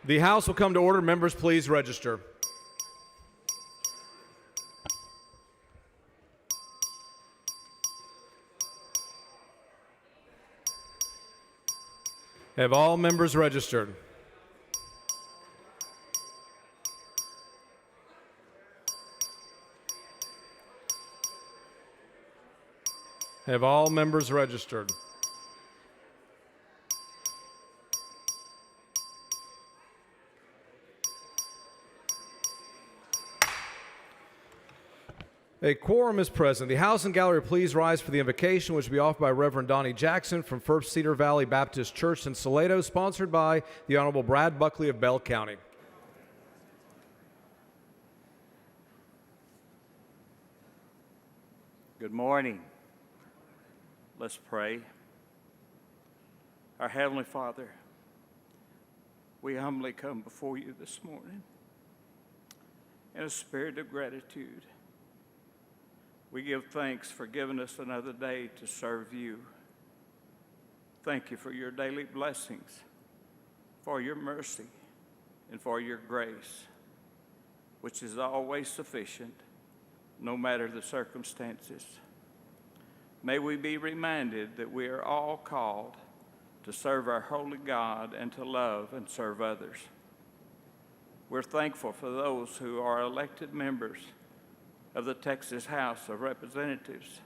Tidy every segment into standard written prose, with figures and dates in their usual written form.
The House will come to order. Members, please register. Have all members registered? Have all members registered? A quorum is present. The House and Gallery please rise for the invocation, which will be offered by Reverend Donnie Jackson from First Cedar Valley Baptist Church in Salado, sponsored by the Honorable Brad Buckley of Bell County. Good morning. Let's pray. Our Heavenly Father, we humbly come before you this morning in a spirit of gratitude. We give thanks for giving us another day to serve you. Thank you for your daily blessings, for your mercy, and for your grace, which is always sufficient, no matter the circumstances. May we be reminded that we are all called to serve our holy God and to love and serve others. We're thankful for those who are elected members of the Texas House of Representatives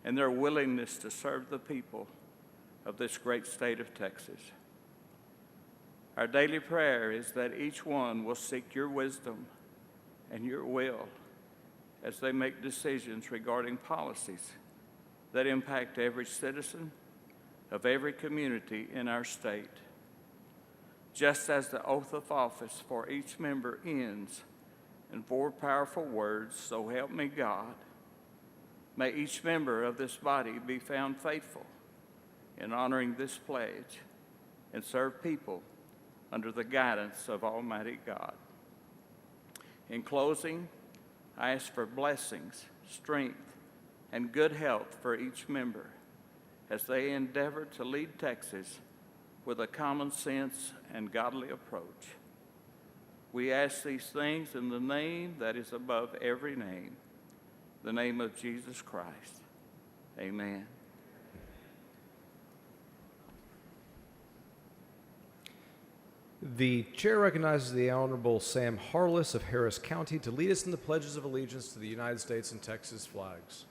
and their willingness to serve the people of this great state of Texas. Our daily prayer is that each one will seek your wisdom and your will as they make decisions regarding policies that impact every citizen of every community in our state. Just as the oath of office for each member ends in 4 powerful words, "So help me God," may each member of this body be found faithful in honoring this pledge and serve people under the guidance of Almighty God. In closing, I ask for blessings, strength, and good health for each member as they endeavor to lead Texas with a common sense and godly approach. We ask these things in the name that is above every name, the name of Jesus Christ. Amen. The chair recognizes the Honorable Sam Harless of Harris County to lead us in the pledges of allegiance to the United States and Texas flags.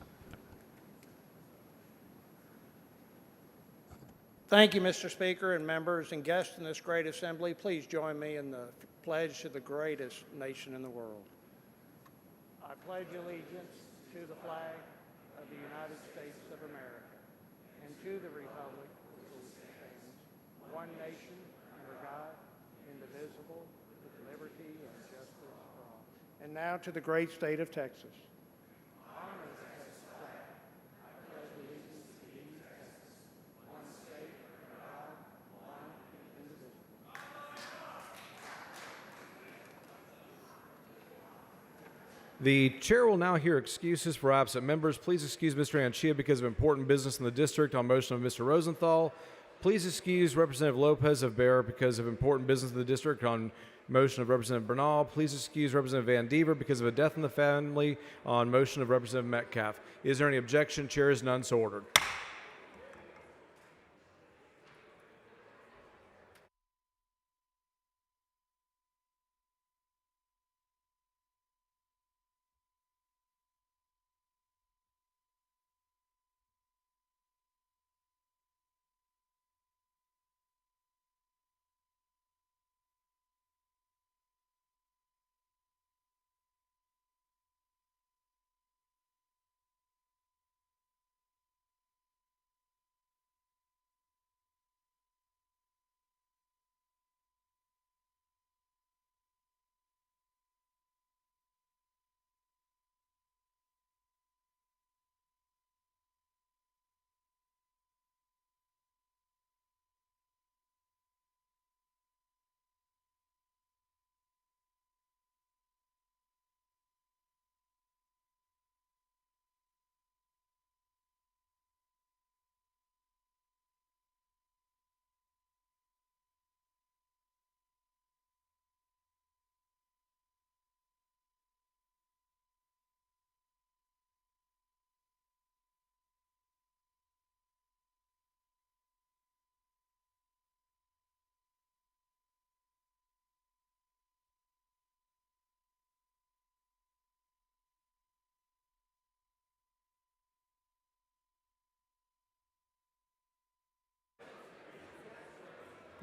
Thank you, Mr. Speaker, and members and guests in this great assembly. Please join me in the pledge to the greatest nation in the world. I pledge allegiance to the flag of the United States of America and to the republic for which it stands, one nation, under God, indivisible, with liberty and justice for all. And now to the great state of Texas. The chair will now hear excuses for absent members. Please excuse Mr. Anchia because of important business in the district on motion of Mr. Rosenthal. Please excuse Representative Lopez of Bear because of important business in the district on motion of Representative Bernal. Please excuse Representative Van Deaver because of a death in the family on motion of Representative Metcalf. Is there any objection? Chair is none, so ordered.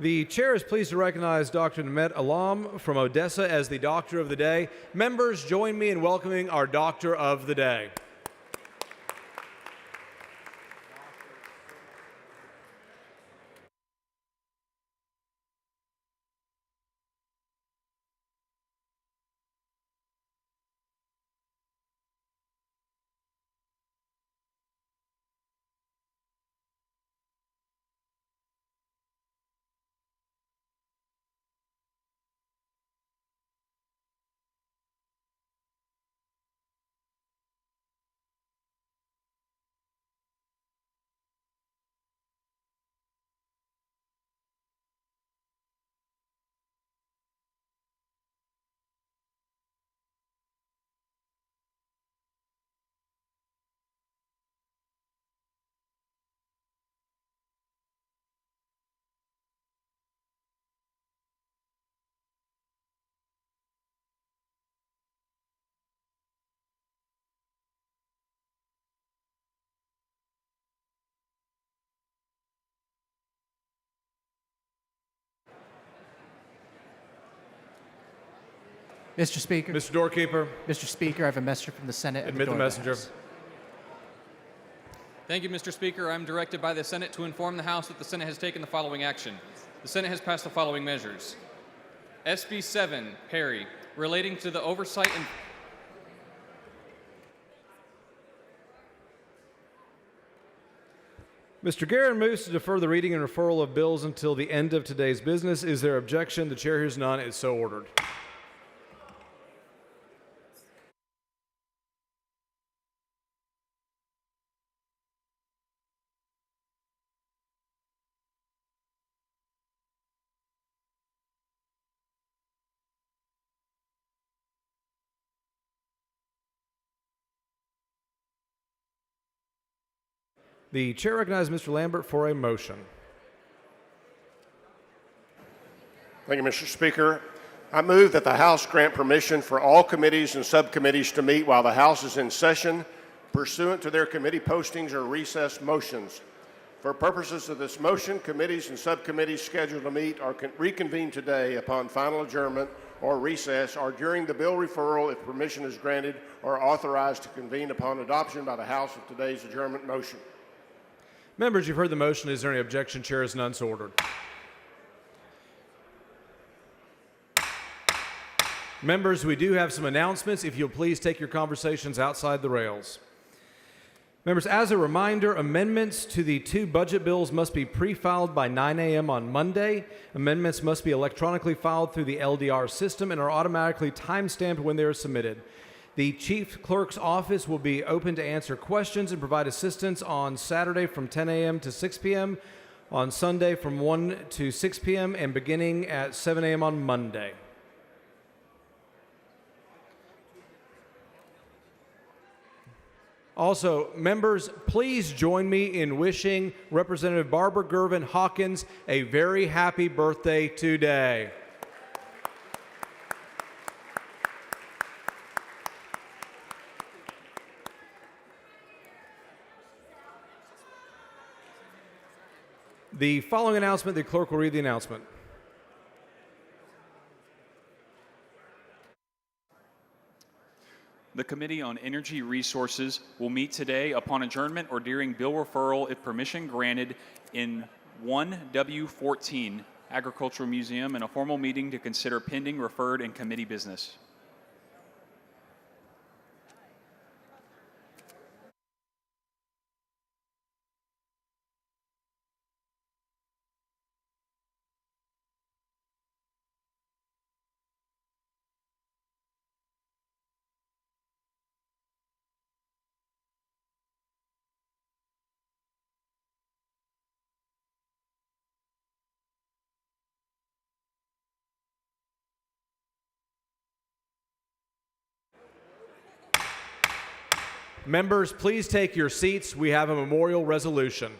The chair is pleased to recognize Dr. Nemet Alam from Odessa as the Doctor of the Day. Members, join me in welcoming our Doctor of the Day. Mr. Speaker. Mr. Doorkeeper, Mr. Speaker, I have a message from the Senate. at admit the door messenger. House. Thank you, Mr. Speaker. I'm directed by the Senate to inform the House that the Senate has taken the following action. The Senate has passed the following measures. SB 7, Perry, relating to the oversight and... Mr. Guerin moves to defer the reading and referral of bills until the end of today's business. Is there objection? The chair hears none. It is so ordered. The chair recognizes Mr. Lambert for a motion. Thank you, Mr. Speaker. I move that the House grant permission for all committees and subcommittees to meet while the House is in session pursuant to their committee postings or recess motions. For purposes of this motion, committees and subcommittees scheduled to meet or reconvene today upon final adjournment or recess or during the bill referral if permission is granted or authorized to convene upon adoption by the House of today's adjournment motion. Members, you've heard the motion. Is there any objection? Chair is none, so ordered. Members, we do have some announcements. If you'll please take your conversations outside the rails. Members, as a reminder, amendments to the two budget bills must be pre-filed by 9 a.m. on Monday. Amendments must be electronically filed through the LDR system and are automatically time-stamped when they are submitted. The Chief Clerk's office will be open to answer questions and provide assistance on Saturday from 10 a.m. to 6 p.m., on Sunday from 1 to 6 p.m., and beginning at 7 a.m. on Monday. Also, members, please join me in wishing Representative Barbara Gervin Hawkins a very happy birthday today. The following announcement, the clerk will read the announcement. The Committee on Energy Resources will meet today upon adjournment or during bill referral if permission granted in 1W14 Agricultural Museum in a formal meeting to consider pending, referred, and committee business. Members, please take your seats. We have a memorial resolution.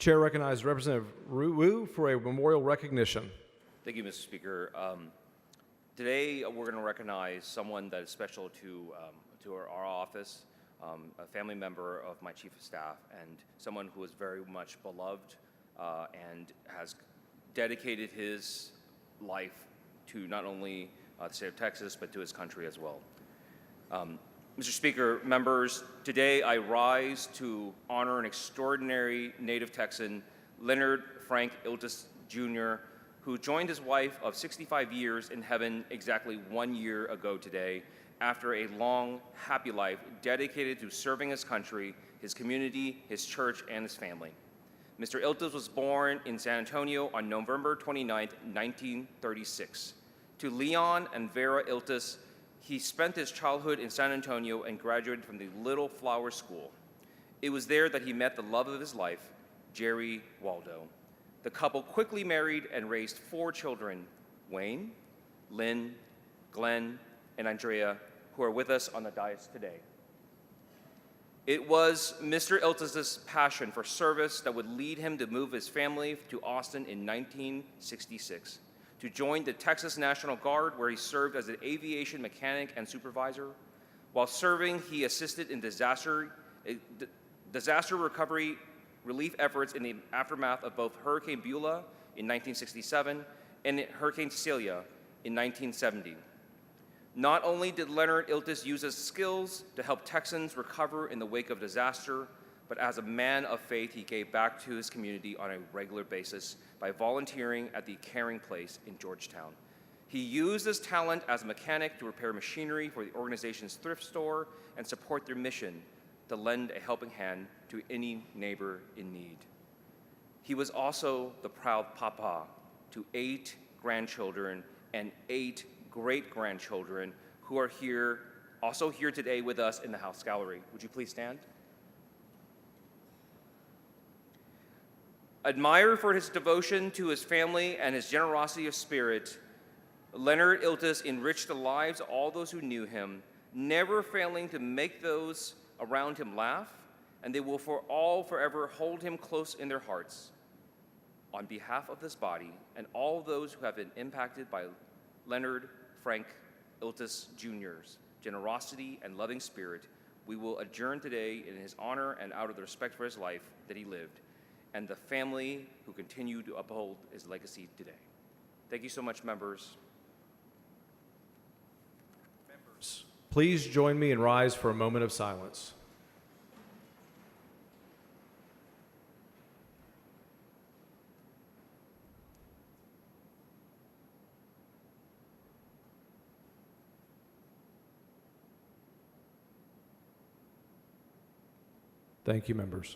Chair recognizes Representative Wu for a memorial recognition. Thank you, Mr. Speaker. Today, we're going to recognize someone that is special to our office, a family member of my Chief of Staff, and someone who is very much beloved and has dedicated his life to not only the state of Texas, but to his country as well. Mr. Speaker, members, today I rise to honor an extraordinary native Texan, Leonard Frank Iltis Jr., who joined his wife of 65 years in heaven exactly 1 year ago today, after a long, happy life dedicated to serving his country, his community, his church, and his family. Mr. Iltis was born in San Antonio on November 29, 1936. To Leon and Vera Iltis, he spent his childhood in San Antonio and graduated from the Little Flower School. It was there that he met the love of his life, Jerry Waldo. The couple quickly married and raised 4 children, Wayne, Lynn, Glenn, and Andrea, who are with us on the dais today. It was Mr. Iltis' passion for service that would lead him to move his family to Austin in 1966, to join the Texas National Guard, where he served as an aviation mechanic and supervisor. While serving, he assisted in disaster recovery relief efforts in the aftermath of both Hurricane Beulah in 1967 and Hurricane Cecilia in 1970. Not only did Leonard Iltis use his skills to help Texans recover in the wake of disaster, but as a man of faith, he gave back to his community on a regular basis by volunteering at the Caring Place in Georgetown. He used his talent as a mechanic to repair machinery for the organization's thrift store and support their mission to lend a helping hand to any neighbor in need. He was also the proud papa to 8 grandchildren and 8 great-grandchildren who are also here today with us in the House Gallery. Would you please stand? Admired for his devotion to his family and his generosity of spirit, Leonard Iltis enriched the lives of all those who knew him, never failing to make those around him laugh, and they will forever hold him close in their hearts. On behalf of this body and all those who have been impacted by Leonard Frank Iltis Jr.'s generosity and loving spirit, we will adjourn today in his honor and out of the respect for his life that he lived, and the family who continue to uphold his legacy today. Thank you so much, members. Please join me and rise for a moment of silence. Thank you, members.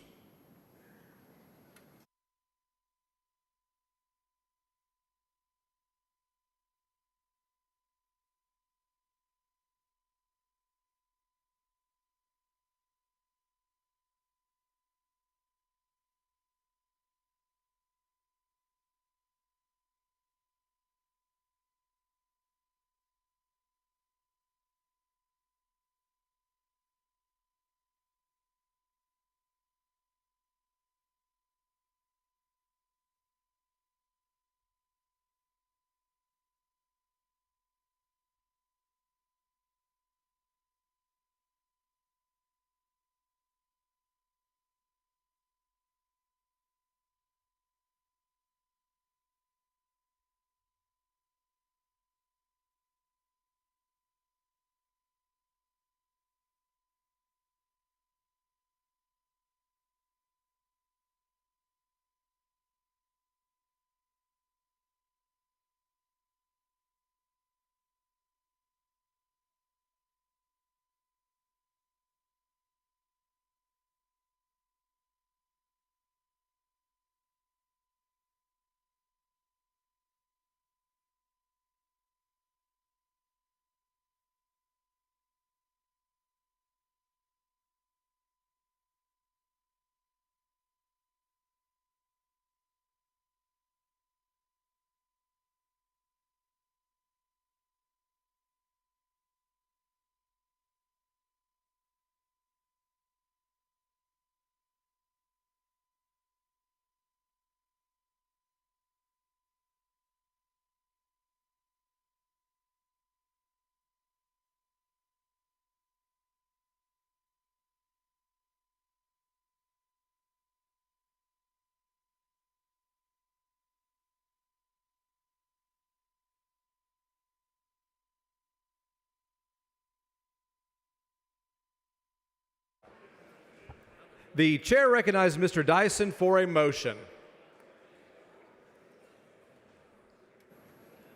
The chair recognizes Mr. Dyson for a motion.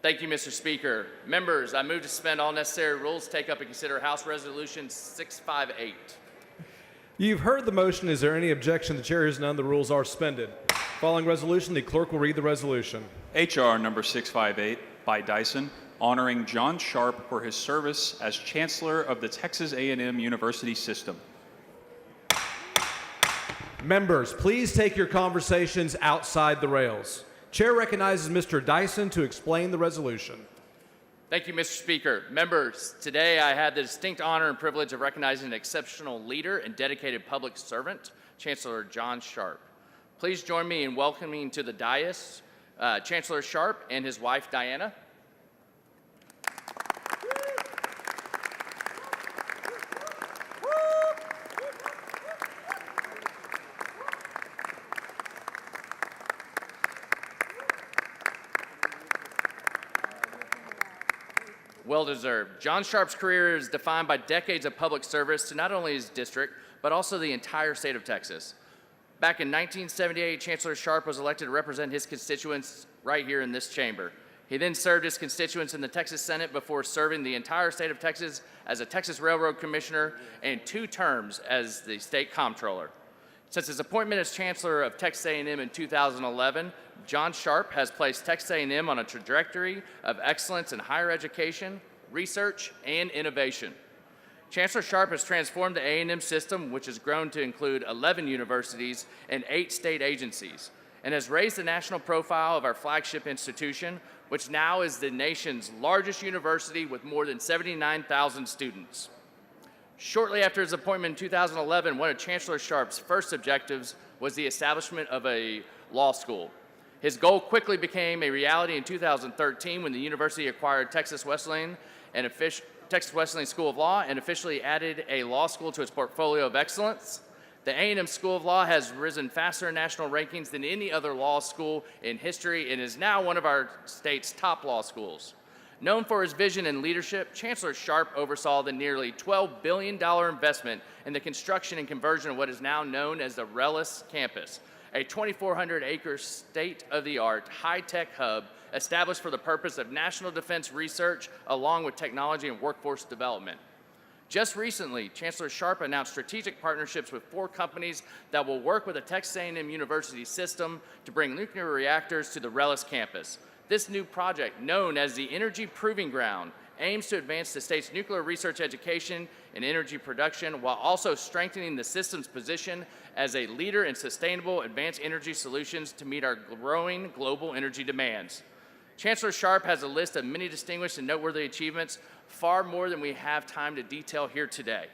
Thank you, Mr. Speaker. Members, I move to suspend all necessary rules, take up and consider House Resolution 658. You've heard the motion. Is there any objection? The chair hears none. The rules are suspended. Following resolution, the clerk will read the resolution. H.R. number 658 by Dyson, honoring John Sharp for his service as Chancellor of the Texas A&M University System. Members, please take your conversations outside the rails. Chair recognizes Mr. Dyson to explain the resolution. Thank you, Mr. Speaker. Members, today I had the distinct honor and privilege of recognizing an exceptional leader and dedicated public servant, Chancellor John Sharp. Please join me in welcoming to the dais Chancellor Sharp and his wife, Diana. Well deserved. John Sharp's career is defined by decades of public service to not only his district, but also the entire state of Texas. Back in 1978, Chancellor Sharp was elected to represent his constituents right here in this chamber. He then served his constituents in the Texas Senate before serving the entire state of Texas as a Texas Railroad Commissioner and 2 terms as the state comptroller. Since his appointment as Chancellor of Texas A&M in 2011, John Sharp has placed Texas A&M on a trajectory of excellence in higher education, research, and innovation. Chancellor Sharp has transformed the A&M system, which has grown to include 11 universities and 8 state agencies, and has raised the national profile of our flagship institution, which now is the nation's largest university with more than 79,000 students. Shortly after his appointment in 2011, one of Chancellor Sharp's first objectives was the establishment of a law school. His goal quickly became a reality in 2013 when the university acquired Texas Wesleyan School of Law and officially added a law school to its portfolio of excellence. The A&M School of Law has risen faster in national rankings than any other law school in history and is now one of our state's top law schools. Known for his vision and leadership, Chancellor Sharp oversaw the nearly $12 billion investment in the construction and conversion of what is now known as the Rellis campus, a 2,400-acre state-of-the-art high-tech hub established for the purpose of national defense research along with technology and workforce development. Just recently, Chancellor Sharp announced strategic partnerships with 4 companies that will work with the Texas A&M University system to bring nuclear reactors to the Rellis campus. This new project, known as the Energy Proving Ground, aims to advance the state's nuclear research education and energy production while also strengthening the system's position as a leader in sustainable advanced energy solutions to meet our growing global energy demands. Chancellor Sharp has a list of many distinguished and noteworthy achievements, far more than we have time to detail here today.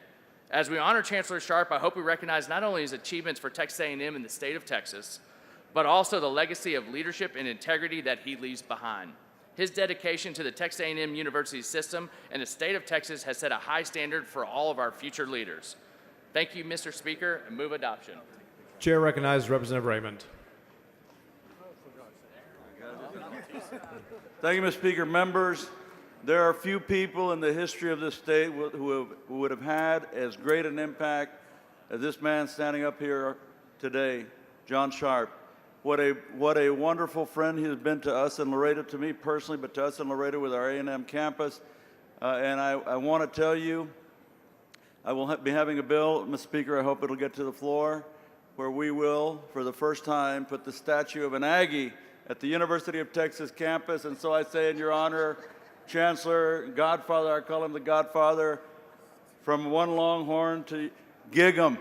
As we honor Chancellor Sharp, I hope we recognize not only his achievements for Texas A&M and the state of Texas, but also the legacy of leadership and integrity that he leaves behind. His dedication to the Texas A&M University system and the state of Texas has set a high standard for all of our future leaders. Thank you, Mr. Speaker, and move adoption. Chair recognizes Representative Raymond. Thank you, Mr. Speaker. Members, there are few people in the history of this state who would have had as great an impact as this man standing up here today, John Sharp. What a wonderful friend he has been to us in Laredo, to me personally, but to us in Laredo with our A&M campus. And I want to tell you, I will be having a bill, Mr. Speaker, I hope it'll get to the floor, where we will, for the first time, put the statue of an Aggie at the University of Texas campus. And so I say in your honor, Chancellor, Godfather, I call him the Godfather, from one Longhorn to Gig'em.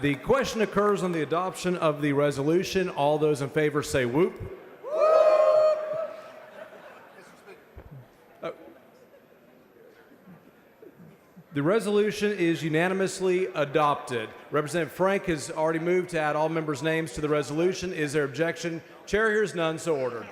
The question occurs on the adoption of the resolution. All those in favor say whoop. The resolution is unanimously adopted. Representative Frank has already moved to add all members' names to the resolution. Is there objection? Chair hears none, so ordered.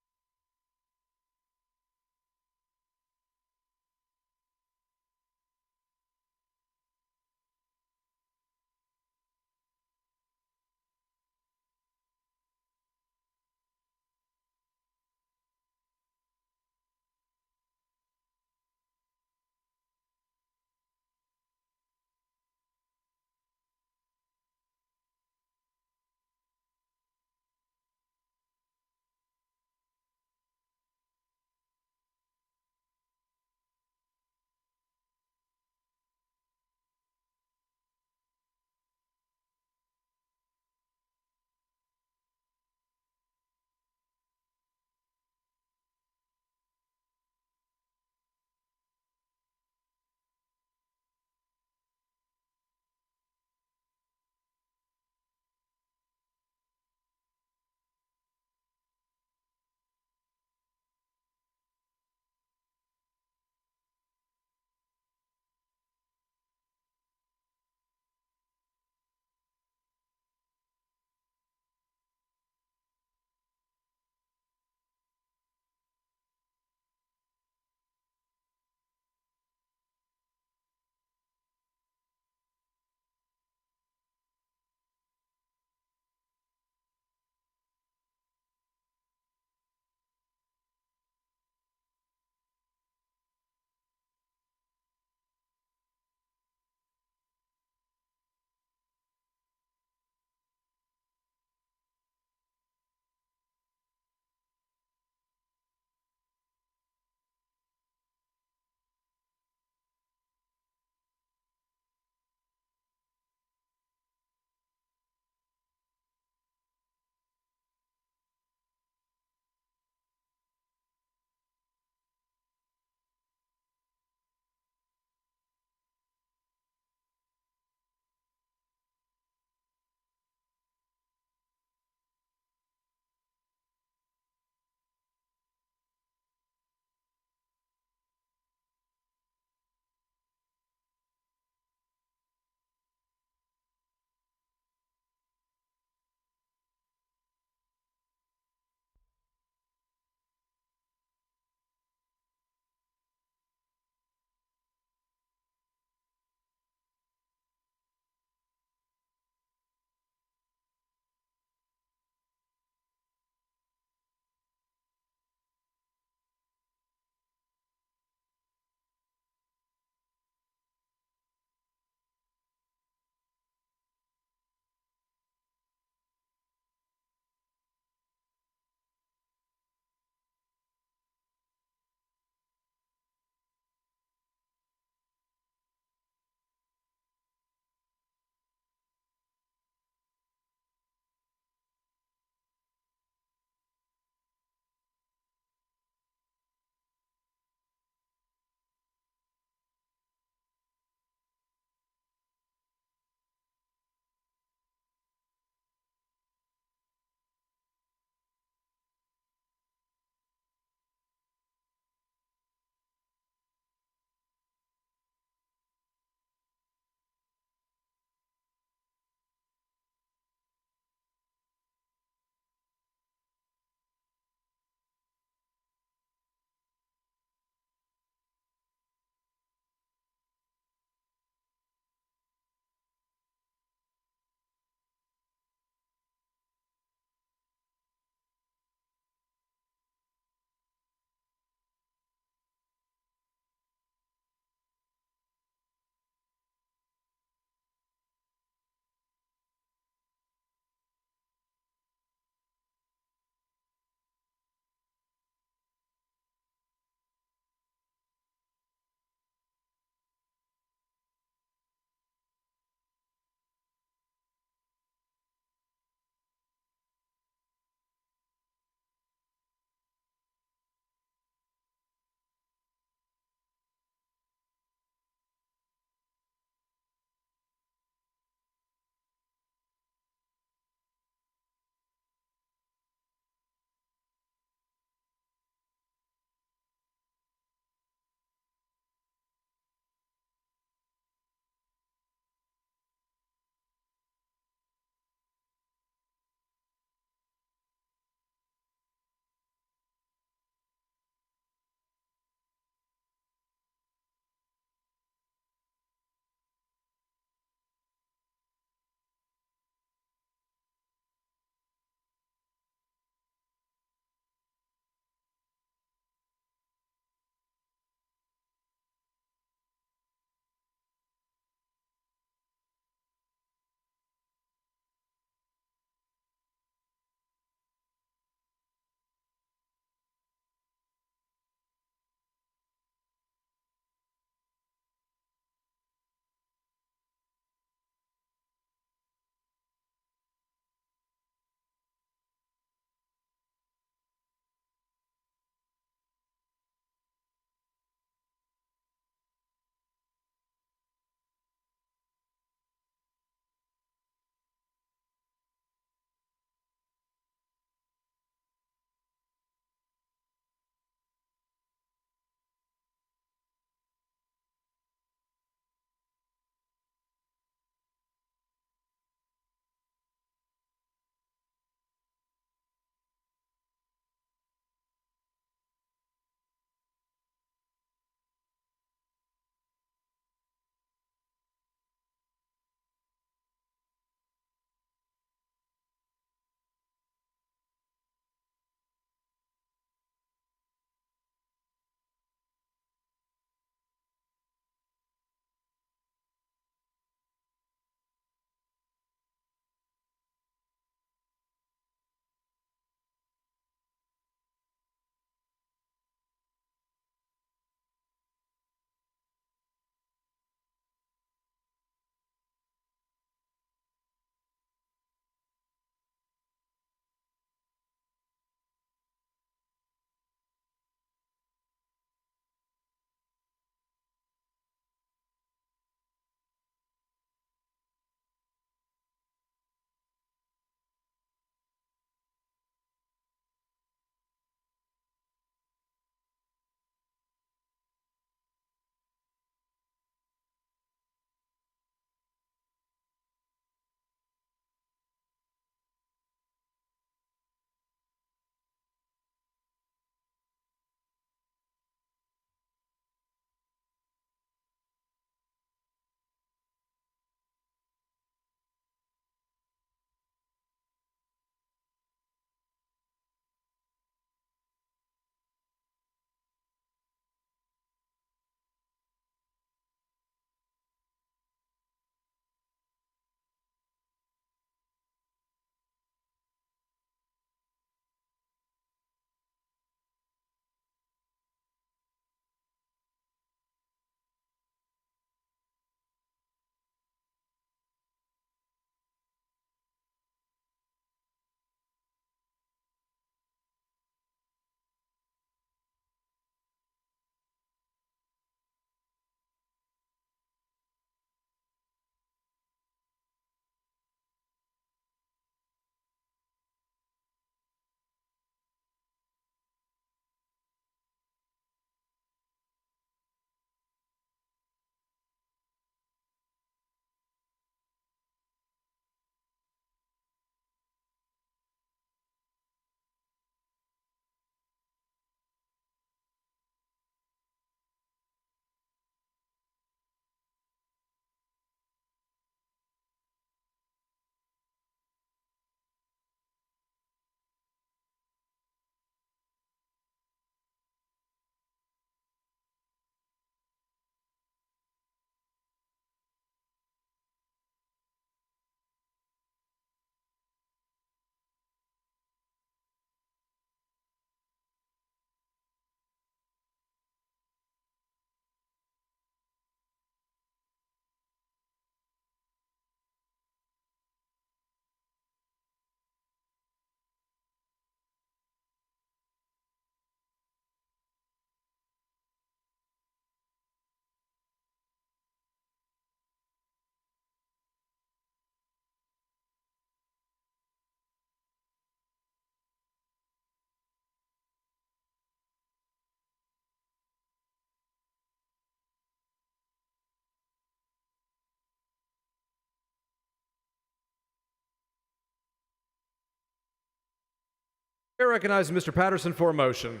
Chair recognizes Mr. Patterson for a motion.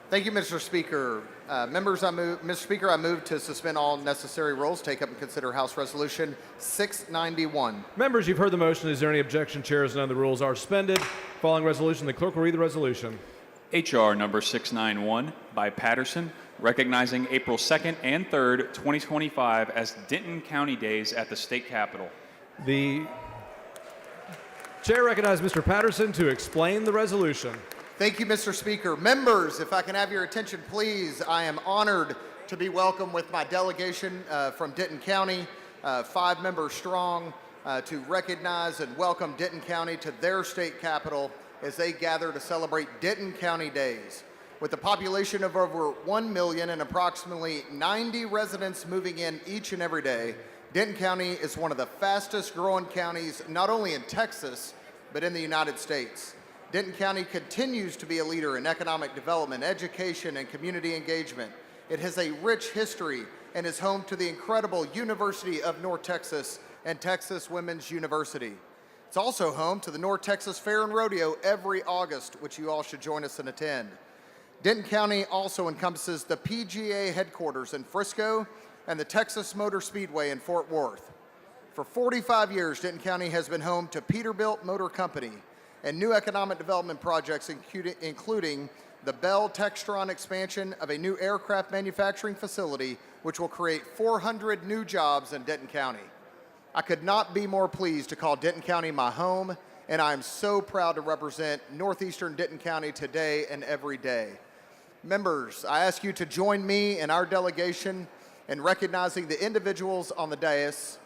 Thank you, Mr. Speaker. Mr. Speaker, I move to suspend all necessary rules, take up and consider House Resolution 691. Members, you've heard the motion. Is there any objection? Chair, as none of the rules are suspended. Following resolution, the clerk will read the resolution. H.R. number 691 by Patterson, recognizing April 2nd and 3rd, 2025 as Denton County Days at the state capitol. The chair recognizes Mr. Patterson to explain the resolution. Thank you, Mr. Speaker. Members, if I can have your attention, please. I am honored to be welcomed with my delegation from Denton County, 5 members strong, to recognize and welcome Denton County to their state capitol as they gather to celebrate Denton County Days. With a population of over 1 million and approximately 90 residents moving in each and every day, Denton County is one of the fastest growing counties, not only in Texas, but in the United States. Denton County continues to be a leader in economic development, education, and community engagement. It has a rich history and is home to the incredible University of North Texas and Texas Women's University. It's also home to the North Texas Fair and Rodeo every August, which you all should join us and attend. Denton County also encompasses the PGA headquarters in Frisco and the Texas Motor Speedway in Fort Worth. For 45 years, Denton County has been home to Peterbilt Motor Company and new economic development projects, including the Bell Textron expansion of a new aircraft manufacturing facility, which will create 400 new jobs in Denton County. I could not be more pleased to call Denton County my home, and I am so proud to represent northeastern Denton County today and every day. Members, I ask you to join me and our delegation in recognizing the individuals on the dais: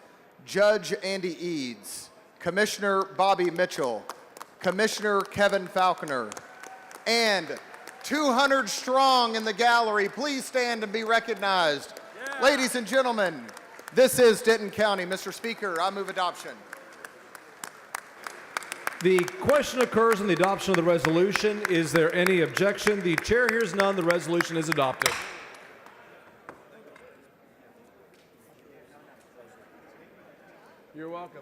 Judge Andy Eads, Commissioner Bobby Mitchell, Commissioner Kevin Falconer, and 200 strong in the gallery. Please stand and be recognized. Yeah. Ladies and gentlemen, this is Denton County. Mr. Speaker, I move adoption. The question occurs on the adoption of the resolution. Is there any objection? The chair hears none. The resolution is adopted. You're welcome.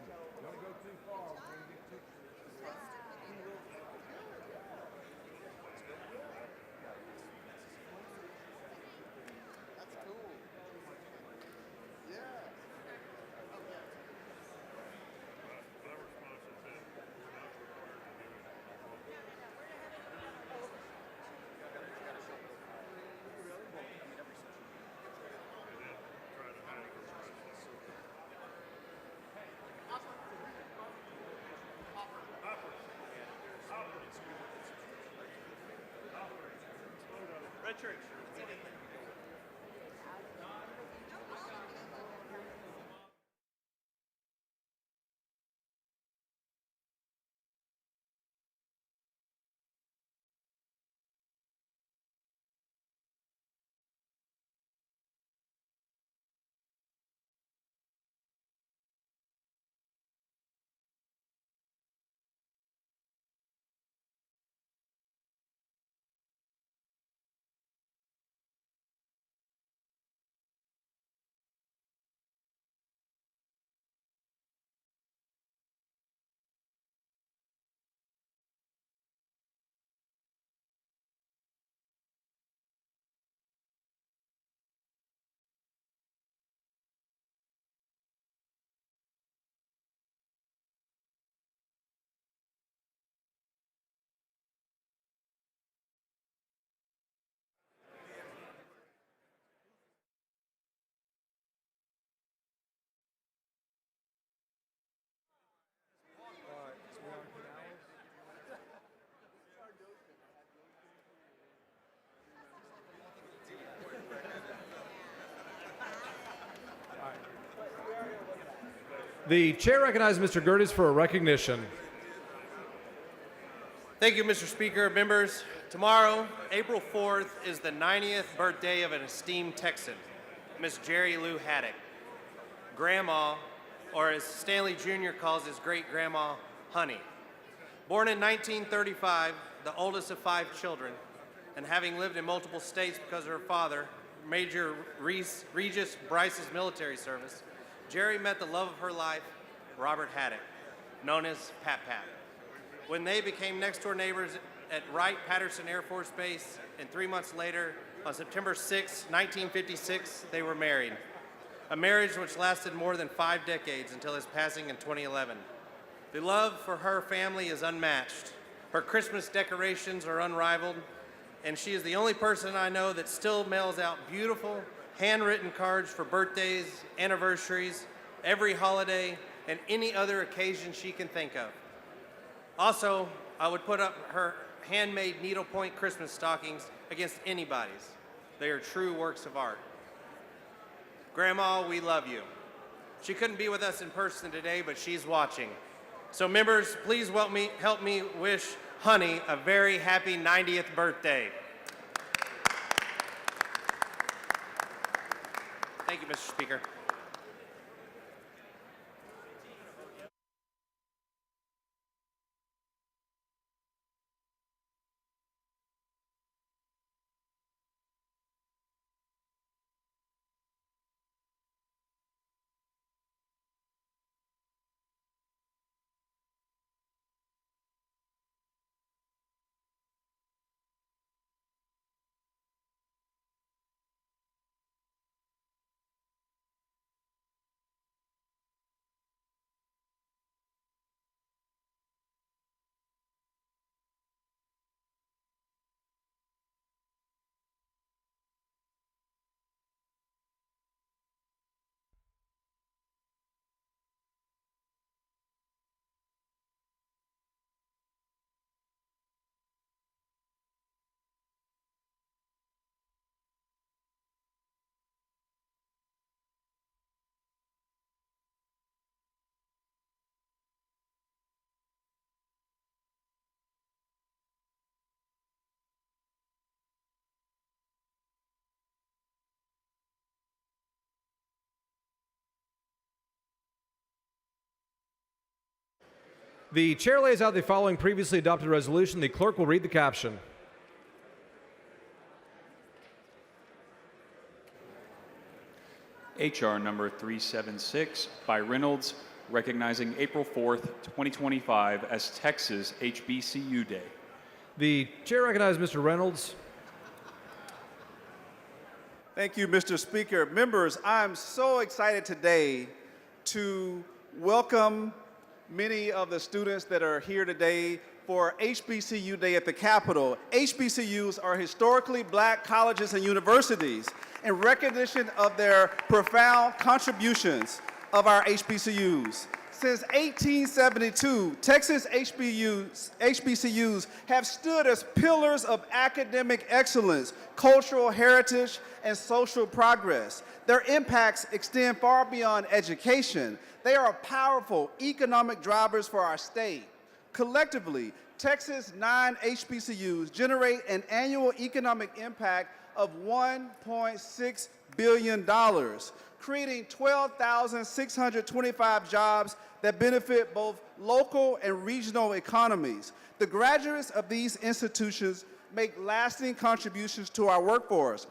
The chair recognizes Mr. Gerdes for a recognition. Thank you, Mr. Speaker. Members, tomorrow, April 4th, is the 90th birthday of an esteemed Texan, Miss Jerry Lou Haddock. Grandma, or as Stanley Jr. calls his great-grandma, Honey. Born in 1935, the oldest of 5 children, and having lived in multiple states because of her father, Major Regis Bryce's military service, Jerry met the love of her life, Robert Haddock, known as Pat Pat. when they became next-door neighbors at Wright-Patterson Air Force Base, and 3 months later, on September 6, 1956, they were married. A marriage which lasted more than 5 decades until his passing in 2011. The love for her family is unmatched. Her Christmas decorations are unrivaled, and she is the only person I know that still mails out beautiful, handwritten cards for birthdays, anniversaries, every holiday, and any other occasion she can think of. Also, I would put up her handmade needlepoint Christmas stockings against anybody's. They are true works of art. Grandma, we love you. She couldn't be with us in person today, but she's watching. So members, please help me wish Honey a very happy 90th birthday. Thank you, Mr. Speaker. The chair lays out the following previously adopted resolution. The clerk will read the caption. HR number 376 by Reynolds, recognizing April 4th, 2025 as Texas HBCU Day. The chair recognizes Mr. Reynolds. Thank you, Mr. Speaker. Members, I'm so excited today to welcome many of the students that are here today for HBCU Day at the Capitol. HBCUs are historically black colleges and universities in recognition of their profound contributions of our HBCUs. Since 1872, Texas HBCUs have stood as pillars of academic excellence, cultural heritage, and social progress. Their impacts extend far beyond education. They are powerful economic drivers for our state. Collectively, Texas' 9 HBCUs generate an annual economic impact of $1.6 billion, creating 12,625 jobs that benefit both local and regional economies. The graduates of these institutions make lasting contributions to our workforce,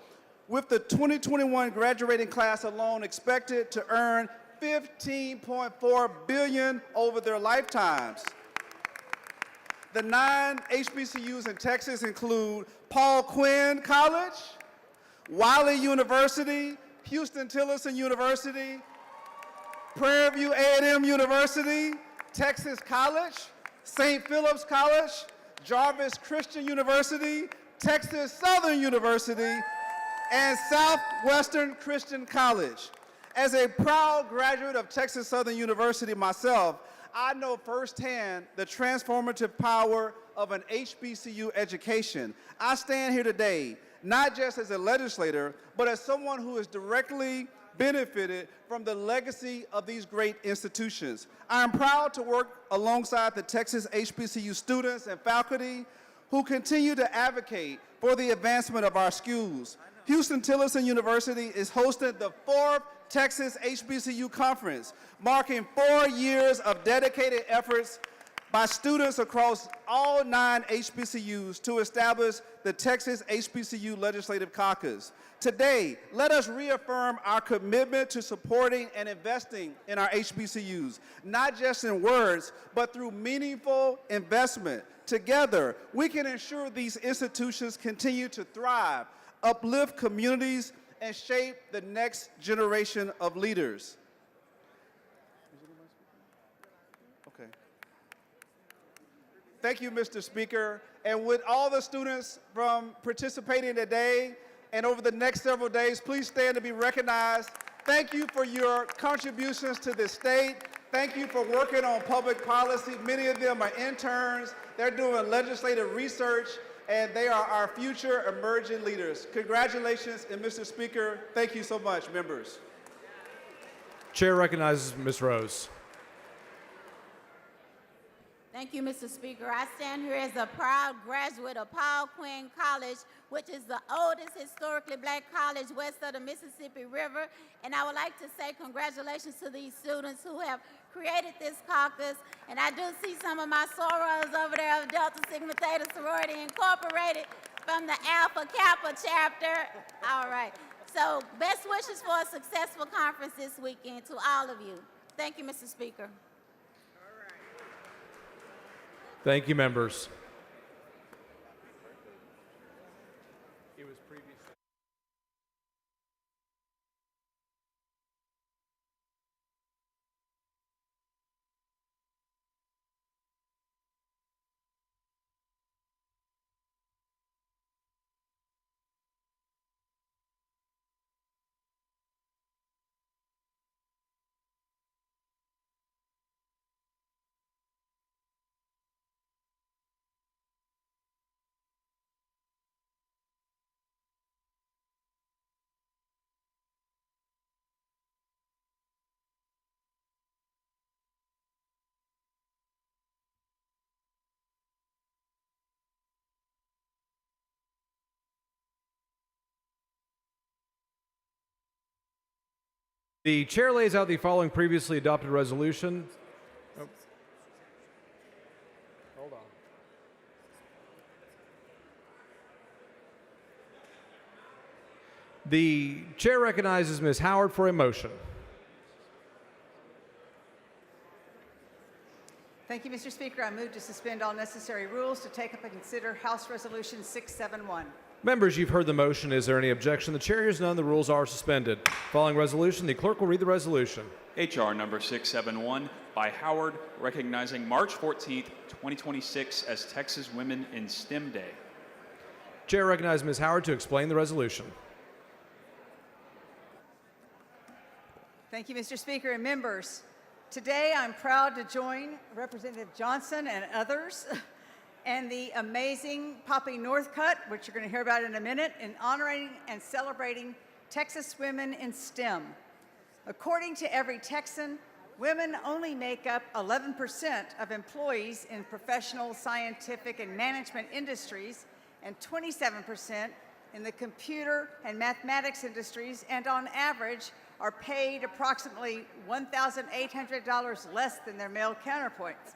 with the 2021 graduating class alone expected to earn $15.4 billion over their lifetimes. The 9 HBCUs in Texas include Paul Quinn College, Wiley University, Houston-Tillotson University, Prairie View A&M University, Texas College, St. Philip's College, Jarvis Christian University, Texas Southern University, and Southwestern Christian College. As a proud graduate of Texas Southern University myself, I know firsthand the transformative power of an HBCU education. I stand here today not just as a legislator, but as someone who has directly benefited from the legacy of these great institutions. I am proud to work alongside the Texas HBCU students and faculty who continue to advocate for the advancement of our schools. Houston-Tillotson University is hosting the 4th Texas HBCU Conference, marking 4 years of dedicated efforts by students across all 9 HBCUs to establish the Texas HBCU Legislative Caucus. Today, let us reaffirm our commitment to supporting and investing in our HBCUs, not just in words, but through meaningful investment. Together, we can ensure these institutions continue to thrive, uplift communities, and shape the next generation of leaders. Okay. Thank you, Mr. Speaker. And with all the students from participating today and over the next several days, please stand to be recognized. Thank you for your contributions to this state. Thank you for working on public policy. Many of them are interns. They're doing legislative research, and they are our future emerging leaders. Congratulations, and Mr. Speaker, thank you so much, members. Chair recognizes Ms. Rose. Thank you, Mr. Speaker. I stand here as a proud graduate of Paul Quinn College, which is the oldest historically black college west of the Mississippi River. And I would like to say congratulations to these students who have created this caucus. And I do see some of my sorors over there of Delta Sigma Theta Sorority Incorporated from the Alpha Kappa chapter. All right. So best wishes for a successful conference this weekend to all of you. Thank you, Mr. Speaker. Thank you, members. The chair lays out the following previously adopted resolution. Oh. Hold on. The chair recognizes Ms. Howard for a motion. Thank you, Mr. Speaker. I move to suspend all necessary rules to take up and consider House Resolution 671. Members, you've heard the motion. Is there any objection? The chair hears none. The rules are suspended. Following resolution, the clerk will read the resolution. H.R. number 671 by Howard, recognizing March 14th, 2026 as Texas Women in STEM Day. Chair recognizes Ms. Howard to explain the resolution. Thank you, Mr. Speaker and members. Today, I'm proud to join Representative Johnson and others and the amazing Poppy Northcutt, which you're going to hear about in a minute, in honoring and celebrating Texas women in STEM. According to Every Texan, women only make up 11% of employees in professional, scientific, and management industries, and 27% in the computer and mathematics industries, and on average are paid approximately $1,800 less than their male counterparts.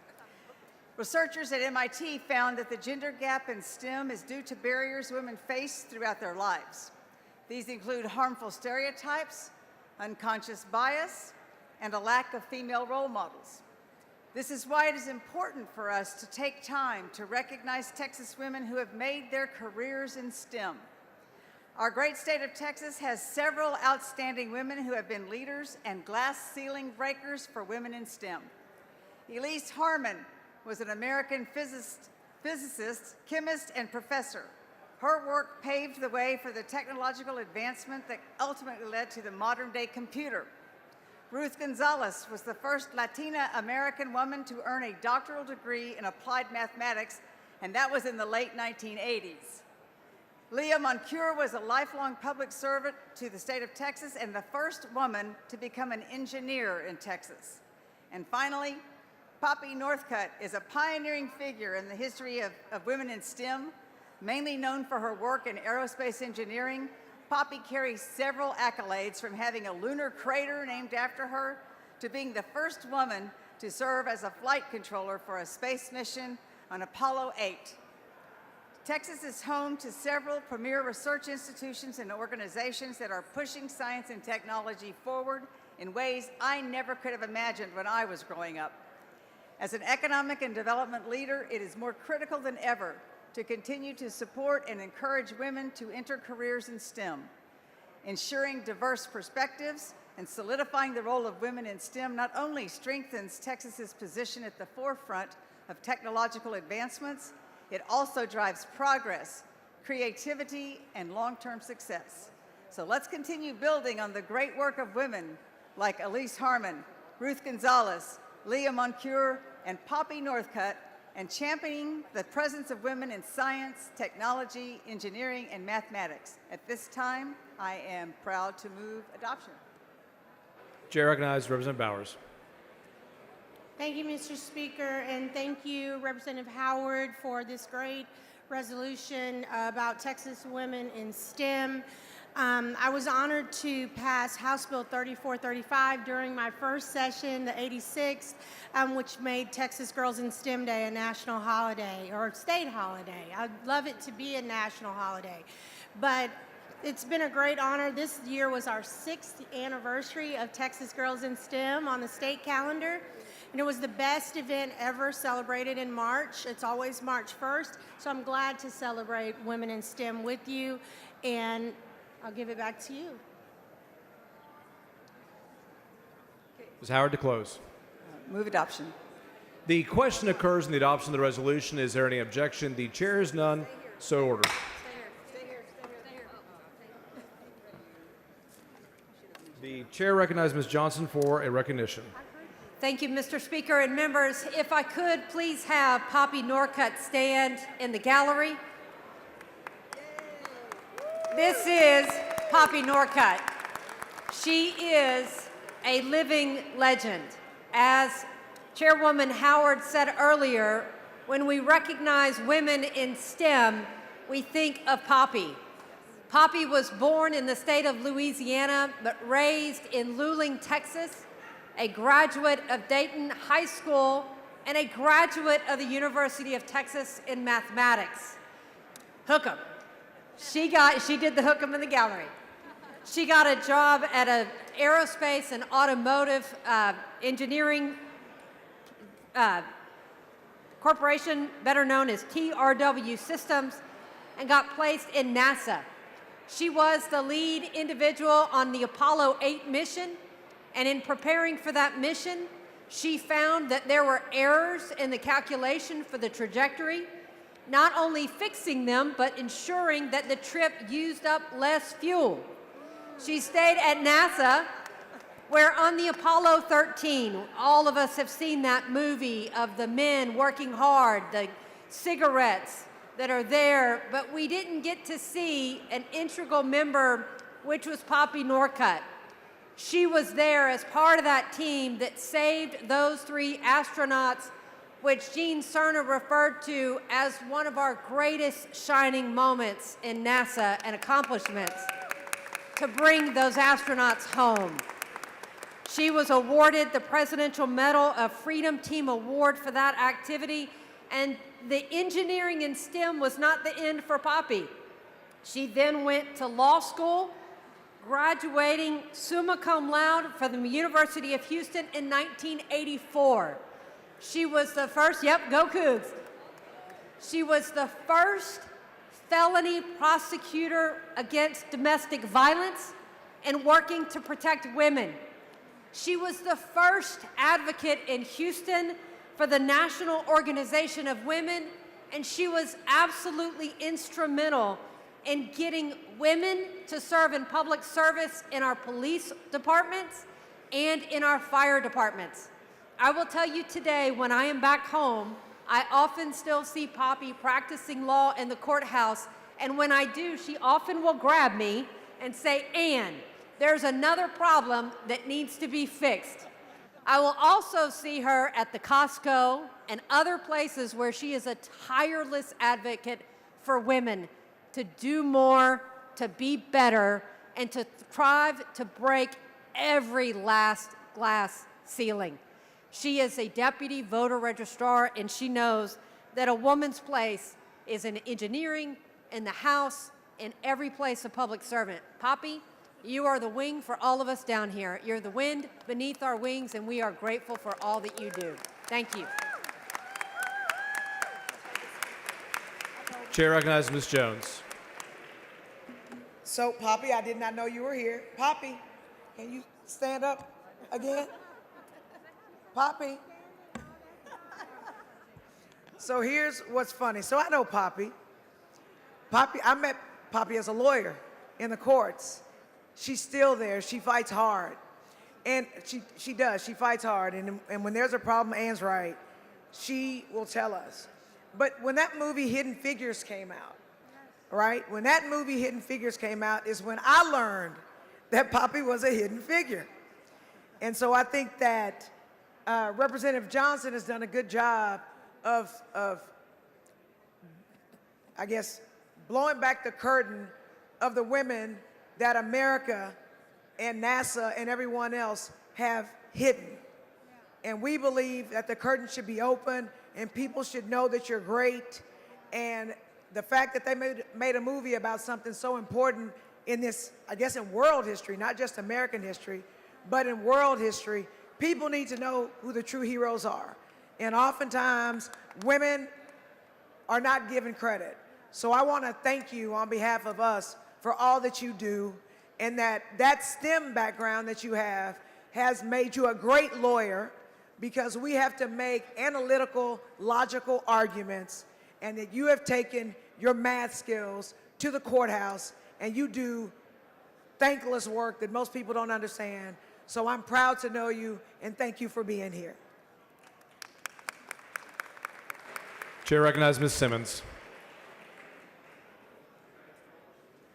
Researchers at MIT found that the gender gap in STEM is due to barriers women face throughout their lives. These include harmful stereotypes, unconscious bias, and a lack of female role models. This is why it is important for us to take time to recognize Texas women who have made their careers in STEM. Our great state of Texas has several outstanding women who have been leaders and glass ceiling breakers for women in STEM. Elise Harmon was an American physicist, chemist, and professor. Her work paved the way for the technological advancement that ultimately led to the modern-day computer. Ruth Gonzalez was the first Latina American woman to earn a doctoral degree in applied mathematics, and that was in the late 1980s. Leah Moncure was a lifelong public servant to the state of Texas and the first woman to become an engineer in Texas. And finally, Poppy Northcutt is a pioneering figure in the history of women in STEM. Mainly known for her work in aerospace engineering, Poppy carries several accolades, from having a lunar crater named after her to being the first woman to serve as a flight controller for a space mission on Apollo 8. Texas is home to several premier research institutions and organizations that are pushing science and technology forward in ways I never could have imagined when I was growing up. As an economic and development leader, it is more critical than ever to continue to support and encourage women to enter careers in STEM. Ensuring diverse perspectives and solidifying the role of women in STEM not only strengthens Texas's position at the forefront of technological advancements, it also drives progress, creativity, and long-term success. So let's continue building on the great work of women like Elise Harmon, Ruth Gonzalez, Leah Moncure, and Poppy Northcutt, and championing the presence of women in science, technology, engineering, and mathematics. At this time, I am proud to move adoption. Chair recognizes Representative Bowers. Thank you, Mr. Speaker, and thank you, Representative Howard, for this great resolution about Texas women in STEM. I was honored to pass House Bill 3435 during my first session, the 86th, which made Texas Girls in STEM Day a national holiday or state holiday. I'd love it to be a national holiday, but it's been a great honor. This year was our 6th anniversary of Texas Girls in STEM on the state calendar. And it was the best event ever celebrated in March. It's always March 1st. So I'm glad to celebrate women in STEM with you. And I'll give it back to you. Ms. Howard to close. Move adoption. The question occurs in the adoption of the resolution. Is there any objection? The chair has none. So ordered. The chair recognizes Ms. Johnson for a recognition. Thank you, Mr. Speaker and members. If I could please have Poppy Northcutt stand in the gallery. This is Poppy Northcutt. She is a living legend. As Chairwoman Howard said earlier, when we recognize women in STEM, we think of Poppy. Poppy was born in the state of Louisiana, but raised in Luling, Texas, a graduate of Dayton High School, and a graduate of the University of Texas in mathematics. Hook 'em. She did the hook 'em in the gallery. She got a job at an aerospace and automotive engineering corporation, better known as TRW Systems, and got placed in NASA. She was the lead individual on the Apollo 8 mission, and in preparing for that mission, she found that there were errors in the calculation for the trajectory, not only fixing them, but ensuring that the trip used up less fuel. She stayed at NASA, where on the Apollo 13, all of us have seen that movie of the men working hard, the cigarettes that are there, but we didn't get to see an integral member, which was Poppy Northcutt. She was there as part of that team that saved those 3 astronauts, which Gene Cerner referred to as one of our greatest shining moments in NASA and accomplishments to bring those astronauts home. She was awarded the Presidential Medal of Freedom Team Award for that activity, and the engineering in STEM was not the end for Poppy. She then went to law school, graduating summa cum laude from the University of Houston in 1984. She was the first, go Cougs. She was the first felony prosecutor against domestic violence and working to protect women. She was the first advocate in Houston for the National Organization of Women, and she was absolutely instrumental in getting women to serve in public service in our police departments and in our fire departments. I will tell you today, when I am back home, I often still see Poppy practicing law in the courthouse, and when I do, she often will grab me and say, "Ann, there's another problem that needs to be fixed." I will also see her at the Costco and other places where she is a tireless advocate for women to do more, to be better, and to strive to break every last glass ceiling. She is a deputy voter registrar, and she knows that a woman's place is in engineering, in the House, in every place a public servant. Poppy, you are the wing for all of us down here. You're the wind beneath our wings, and we are grateful for all that you do. Thank you. Chair recognizes Ms. Jones. So, Poppy, I did not know you were here. Poppy, can you stand up again? Poppy. So here's what's funny. So I know Poppy. I met Poppy as a lawyer in the courts. She's still there. She fights hard. And she does. She fights hard. And when there's a problem, Ann's right, she will tell us. But when that movie Hidden Figures came out, right? When that movie Hidden Figures came out is when I learned that Poppy was a hidden figure. And so I think that Representative Johnson has done a good job of, I guess, blowing back the curtain of the women that America and NASA and everyone else have hidden. And we believe that the curtain should be open and people should know that you're great. And the fact that they made a movie about something so important in this, I guess, in world history, not just American history, but in world history, people need to know who the true heroes are. And oftentimes, women are not given credit. So I want to thank you on behalf of us for all that you do, and that STEM background that you have has made you a great lawyer, because we have to make analytical, logical arguments, and that you have taken your math skills to the courthouse, and you do thankless work that most people don't understand. So I'm proud to know you, and thank you for being here. Chair recognizes Ms. Simmons.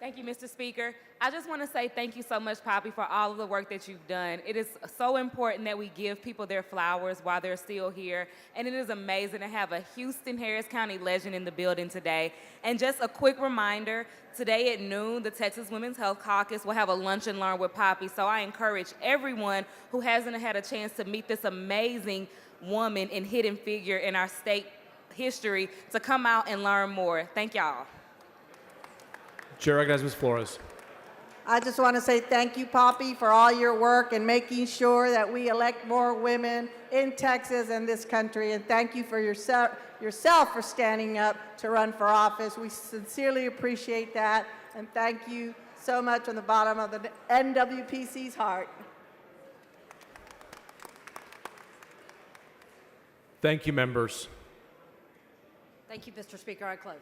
Thank you, Mr. Speaker. I just want to say thank you so much, Poppy, for all of the work that you've done. It is so important that we give people their flowers while they're still here, and it is amazing to have a Houston-Harris County legend in the building today. And just a quick reminder, today at noon, the Texas Women's Health Caucus will have a lunch and learn with Poppy, so I encourage everyone who hasn't had a chance to meet this amazing woman and hidden figure in our state history to come out and learn more. Thank y'all. Chair recognizes Ms. Flores. I just want to say thank you, Poppy, for all your work and making sure that we elect more women in Texas and this country. And thank you for yourself for standing up to run for office. We sincerely appreciate that. And thank you so much from the bottom of the NWPC's heart. Thank you, members. Thank you, Mr. Speaker. I close.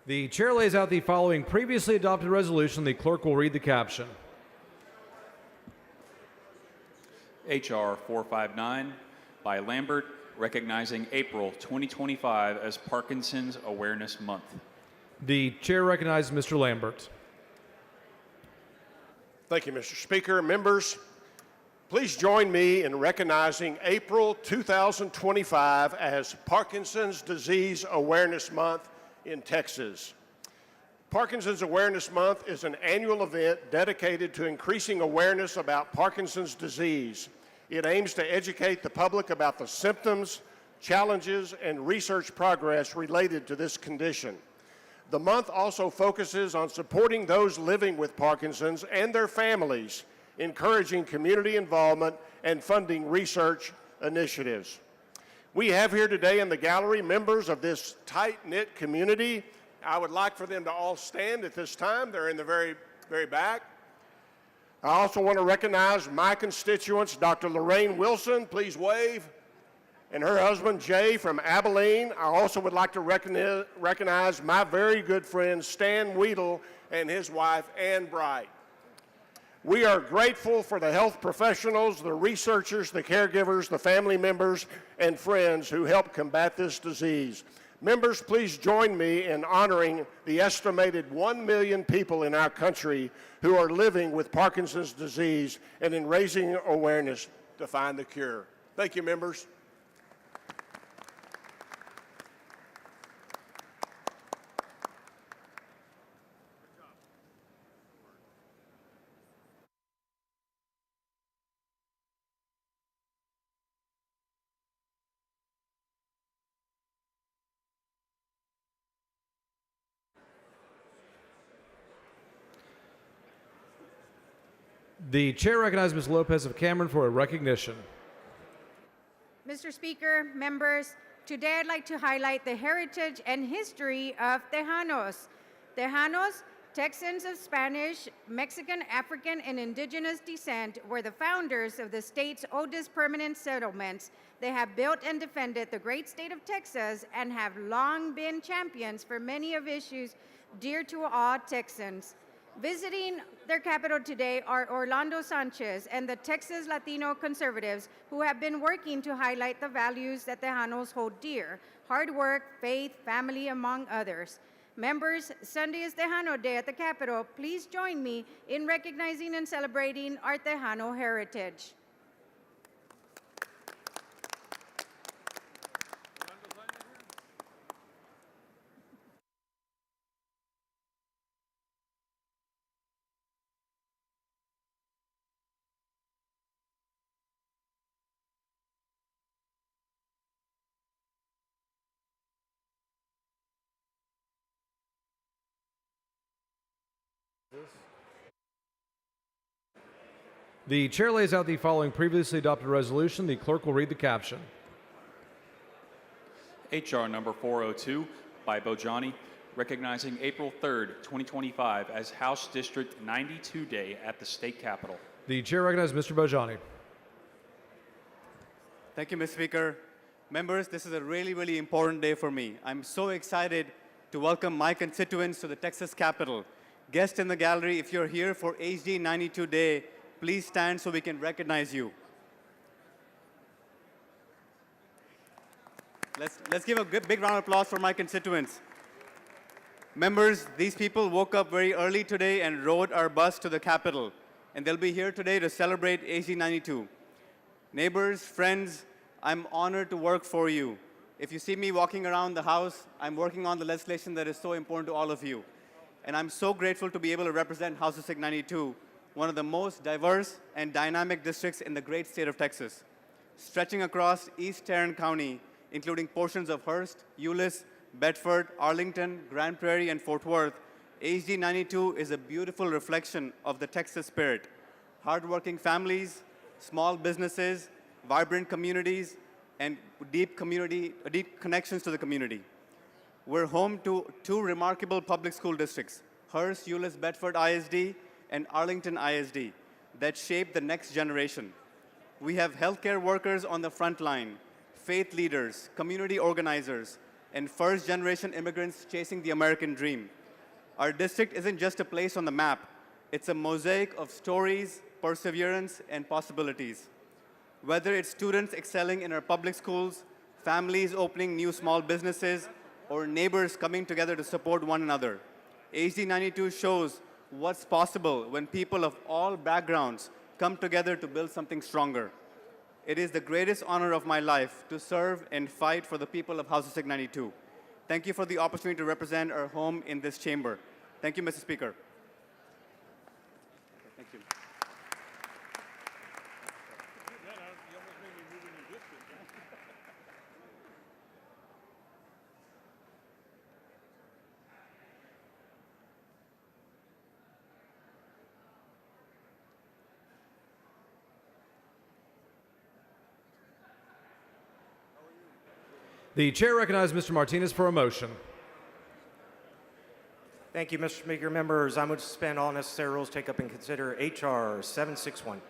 The chair lays out the following previously adopted resolution. The clerk will read the caption. H.R. 459 by Lambert, recognizing April 2025 as Parkinson's Awareness Month. The chair recognizes Mr. Lambert. Thank you, Mr. Speaker. Members, please join me in recognizing April 2025 as Parkinson's Disease Awareness Month in Texas. Parkinson's Awareness Month is an annual event dedicated to increasing awareness about Parkinson's disease. It aims to educate the public about the symptoms, challenges, and research progress related to this condition. The month also focuses on supporting those living with Parkinson's and their families, encouraging community involvement and funding research initiatives. We have here today in the gallery members of this tight-knit community. I would like for them to all stand at this time. They're in the very, very back. I also want to recognize my constituents, Dr. Lorraine Wilson, please wave, and her husband, Jay, from Abilene. I also would like to recognize my very good friend, Stan Weedle, and his wife, Ann Bright. We are grateful for the health professionals, the researchers, the caregivers, the family members, and friends who help combat this disease. Members, please join me in honoring the estimated 1 million people in our country who are living with Parkinson's disease and in raising awareness to find the cure. Thank you, members. The chair recognizes Ms. Lopez of Cameron for a recognition. Mr. Speaker, members, today I'd like to highlight the heritage and history of Tejanos. Tejanos, Texans of Spanish, Mexican, African, and indigenous descent, were the founders of the state's oldest permanent settlements. They have built and defended the great state of Texas and have long been champions for many of issues dear to all Texans. Visiting their capital today are Orlando Sanchez and the Texas Latino conservatives who have been working to highlight the values that Tejanos hold dear: hard work, faith, family, among others. Members, Sunday is Tejano Day at the Capitol. Please join me in recognizing and celebrating our Tejano heritage. The chair lays out the following previously adopted resolution. The clerk will read the caption. H.R. number 402 by Bojani, recognizing April 3rd, 2025 as House District 92 Day at the State Capitol. The chair recognizes Mr. Bojani. Thank you, Mr. Speaker. Members, this is a really important day for me. I'm so excited to welcome my constituents to the Texas Capitol. Guests in the gallery, if you're here for HD 92 Day, please stand so we can recognize you. Let's give a big round of applause for my constituents. Members, these people woke up very early today and rode our bus to the Capitol, and they'll be here today to celebrate HD 92. Neighbors, friends, I'm honored to work for you. If you see me walking around the House, I'm working on the legislation that is so important to all of you. And I'm so grateful to be able to represent House District 92, one of the most diverse and dynamic districts in the great state of Texas. Stretching across East Tarrant County, including portions of Hearst, Euless, Bedford, Arlington, Grand Prairie, and Fort Worth, HD 92 is a beautiful reflection of the Texas spirit. Hardworking families, small businesses, vibrant communities, and deep connections to the community. We're home to two remarkable public school districts, Hearst, Euless, Bedford ISD, and Arlington ISD, that shape the next generation. We have healthcare workers on the front line, faith leaders, community organizers, and first-generation immigrants chasing the American dream. Our district isn't just a place on the map. It's a mosaic of stories, perseverance, and possibilities. Whether it's students excelling in our public schools, families opening new small businesses, or neighbors coming together to support one another, HD 92 shows what's possible when people of all backgrounds come together to build something stronger. It is the greatest honor of my life to serve and fight for the people of House District 92. Thank you for the opportunity to represent our home in this chamber. Thank you, Mr. Speaker. Thank you. The chair recognizes Mr. Martinez for a motion. Thank you, Mr. Speaker. Members, I would suspend all necessary rules, take up and consider H.R. 761.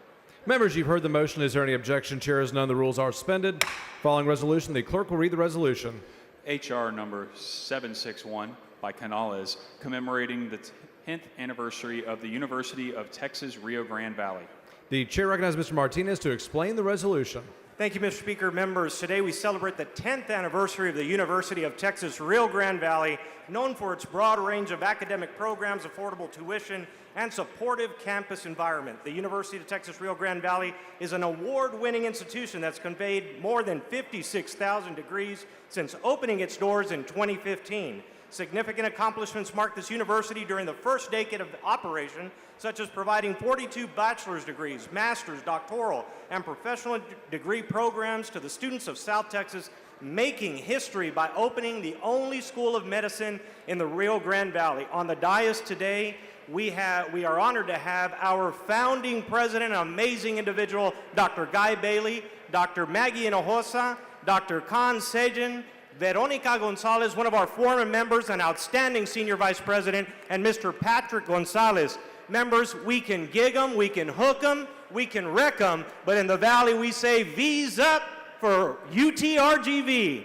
Members, you've heard the motion. Is there any objection? Chair has none. The rules are suspended. Following resolution, the clerk will read the resolution. H.R. number 761 by Canales, commemorating the 10th anniversary of the University of Texas Rio Grande Valley. The chair recognizes Mr. Martinez to explain the resolution. Thank you, Mr. Speaker. Members, today we celebrate the 10th anniversary of the University of Texas Rio Grande Valley, known for its broad range of academic programs, affordable tuition, and supportive campus environment. The University of Texas Rio Grande Valley is an award-winning institution that's conveyed more than 56,000 degrees since opening its doors in 2015. Significant accomplishments mark this university during the first decade of operation, such as providing 42 bachelor's degrees, master's, doctoral, and professional degree programs to the students of South Texas, making history by opening the only school of medicine in the Rio Grande Valley. On the dais today, we are honored to have our founding president, an amazing individual, Dr. Guy Bailey, Dr. Maggie Hinojosa, Dr. Khan Sejan, Veronica Gonzalez, one of our former members, an outstanding senior vice president, and Mr. Patrick Gonzalez. Members, we can gig them, we can hook them, we can wreck them, but in the Valley we say V's up for UTRGV.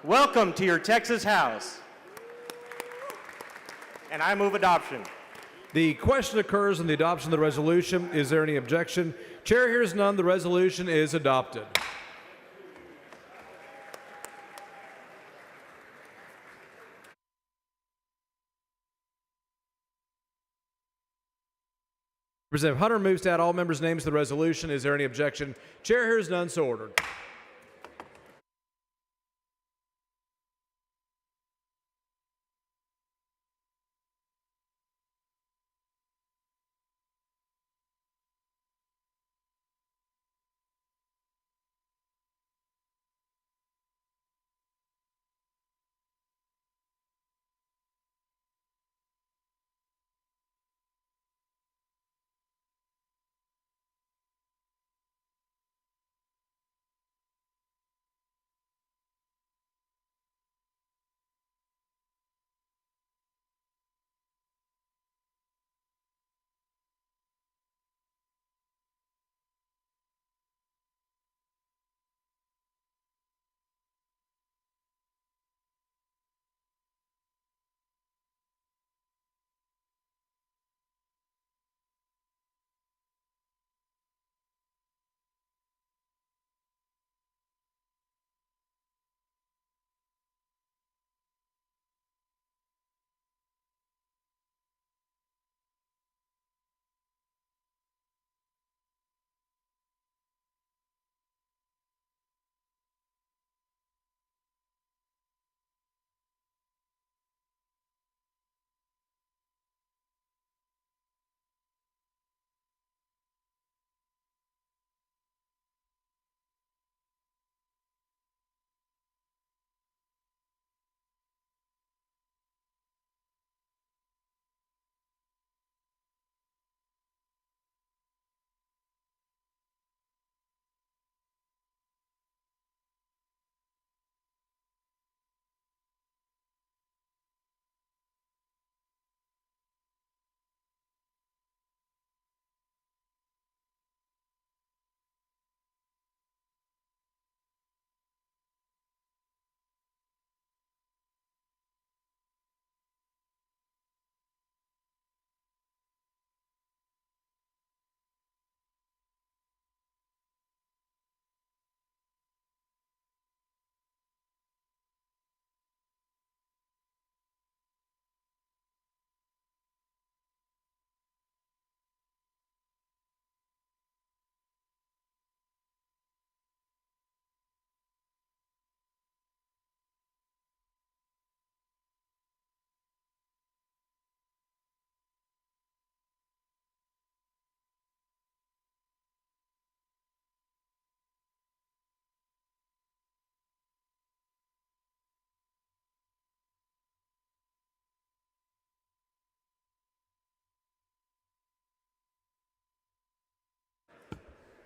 Welcome to your Texas House. And I move adoption. The question occurs on the adoption of the resolution. Is there any objection? Chair hears none. The resolution is adopted. Representative Hunter moves to add all members' names to the resolution. Is there any objection? Chair hears none, so ordered.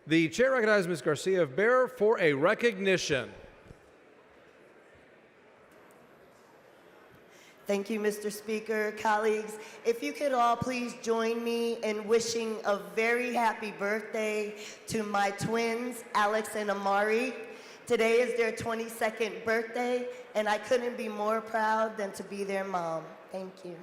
The chair recognizes Ms. Garcia of Bear for a recognition. Thank you, Mr. Speaker. Colleagues, if you could all please join me in wishing a very happy birthday to my twins, Alex and Amari. Today is their 22nd birthday, and I couldn't be more proud than to be their mom. Thank you.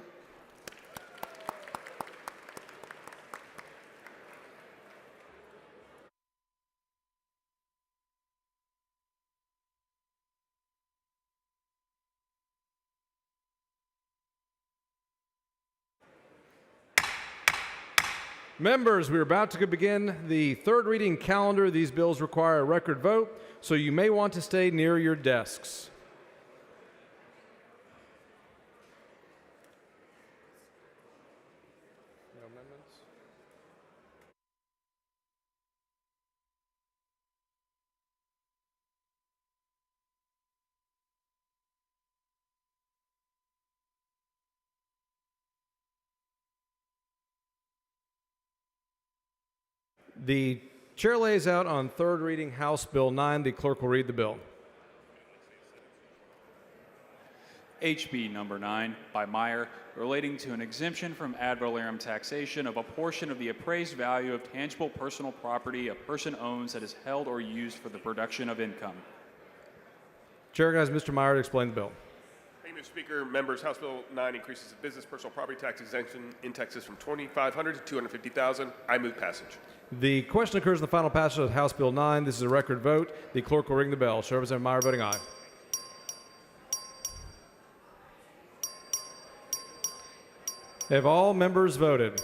Members, we are about to begin the third reading calendar. These bills require a record vote, so you may want to stay near your desks. No amendments? The chair lays out on third reading House Bill 9. The clerk will read the bill. HB number 9 by Meyer, relating to an exemption from ad valorem taxation of a portion of the appraised value of tangible personal property a person owns that is held or used for the production of income. Chair recognizes Mr. Meyer to explain the bill. Thank you, Mr. Speaker. Members, House Bill 9 increases the business personal property tax exemption in Texas from $2,500 to $250,000. I move passage. The question occurs in the final passage of House Bill 9. This is a record vote. The clerk will ring the bell. Show Representative Meyer voting aye. Have all members voted?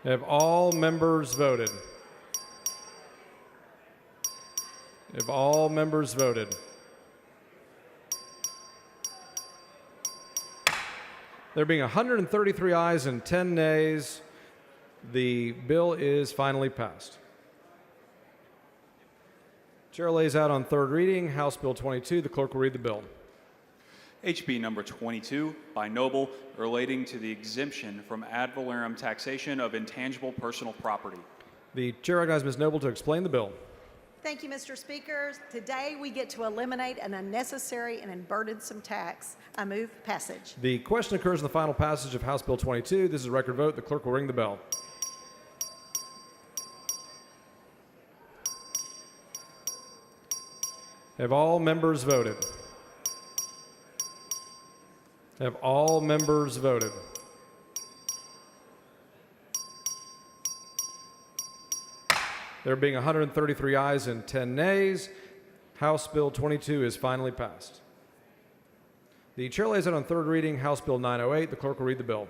Have all members voted? Have all members voted? There being 133 ayes and 10 nays, the bill is finally passed. Chair lays out on third reading House Bill 22. The clerk will read the bill. HB number 22 by Noble, relating to the exemption from ad valorem taxation of intangible personal property. The chair recognizes Ms. Noble to explain the bill. Thank you, Mr. Speaker. Today we get to eliminate an unnecessary and burdensome tax. I move passage. The question occurs in the final passage of House Bill 22. This is a record vote. The clerk will ring the bell. Have all members voted? Have all members voted? There being 133 ayes and 10 nays, House Bill 22 is finally passed. The chair lays out on third reading House Bill 908. The clerk will read the bill.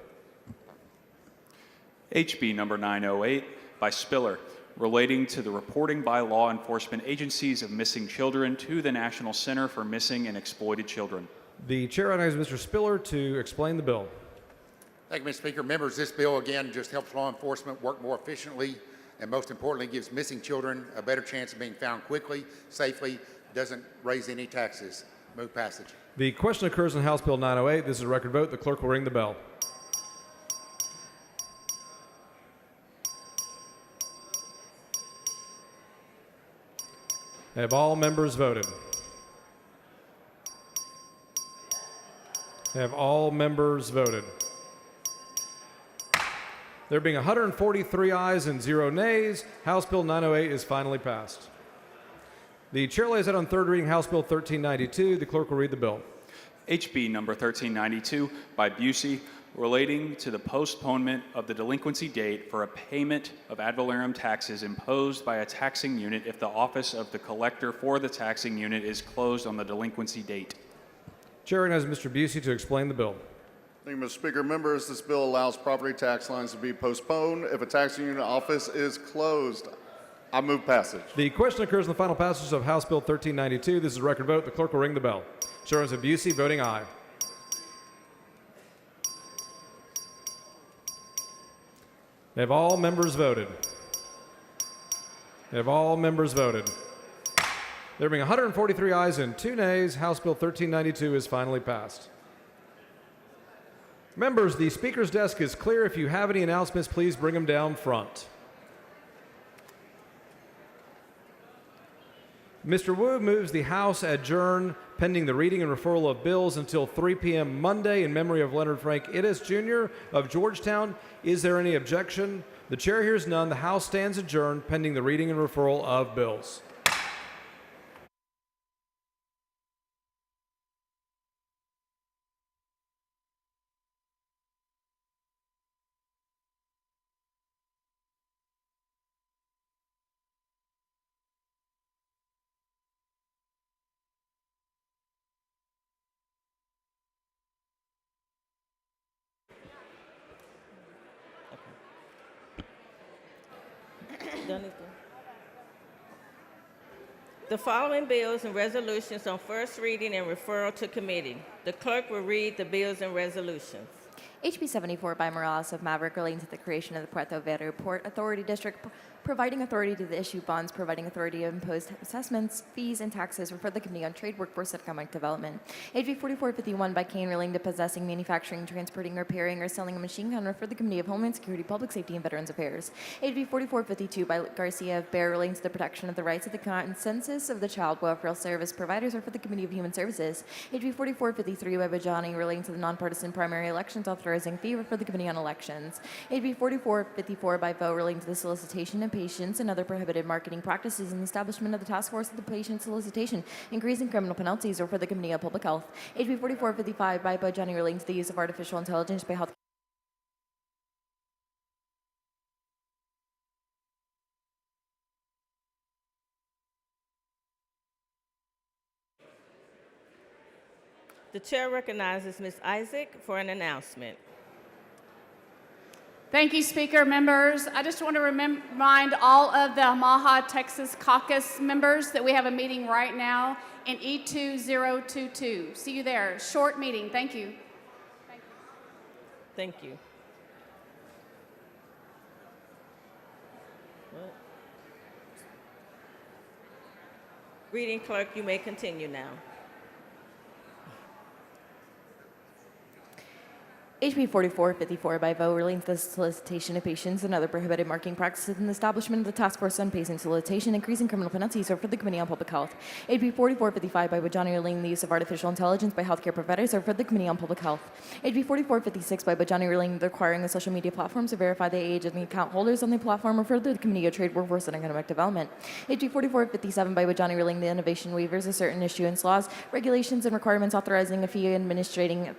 HB number 908 by Spiller, relating to the reporting by law enforcement agencies of missing children to the National Center for Missing and Exploited Children. The chair recognizes Mr. Spiller to explain the bill. Thank you, Mr. Speaker. Members, this bill again just helps law enforcement work more efficiently and most importantly gives missing children a better chance of being found quickly, safely, doesn't raise any taxes. Move passage. The question occurs in House Bill 908. This is a record vote. The clerk will ring the bell. Have all members voted? Have all members voted? There being 143 ayes and 0 nays, House Bill 908 is finally passed. The chair lays out on third reading House Bill 1392. The clerk will read the bill. HB number 1392 by Busey, relating to the postponement of the delinquency date for a payment of ad valorem taxes imposed by a taxing unit if the office of the collector for the taxing unit is closed on the delinquency date. Chair recognizes Mr. Busey to explain the bill. Thank you, Mr. Speaker. Members, this bill allows property tax lines to be postponed if a taxing unit office is closed. I move passage. The question occurs in the final passage of House Bill 1392. This is a record vote. The clerk will ring the bell. Show of Busey voting aye. Have all members voted? Have all members voted? There being 143 ayes and 2 nays, House Bill 1392 is finally passed. Members, the Speaker's desk is clear. If you have any announcements, please bring them down front. Mr. Wu moves the House adjourn pending the reading and referral of bills until 3 p.m. Monday in memory of Leonard Frank Idis, Jr. of Georgetown. Is there any objection? The chair hears none. The House stands adjourned pending the reading and referral of bills. The following bills and resolutions on first reading and referral to committee. The clerk will read the bills and resolutions. HB 74 by Morales of Maverick relating to the creation of the Puerto Viejo Port Authority District, providing authority to issue bonds, providing authority to impose assessments, fees, and taxes for the Committee on Trade, Workforce, and Economic Development. HB 4451 by Kane relating to possessing, manufacturing, transporting, repairing, or selling a machine gun for the Committee of Homeland Security, Public Safety, and Veterans Affairs. HB 4452 by Garcia of Bear relating to the protection of the rights of the consensus of the Child Welfare Service Providers or for the Committee of Human Services. HB 4453 by Bajani relating to the nonpartisan primary elections authorizing fee for the Committee on Elections. HB 4454 by Voe relating to the solicitation of patients and other prohibited marketing practices and the establishment of the task force of the patient solicitation, increasing criminal penalties or for the Committee of Public Health. HB 4455 by Bajani relating to the use of artificial intelligence by health. The chair recognizes Ms. Isaac for an announcement. Thank you, Speaker. Members, I just want to remind all of the Omaha, Texas caucus members that we have a meeting right now in E2022. See you there. Short meeting. Thank you. Thank you. Reading clerk, you may continue now. HB 4454 by Voe relating to the solicitation of patients and other prohibited marketing practices and the establishment of the task force on patient solicitation, increasing criminal penalties, or for the Committee on Public Health. HB 4455 by Bajani relating to the use of artificial intelligence by healthcare providers, or for the Committee on Public Health. HB 4456 by Bajani relating to requiring the social media platforms to verify the age of the account holders on the platform, or for the Committee of Trade, Workforce, and Economic Development. HB 4457 by Bajani relating to the innovation waivers of certain issuance laws, regulations, and requirements authorizing a fee administrating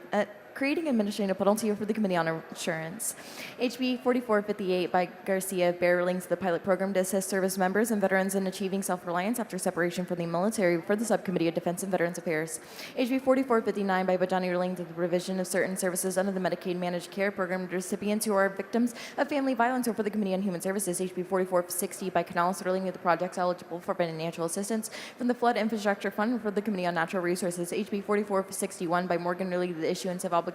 creating and administering a penalty for the Committee on Insurance. HB 4458 by Garcia Bear relating to the pilot program to assist service members and veterans in achieving self-reliance after separation from the military for the Subcommittee of Defense and Veterans Affairs. HB 4459 by Bajani relating to the provision of certain services under the Medicaid Managed Care Program to recipients who are victims of family violence or for the Committee on Human Services. HB 4460 by Canales relating to the projects eligible for financial assistance from the Flood Infrastructure Fund for the Committee on Natural Resources. HB 4461 by Morgan relating to the issuance of obligations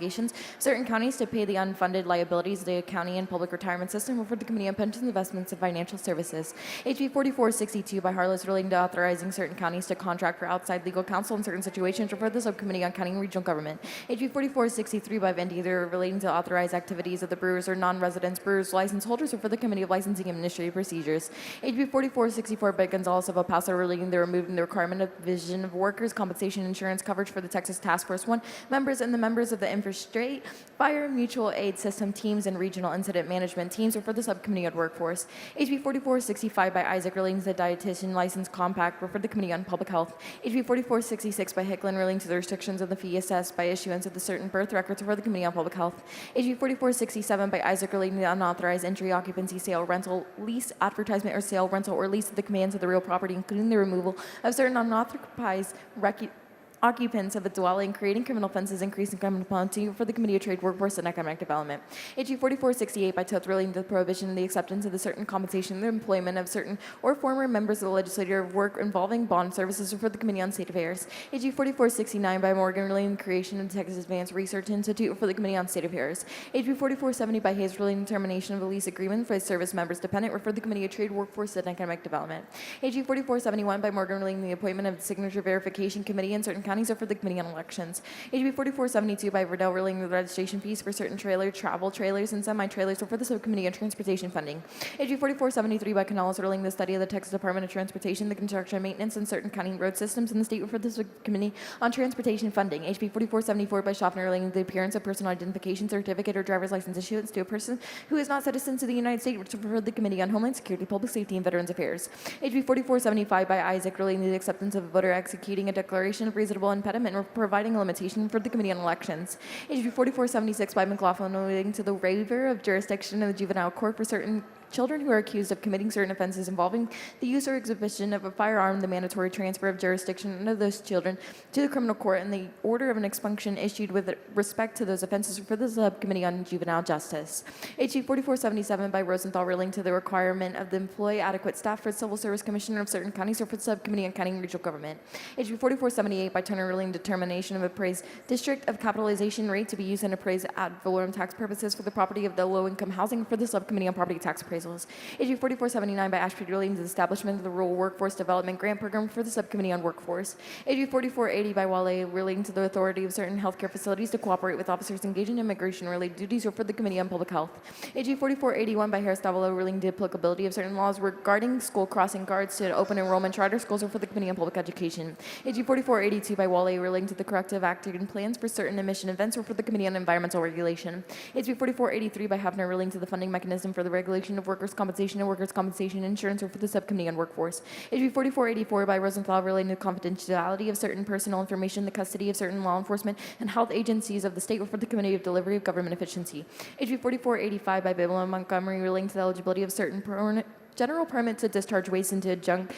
certain counties to pay the unfunded liabilities of the county and public retirement system or for the Committee on Pensions, Investments, and Financial Services. HB 4462 by Harless relating to authorizing certain counties to contract for outside legal counsel in certain situations or for the Subcommittee on County and Regional Government. HB 4463 by Van Deether relating to authorize activities of the brewers or non-residents brewers license holders or for the Committee of Licensing and Administrative Procedures. HB 4464 by Gonzalez of El Paso relating to removing the requirement of provision of workers' compensation insurance coverage for the Texas Task Force 1 members and the members of the Infrastructure Fire Mutual Aid System teams and regional incident management teams, or for the Subcommittee on Workforce. HB 4465 by Isaac relating to the Dietitian License Compact, or for the Committee on Public Health. HB 4466 by Hicklin relating to the restrictions of the fee assessed by issuance of the certain birth records, or for the Committee on Public Health. HB 4467 by Isaac relating to the unauthorized entry, occupancy, sale, rental, lease, advertisement, or sale, rental, or lease of the commands of the real property, including the removal of certain unauthorized occupants of a dwelling, creating criminal offenses, increasing criminal penalty for the Committee of Trade, Workforce, and Economic Development. HB 4468 by Toth relating to the prohibition of the acceptance of the certain compensation and the employment of certain or former members of the legislature of work involving bond services for the Committee on State Affairs. HB 4469 by Morgan relating to the creation of the Texas Advanced Research Institute for the Committee on State Affairs. HB 4470 by Hayes relating to termination of the lease agreement for service members dependent or for the Committee of Trade, Workforce, and Economic Development. HB 4471 by Morgan relating to the appointment of the Signature Verification Committee in certain counties or for the Committee on Elections. HB 4472 by Verdell relating to the registration fees for certain travel trailers, and semi-trailers or for the Subcommittee on Transportation Funding. HB 4473 by Canales relating to the study of the Texas Department of Transportation, the construction and maintenance in certain county road systems in the state or for the Subcommittee on Transportation Funding. HB 4474 by Schaffner relating to the appearance of personal identification certificate or driver's license issuance to a person who is not citizen to the United States or for the Committee on Homeland Security, Public Safety, and Veterans Affairs. HB 4475 by Isaac relating to the acceptance of a voter executing a declaration of reasonable impediment or providing a limitation for the Committee on Elections. HB 4476 by McLaughlin relating to the waiver of jurisdiction of the juvenile court for certain children who are accused of committing certain offenses involving the use or exhibition of a firearm, the mandatory transfer of jurisdiction of those children to the criminal court, and the order of an expunction issued with respect to those offenses for the Subcommittee on Juvenile Justice. HB 4477 by Rosenthal relating to the requirement of the employ adequate staff for the Civil Service Commissioner of certain counties or for the Subcommittee on County and Regional Government. HB 4478 by Turner relating to determination of appraised district of capitalization rate to be used in appraised ad valorem tax purposes for the property of the low-income housing for the Subcommittee on Property Tax Appraisals. HB 4479 by Ashby relating to the establishment of the Rural Workforce Development Grant Program for the Subcommittee on Workforce. HB 4480 by Wale relating to the authority of certain healthcare facilities to cooperate with officers engaged in immigration-related duties or for the Committee on Public Health. HB 4481 by Harris Davila relating to applicability of certain laws regarding school crossing guards to open enrollment charter schools or for the Committee on Public Education. HB 4482 by Wale relating to the corrective action plans for certain emission events or for the Committee on Environmental Regulation. HB 4483 by Hefner relating to the funding mechanism for the regulation of workers' compensation and workers' compensation insurance or for the Subcommittee on Workforce. HB 4484 by Rosenthal relating to the confidentiality of certain personal information in the custody of certain law enforcement and health agencies of the state or for the Committee of Delivery of Government Efficiency. HB 4485 by Babel and Montgomery relating to the eligibility of certain general permit to discharge waste into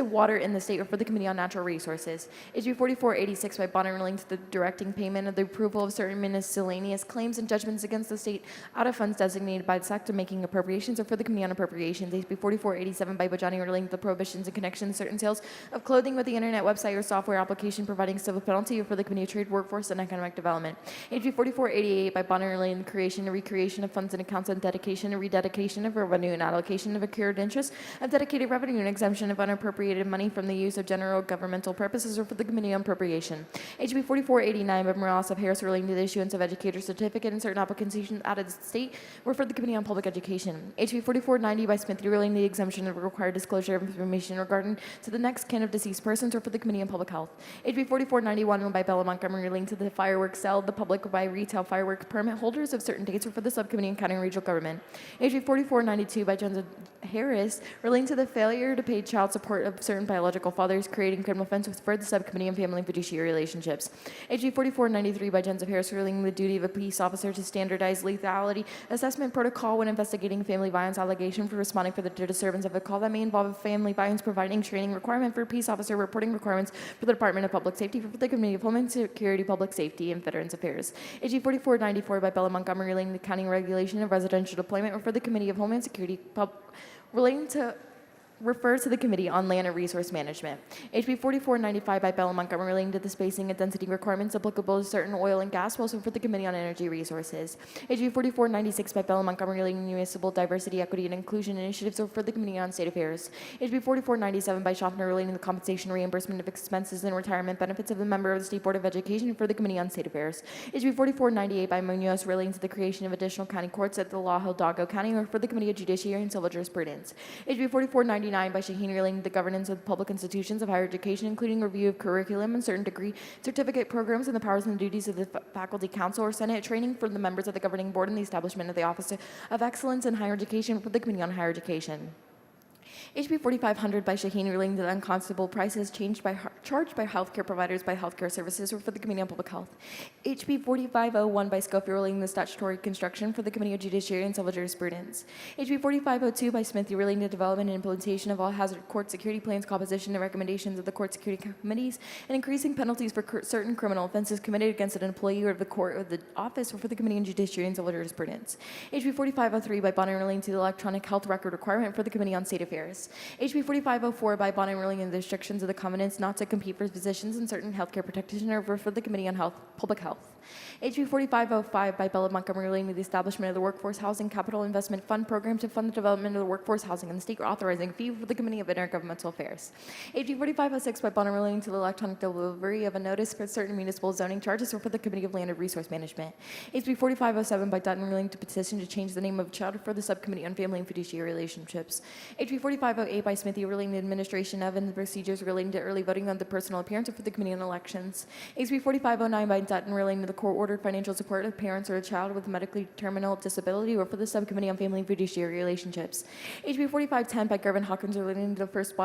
water in the state or for the Committee on Natural Resources. HB 4486 by Bonner relating to the directing payment of the approval of certain miscellaneous claims and judgments against the state out of funds designated by the SAC making appropriations or for the Committee on Appropriations. HB 4487 by Bojani relating to the prohibitions in connection to certain sales of clothing with the internet website or software application providing civil penalty or for the Committee of Trade, Workforce, and Economic Development. HB 4488 by Bonner relating to the creation and recreation of funds and accounts and dedication and rededication of revenue and allocation of accrued interest of dedicated revenue and exemption of unappropriated money from the use of general governmental purposes or for the Committee on Appropriation. HB 4489 by Morales of Harris relating to the issuance of educator certificate and certain applications out of the state or for the Committee on Public Education. HB 4490 by Smith relating to the exemption of required disclosure of information regarding to the next kin of deceased persons or for the Committee on Public Health. HB 4491 by Bella Montgomery relating to the fireworks sale of the public by retail fireworks permit holders of certain dates or for the Subcommittee on County and Regional Government. HB 4492 by Jones Harris relating to the failure to pay child support of certain biological fathers creating criminal offenses for the Subcommittee on Family and Fiduciary Relationships. HB 4493 by Jens of Harris relating the duty of a peace officer to standardize lethality assessment protocol when investigating family violence allegation for responding for the disturbance of a call that may involve family violence, providing training requirement for peace officer, reporting requirements for the Department of Public Safety for the Committee of Homeland Security, Public Safety, and Veterans Affairs. HB 4494 by Bella Montgomery relating to the county regulation of residential deployment or for the Committee of Homeland Security, relating to refers to the Committee on Land and Resource Management. HB 4495 by Bella Montgomery relating to the spacing and density requirements applicable to certain oil and gas wells for the Committee on Energy Resources. HB 4496 by Bella Montgomery relating to municipal diversity, equity, and inclusion initiatives for the Committee on State Affairs. HB 4497 by Schaffner relating to the compensation reimbursement of expenses and retirement benefits of the member of the State Board of Education for the Committee on State Affairs. HB 4498 by Munoz relating to the creation of additional county courts at the La Hidalgo County or for the Committee of Judiciary and Civil Jurisprudence. HB 4499 by Shaheen relating to the governance of public institutions of higher education, including review of curriculum and certain degree certificate programs and the powers and duties of the Faculty Council or Senate, training for the members of the governing board and the establishment of the Office of Excellence in Higher Education for the Committee on Higher Education. HB 4500 by Shaheen relating to the unconstable prices charged by healthcare providers by healthcare services or for the Committee on Public Health. HB 4501 by Schofield relating to the statutory construction for the Committee of Judiciary and Civil Jurisprudence. HB 4502 by Smithy relating to development and implementation of all hazard court security plans, composition and recommendations of the court security committees, and increasing penalties for certain criminal offenses committed against an employee or of the court or the office or for the Committee on Judiciary and Civil Jurisprudence. HB 4503 by Bonner relating to the electronic health record requirement for the Committee on State Affairs. HB 4504 by Bonner relating to the restrictions of the covenants not to compete for positions in certain healthcare practitioner for the Committee on Public Health. HB 4505 by Bella Montgomery relating to the establishment of the Workforce Housing Capital Investment Fund program to fund the development of the workforce housing and the state authorizing fee for the Committee of Intergovernmental Affairs. HB 4506 by Bonner relating to the electronic delivery of a notice for certain municipal zoning charges or for the Committee of Land and Resource Management. HB 4507 by Dutton relating to petition to change the name of a child for the Subcommittee on Family and Fiduciary Relationships. HB 4508 by Smithy relating to the administration of and the procedures relating to early voting on the personal appearance or for the Committee on Elections. HB 4509 by Dutton relating to the court-ordered financial support of parents or a child with medically terminal disability or for the Subcommittee on Family and Fiduciary Relationships. HB 4510 by Gervin Hawkins relating to the first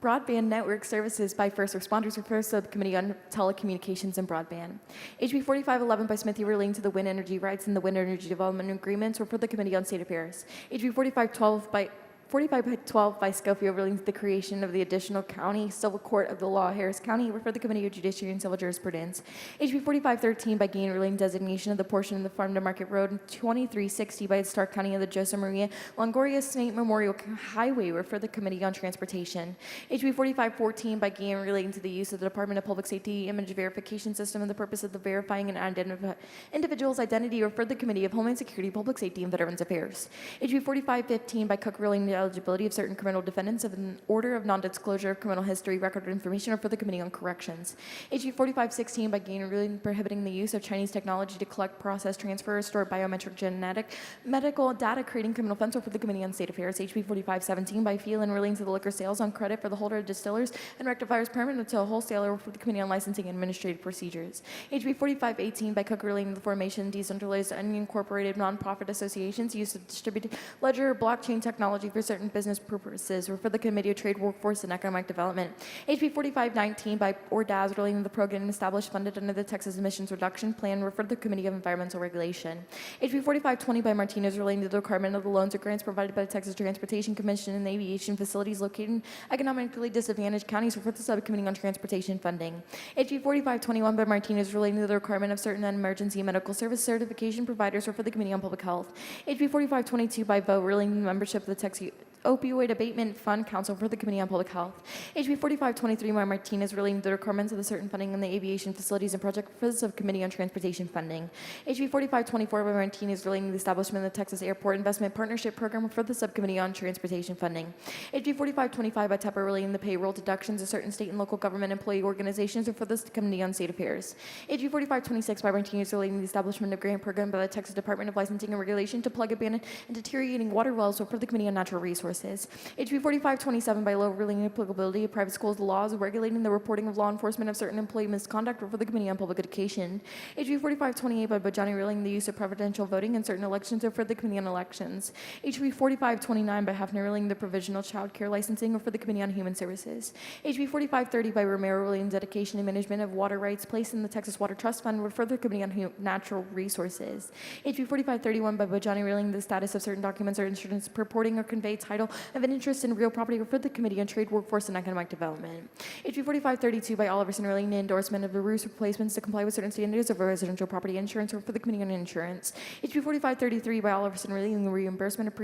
Broadband Network Services by First Responders, refer to Subcommittee on Telecommunications and Broadband. HB 4511 by Smithy relating to the wind energy rights and the wind energy development agreements, refer to the Committee on State Affairs. HB 4512 by Schofield relating to the creation of the additional county civil court of the law, Harris County, refer to the Committee of Judiciary and Civil Jurisprudence. HB 4513 by Gain relating designation of the portion of the Farm to Market Road 2360 by Stark County of the Joseph Maria Longoria State Memorial Highway, refer to the Committee on Transportation. HB 4514 by Gain relating to the use of the Department of Public Safety image verification system and the purpose of the verifying an individual's identity, refer to the Committee of Homeland Security, Public Safety, and Veterans Affairs. HB 4515 by Cook relating to eligibility of certain criminal defendants of an order of non-disclosure of criminal history record information, or for the Committee on Corrections. HB 4516 by Gain ruling prohibiting the use of Chinese technology to collect, process, transfer, or store biometric genetic medical data creating criminal offense, or for the Committee on State Affairs. HB 4517 by Phelan relating to the liquor sales on credit for the holder of distillers and rectifiers permit to a wholesaler, or for the Committee on Licensing and Administrative Procedures. HB 4518 by Cook relating to the formation of decentralized unincorporated nonprofit associations use of distributed ledger or blockchain technology for certain business purposes, or for the Committee of Trade, Workforce, and Economic Development. HB 4519 by ORDAZ relating to the program established funded under the Texas Emissions Reduction Plan, refer to the Committee of Environmental Regulation. HB 4520 by Martinez relating to the requirement of the loans or grants provided by the Texas Transportation Commission and aviation facilities located in economically disadvantaged counties, refer to the Subcommittee on Transportation Funding. HB 4521 by Martinez relating to the requirement of certain emergency medical service certification providers, refer to the Committee on Public Health. HB 4522 by vote relating to the membership of the Texas Opioid Abatement Fund Council, for the Committee on Public Health. HB 4523 by Martinez relating to the requirements of the certain funding in the aviation facilities and project for the Subcommittee on Transportation Funding. HB 4524 by Martinez relating to the establishment of the Texas Airport Investment Partnership Program, for the Subcommittee on Transportation Funding. HB 4525 by Tepper relating to the payroll deductions of certain state and local government employee organizations, or for the Committee on State Affairs. HB 4526 by Martinez relating to the establishment of grant program by the Texas Department of Licensing and Regulation to plug abandoned and deteriorating water wells, or for the Committee on Natural Resources. HB 4527 by Low relating to applicability of private schools laws regulating the reporting of law enforcement of certain employee misconduct, or for the Committee on Public Education. HB 4528 by Bajani relating the use of preferential voting in certain elections, or for the Committee on Elections. HB 4529 by Hefner relating the provisional child care licensing, or for the Committee on Human Services. HB 4530 by Romero relating dedication and management of water rights placed in the Texas Water Trust Fund, or for the Committee on Natural Resources. HB 4531 by Bajani relating the status of certain documents or instruments purporting or convey title of an interest in real property, or for the Committee on Trade, Workforce, and Economic Development. HB 4532 by Oliverson relating to endorsement of the roof replacements to comply with certain standards of residential property insurance, or for the Committee on Insurance. HB 4533 by Oliverson relating the reimbursement of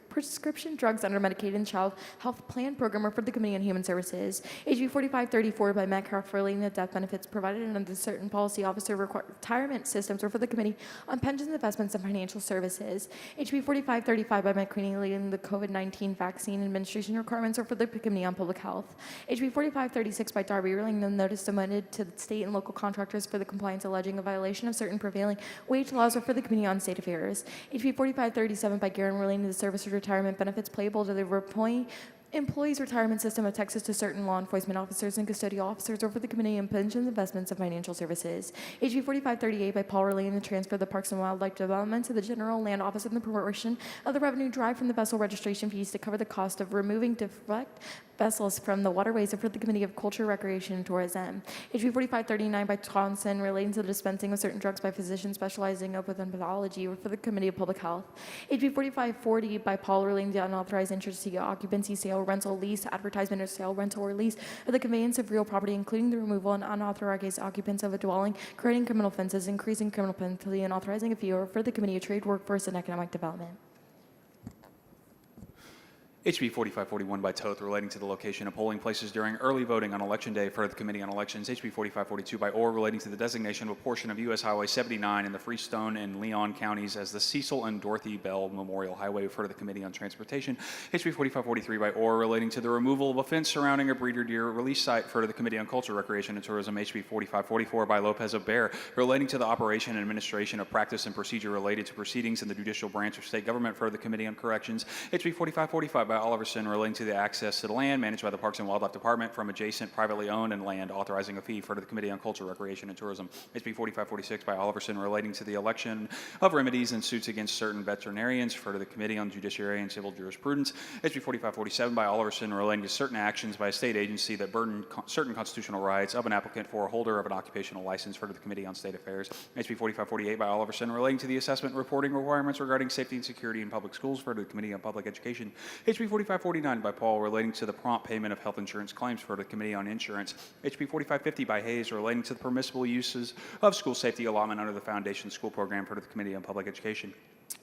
prescription drugs under Medicaid and Child Health Plan Program, or for the Committee on Human Services. HB 4534 by Metcalf relating to death benefits provided under certain policy officer retirement systems, or for the Committee on Pensions, Investments, and Financial Services. HB 4535 by McQueen relating to the COVID-19 vaccine administration requirements, or for the Committee on Public Health. HB 4536 by Darby relating the notice submitted to the state and local contractors for the compliance alleging a violation of certain prevailing wage laws, or for the Committee on State Affairs. HB 4537 by Guerin relating to the service of retirement benefits payable to the Employees Retirement System of Texas to certain law enforcement officers and custodial officers, or for the Committee on Pensions, Investments, and Financial Services. HB 4538 by Paul relating the transfer of the Parks and Wildlife Development to the General Land Office and the proportion of the revenue derived from the vessel registration fees to cover the cost of removing defect vessels from the waterways, or for the Committee of Culture, Recreation, and Tourism. HB 4539 by Thompson relating to the dispensing of certain drugs by physicians specializing within pathology, or for the Committee of Public Health. HB 4540 by Paul relating to unauthorized interest to occupancy, sale, rental, lease, advertisement, or sale, rental, or lease, or the conveyance of real property, including the removal and unauthorized occupants of a dwelling, creating criminal offenses, increasing criminal penalty, and authorizing a fee, or for the Committee of Trade, Workforce, and Economic Development. HB 4541 by Toth relating to the location of polling places during early voting on Election Day for the Committee on Elections. HB 4542 by Orr relating to the designation of a portion of U.S. Highway 79 in the Freestone and Leon counties as the Cecil and Dorothy Bell Memorial Highway for the Committee on Transportation. HB 4543 by Orr relating to the removal of a fence surrounding a breeder deer release site for the Committee on Culture, Recreation, and Tourism. HB 4544 by Lopez of Bear relating to the operation and administration of practice and procedure related to proceedings in the judicial branch of state government for the Committee on Corrections. HB 4545 by by Oliverson relating to the access to the land managed by the Parks and Wildlife Department from adjacent privately owned and land authorizing a fee for the Committee on Culture, Recreation, and Tourism. HB 4546 by Oliverson relating to the election of remedies and suits against certain veterinarians for the Committee on Judiciary and Civil Jurisprudence. HB 4547 by Oliverson relating to certain actions by a state agency that burden certain constitutional rights of an applicant for a holder of an occupational license for the Committee on State Affairs. HB 4548 by Oliverson relating to the assessment reporting requirements regarding safety and security in public schools for the Committee on Public Education. HB 4549 by Paul relating to the prompt payment of health insurance claims for the Committee on Insurance. HB 4550 by Hayes relating to the permissible uses of school safety allotment under the Foundation School Program for the Committee on Public Education.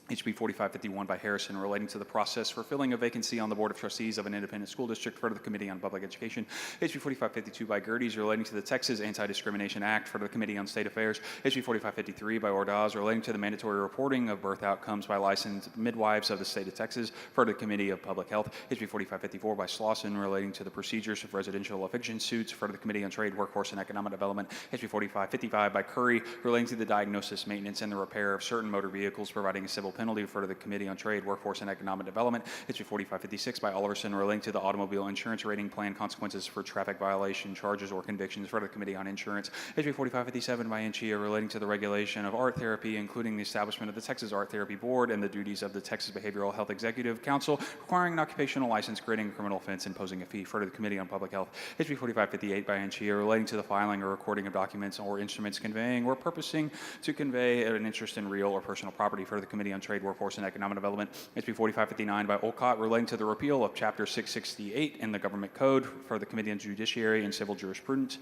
HB 4551 by Harrison relating to the process for filling a vacancy on the Board of Trustees of an independent school district for the Committee on Public Education. HB 4552 by Gerdes relating to the Texas Anti-Discrimination Act for the Committee on State Affairs. HB 4553 by Ordaz relating to the mandatory reporting of birth outcomes by licensed midwives of the state of Texas for the Committee of Public Health. HB 4554 by Slauson relating to the procedures of residential eviction suits for the Committee on Trade, Workforce, and Economic Development. HB 4555 by Curry relating to the diagnosis, maintenance, and the repair of certain motor vehicles, providing a civil penalty for the Committee on Trade, Workforce, and Economic Development. HB 4556 by Oliverson relating to the automobile insurance rating plan consequences for traffic violation charges or convictions for the Committee on Insurance. HB 4557 by Anchia relating to the regulation of art therapy, including the establishment of the Texas Art Therapy Board and the duties of the Texas Behavioral Health Executive Council, requiring an occupational license, creating a criminal offense, and imposing a fee for the Committee on Public Health. HB 4558 by Anchia relating to the filing or recording of documents or instruments conveying or purposing to convey an interest in real or personal property for the Committee on Trade, Workforce, and Economic Development. HB 4559 by Olcott relating to the repeal of Chapter 668 in the Government Code for the Committee on Judiciary and Civil Jurisprudence.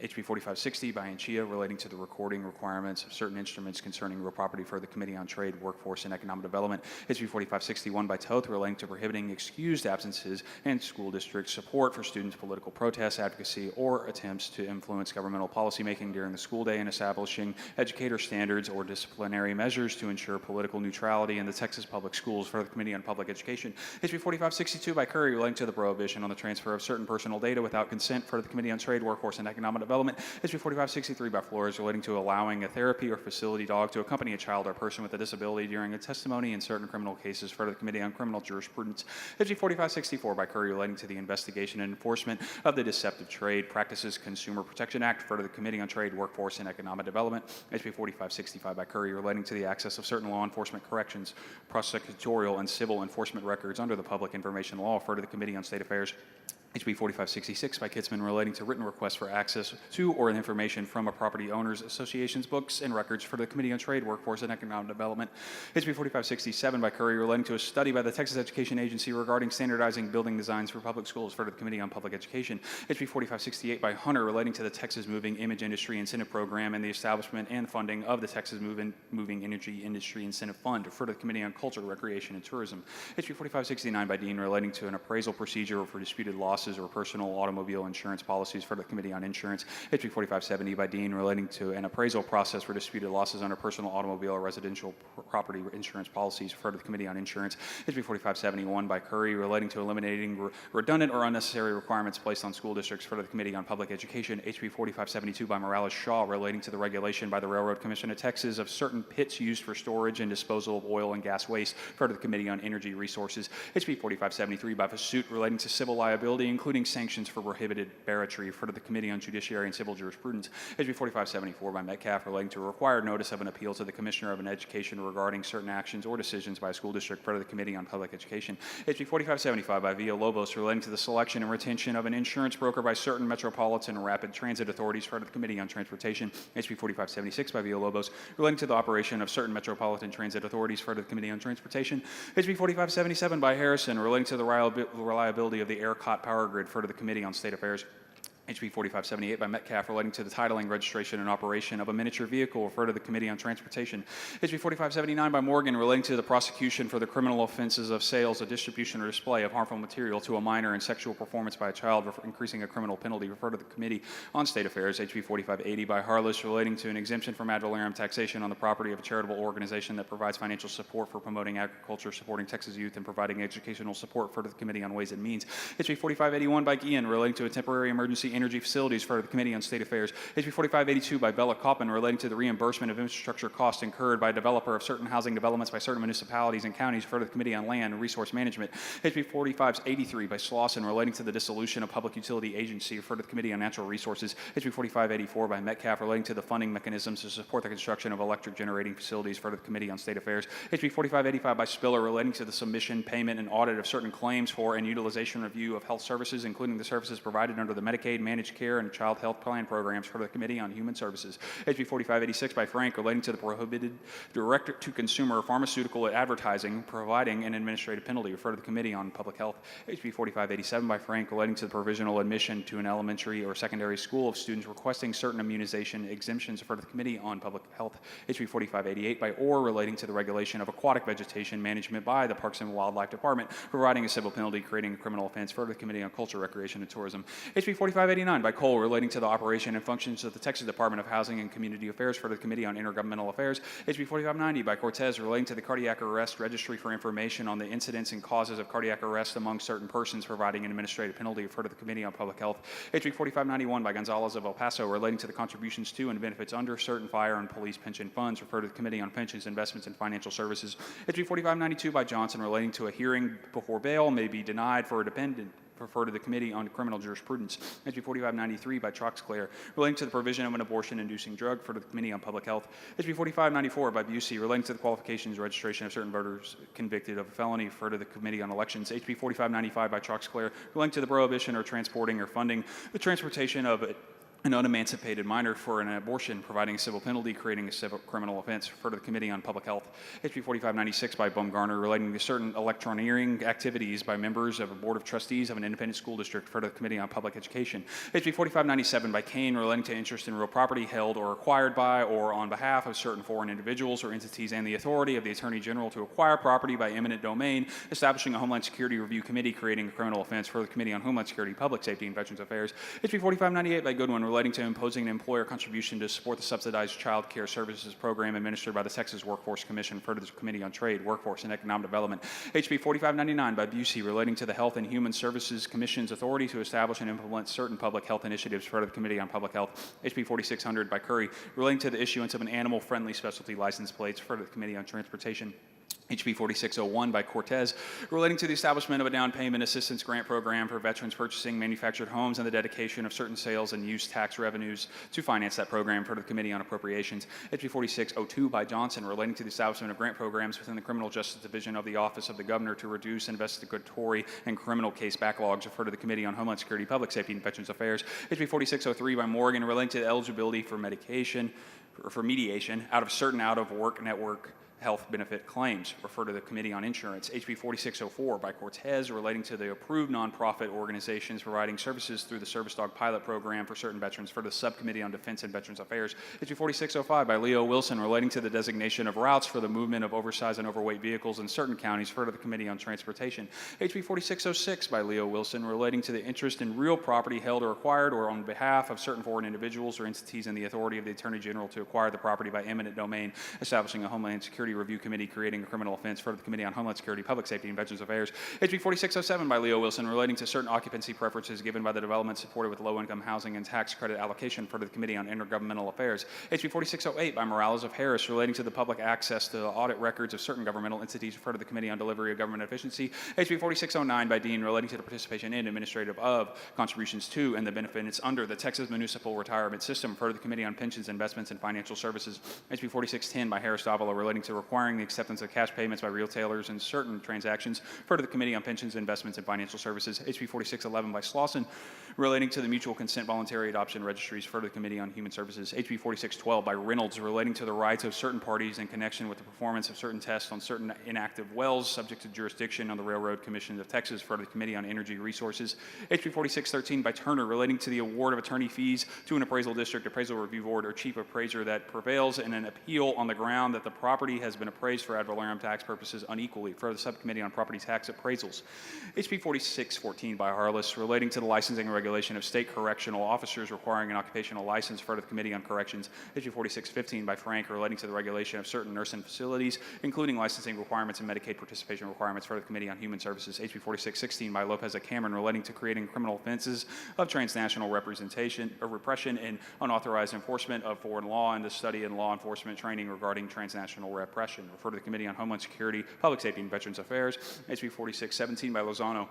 HB 4560 by Anchia relating to the recording requirements of certain instruments concerning real property for the Committee on Trade, Workforce, and Economic Development. HB 4561 by Toth relating to prohibiting excused absences and school district support for students' political protests, advocacy, or attempts to influence governmental policymaking during the school day, and establishing educator standards or disciplinary measures to ensure political neutrality in the Texas public schools for the Committee on Public Education. HB 4562 by Curry relating to the prohibition on the transfer of certain personal data without consent for the Committee on Trade, Workforce, and Economic Development. HB 4563 by Flores relating to allowing a therapy or facility dog to accompany a child or person with a disability during a testimony in certain criminal cases for the Committee on Criminal Jurisprudence. HB 4564 by Curry relating to the investigation and enforcement of the Deceptive Trade Practices Consumer Protection Act for the Committee on Trade, Workforce, and Economic Development. HB 4565 by Curry relating to the access of certain law enforcement, corrections, prosecutorial, and civil enforcement records under the Public Information Law for the Committee on State Affairs. HB 4566 by Kitzman relating to written requests for access to or information from a property owners association's books and records for the Committee on Trade, Workforce, and Economic Development. HB 4567 by Curry relating to a study by the Texas Education Agency regarding standardizing building designs for public schools for the Committee on Public Education. HB 4568 by Hunter relating to the Texas Moving Image Industry Incentive Program and the establishment and funding of the Texas Moving Energy Industry Incentive Fund for the Committee on Culture, Recreation, and Tourism. HB 4569 by Dean relating to an appraisal procedure for disputed losses or personal automobile insurance policies for the Committee on Insurance. HB 4570 by Dean relating to an appraisal process for disputed losses under personal automobile or residential property insurance policies for the Committee on Insurance. HB 4571 by Curry relating to eliminating redundant or unnecessary requirements placed on school districts for the Committee on Public Education. HB 4572 by Morales Shaw relating to the regulation by the Railroad Commission of Texas of certain pits used for storage and disposal of oil and gas waste for the Committee on Energy Resources. HB 4573 by Pursuit relating to civil liability, including sanctions for prohibited barratry for the Committee on Judiciary and Civil Jurisprudence. HB 4574 by Metcalf relating to a required notice of an appeal to the Commissioner of an Education regarding certain actions or decisions by a school district for the Committee on Public Education. HB 4575 by Villalobos relating to the selection and retention of an insurance broker by certain metropolitan and rapid transit authorities for the Committee on Transportation. HB 4576 by Villalobos relating to the operation of certain metropolitan transit authorities for the Committee on Transportation. HB 4577 by Harrison relating to the reliability of the ERCOT power grid for the Committee on State Affairs. HB 4578 by Metcalf relating to the titling, registration, and operation of a miniature vehicle referred to the Committee on Transportation. HB 4579 by Morgan relating to the prosecution for the criminal offenses of sales, a distribution, or display of harmful material to a minor and sexual performance by a child, increasing a criminal penalty referred to the Committee on State Affairs. HB 4580 by Harless relating to an exemption from ad valorem taxation on the property of a charitable organization that provides financial support for promoting agriculture, supporting Texas youth, and providing educational support for the Committee on Ways and Means. HB 4581 by Guillen relating to a temporary emergency Emergency Energy Facilities for the Committee on State Affairs. HB 4582 by Bella Coppin relating to the reimbursement of infrastructure costs incurred by a developer of certain housing developments by certain municipalities and counties for the Committee on Land and Resource Management. HB 4583 by Slauson relating to the dissolution of public utility agency for the Committee on Natural Resources. HB 4584 by Metcalf relating to the funding mechanisms to support the construction of electric generating facilities for the Committee on State Affairs. HB 4585 by Spiller relating to the submission, payment, and audit of certain claims for and utilization review of health services, including the services provided under the Medicaid, managed care, and child health plan programs for the Committee on Human Services. HB 4586 by Frank relating to the prohibited direct-to-consumer pharmaceutical advertising, providing an administrative penalty for the Committee on Public Health. HB 4587 by Frank relating to the provisional admission to an elementary or secondary school of students requesting certain immunization exemptions for the Committee on Public Health. HB 4588 by Orr relating to the regulation of aquatic vegetation management by the Parks and Wildlife Department, providing a civil penalty, creating a criminal offense for the Committee on Culture, Recreation, and Tourism. HB 4589 by Cole relating to the operation and functions of the Texas Department of Housing and Community Affairs for the Committee on Intergovernmental Affairs. HB 4590 by Cortez relating to the Cardiac Arrest Registry for information on the incidents and causes of cardiac arrest among certain persons, providing an administrative penalty for the Committee on Public Health. HB 4591 by Gonzalez of El Paso relating to the contributions to and benefits under certain fire and police pension funds, referred to the Committee on Pensions, Investments, and Financial Services. HB 4592 by Johnson relating to a hearing before bail may be denied for a dependent, refer to the Committee on Criminal Jurisprudence. HB 4593 by Troxclair relating to the provision of an abortion-inducing drug for the Committee on Public Health. HB 4594 by Busey relating to the qualifications and registration of certain voters convicted of a felony, refer to the Committee on Elections. HB 4595 by Troxclair relating to the prohibition or transporting or funding the transportation of an unemancipated minor for an abortion, providing a civil penalty, creating a civil criminal offense, for the Committee on Public Health. HB 4596 by Baumgartner relating to certain electioneering activities by members of a Board of Trustees of an independent school district, for the Committee on Public Education. HB 4597 by Kane relating to interest in real property held or acquired by or on behalf of certain foreign individuals or entities and the authority of the Attorney General to acquire property by eminent domain, establishing a Homeland Security Review Committee, creating a criminal offense, for the Committee on Homeland Security, Public Safety, and Veterans Affairs. HB 4598 by Goodwin relating to imposing an employer contribution to support the subsidized child care services program administered by the Texas Workforce Commission, for the Committee on Trade, Workforce, and Economic Development. HB 4599 by Busey relating to the Health and Human Services Commission's authority to establish and implement certain public health initiatives, for the Committee on Public Health. HB 4600 by Curry relating to the issuance of an animal-friendly specialty license plates, for the Committee on Transportation. HB 4601 by Cortez relating to the establishment of a down payment assistance grant program for veterans purchasing manufactured homes and the dedication of certain sales and use tax revenues to finance that program, for the Committee on Appropriations. HB 4602 by Johnson relating to the establishment of grant programs within the Criminal Justice Division of the Office of the Governor to reduce investigatory and criminal case backlogs, referred to the Committee on Homeland Security, Public Safety, and Veterans Affairs. HB 4603 by Morgan relating to the eligibility for medication for mediation out of certain out-of-work network health benefit claims, refer to the Committee on Insurance. HB 4604 by Cortez relating to the approved nonprofit organizations providing services through the Service Dog Pilot Program for certain veterans, for the Subcommittee on Defense and Veterans Affairs. HB 4605 by Leo Wilson relating to the designation of routes for the movement of oversized and overweight vehicles in certain counties, for the Committee on Transportation. HB 4606 by Leo Wilson relating to the interest in real property held or acquired or on behalf of certain foreign individuals or entities and the authority of the Attorney General to acquire the property by eminent domain, establishing a Homeland Security Review Committee, creating a criminal offense, for the Committee on Homeland Security, Public Safety, and Veterans Affairs. HB 4607 by Leo Wilson relating to certain occupancy preferences given by the development supported with low-income housing and tax credit allocation, for the Committee on Intergovernmental Affairs. HB 4608 by Morales of Harris relating to the public access to the audit records of certain governmental entities, referred to the Committee on Delivery of Government Efficiency. HB 4609 by Dean relating to the participation in, administrative of, contributions to, and the benefits under the Texas Municipal Retirement System, referred to the Committee on Pensions, Investments, and Financial Services. HB 4610 by Harris Davila relating to requiring the acceptance of cash payments by retailers in certain transactions, referred to the Committee on Pensions, Investments, and Financial Services. HB 4611 by Slauson relating to the mutual consent voluntary adoption registries, referred to the Committee on Human Services. HB 4612 by Reynolds relating to the rights of certain parties in connection with the performance of certain tests on certain inactive wells subject to jurisdiction on the Railroad Commission of Texas, referred to the Committee on Energy Resources. HB 4613 by Turner relating to the award of attorney fees to an appraisal district, appraisal review board, or chief appraiser that prevails in an appeal on the ground that the property has has been appraised for ad valorem tax purposes unequally, for the Subcommittee on Property Tax Appraisals. HB 4614 by Harless, relating to the licensing and regulation of state correctional officers requiring an occupational license, for the Committee on Corrections. HB 4615 by Frank, relating to the regulation of certain nursing facilities, including licensing requirements and Medicaid participation requirements, for the Committee on Human Services. HB 4616 by Lopez and Cameron, relating to creating criminal offenses of transnational representation or repression and unauthorized enforcement of foreign law, and the study and law enforcement training regarding transnational repression. Refer to the Committee on Homeland Security, Public Safety, and Veterans Affairs. HB 4617 by Lozano,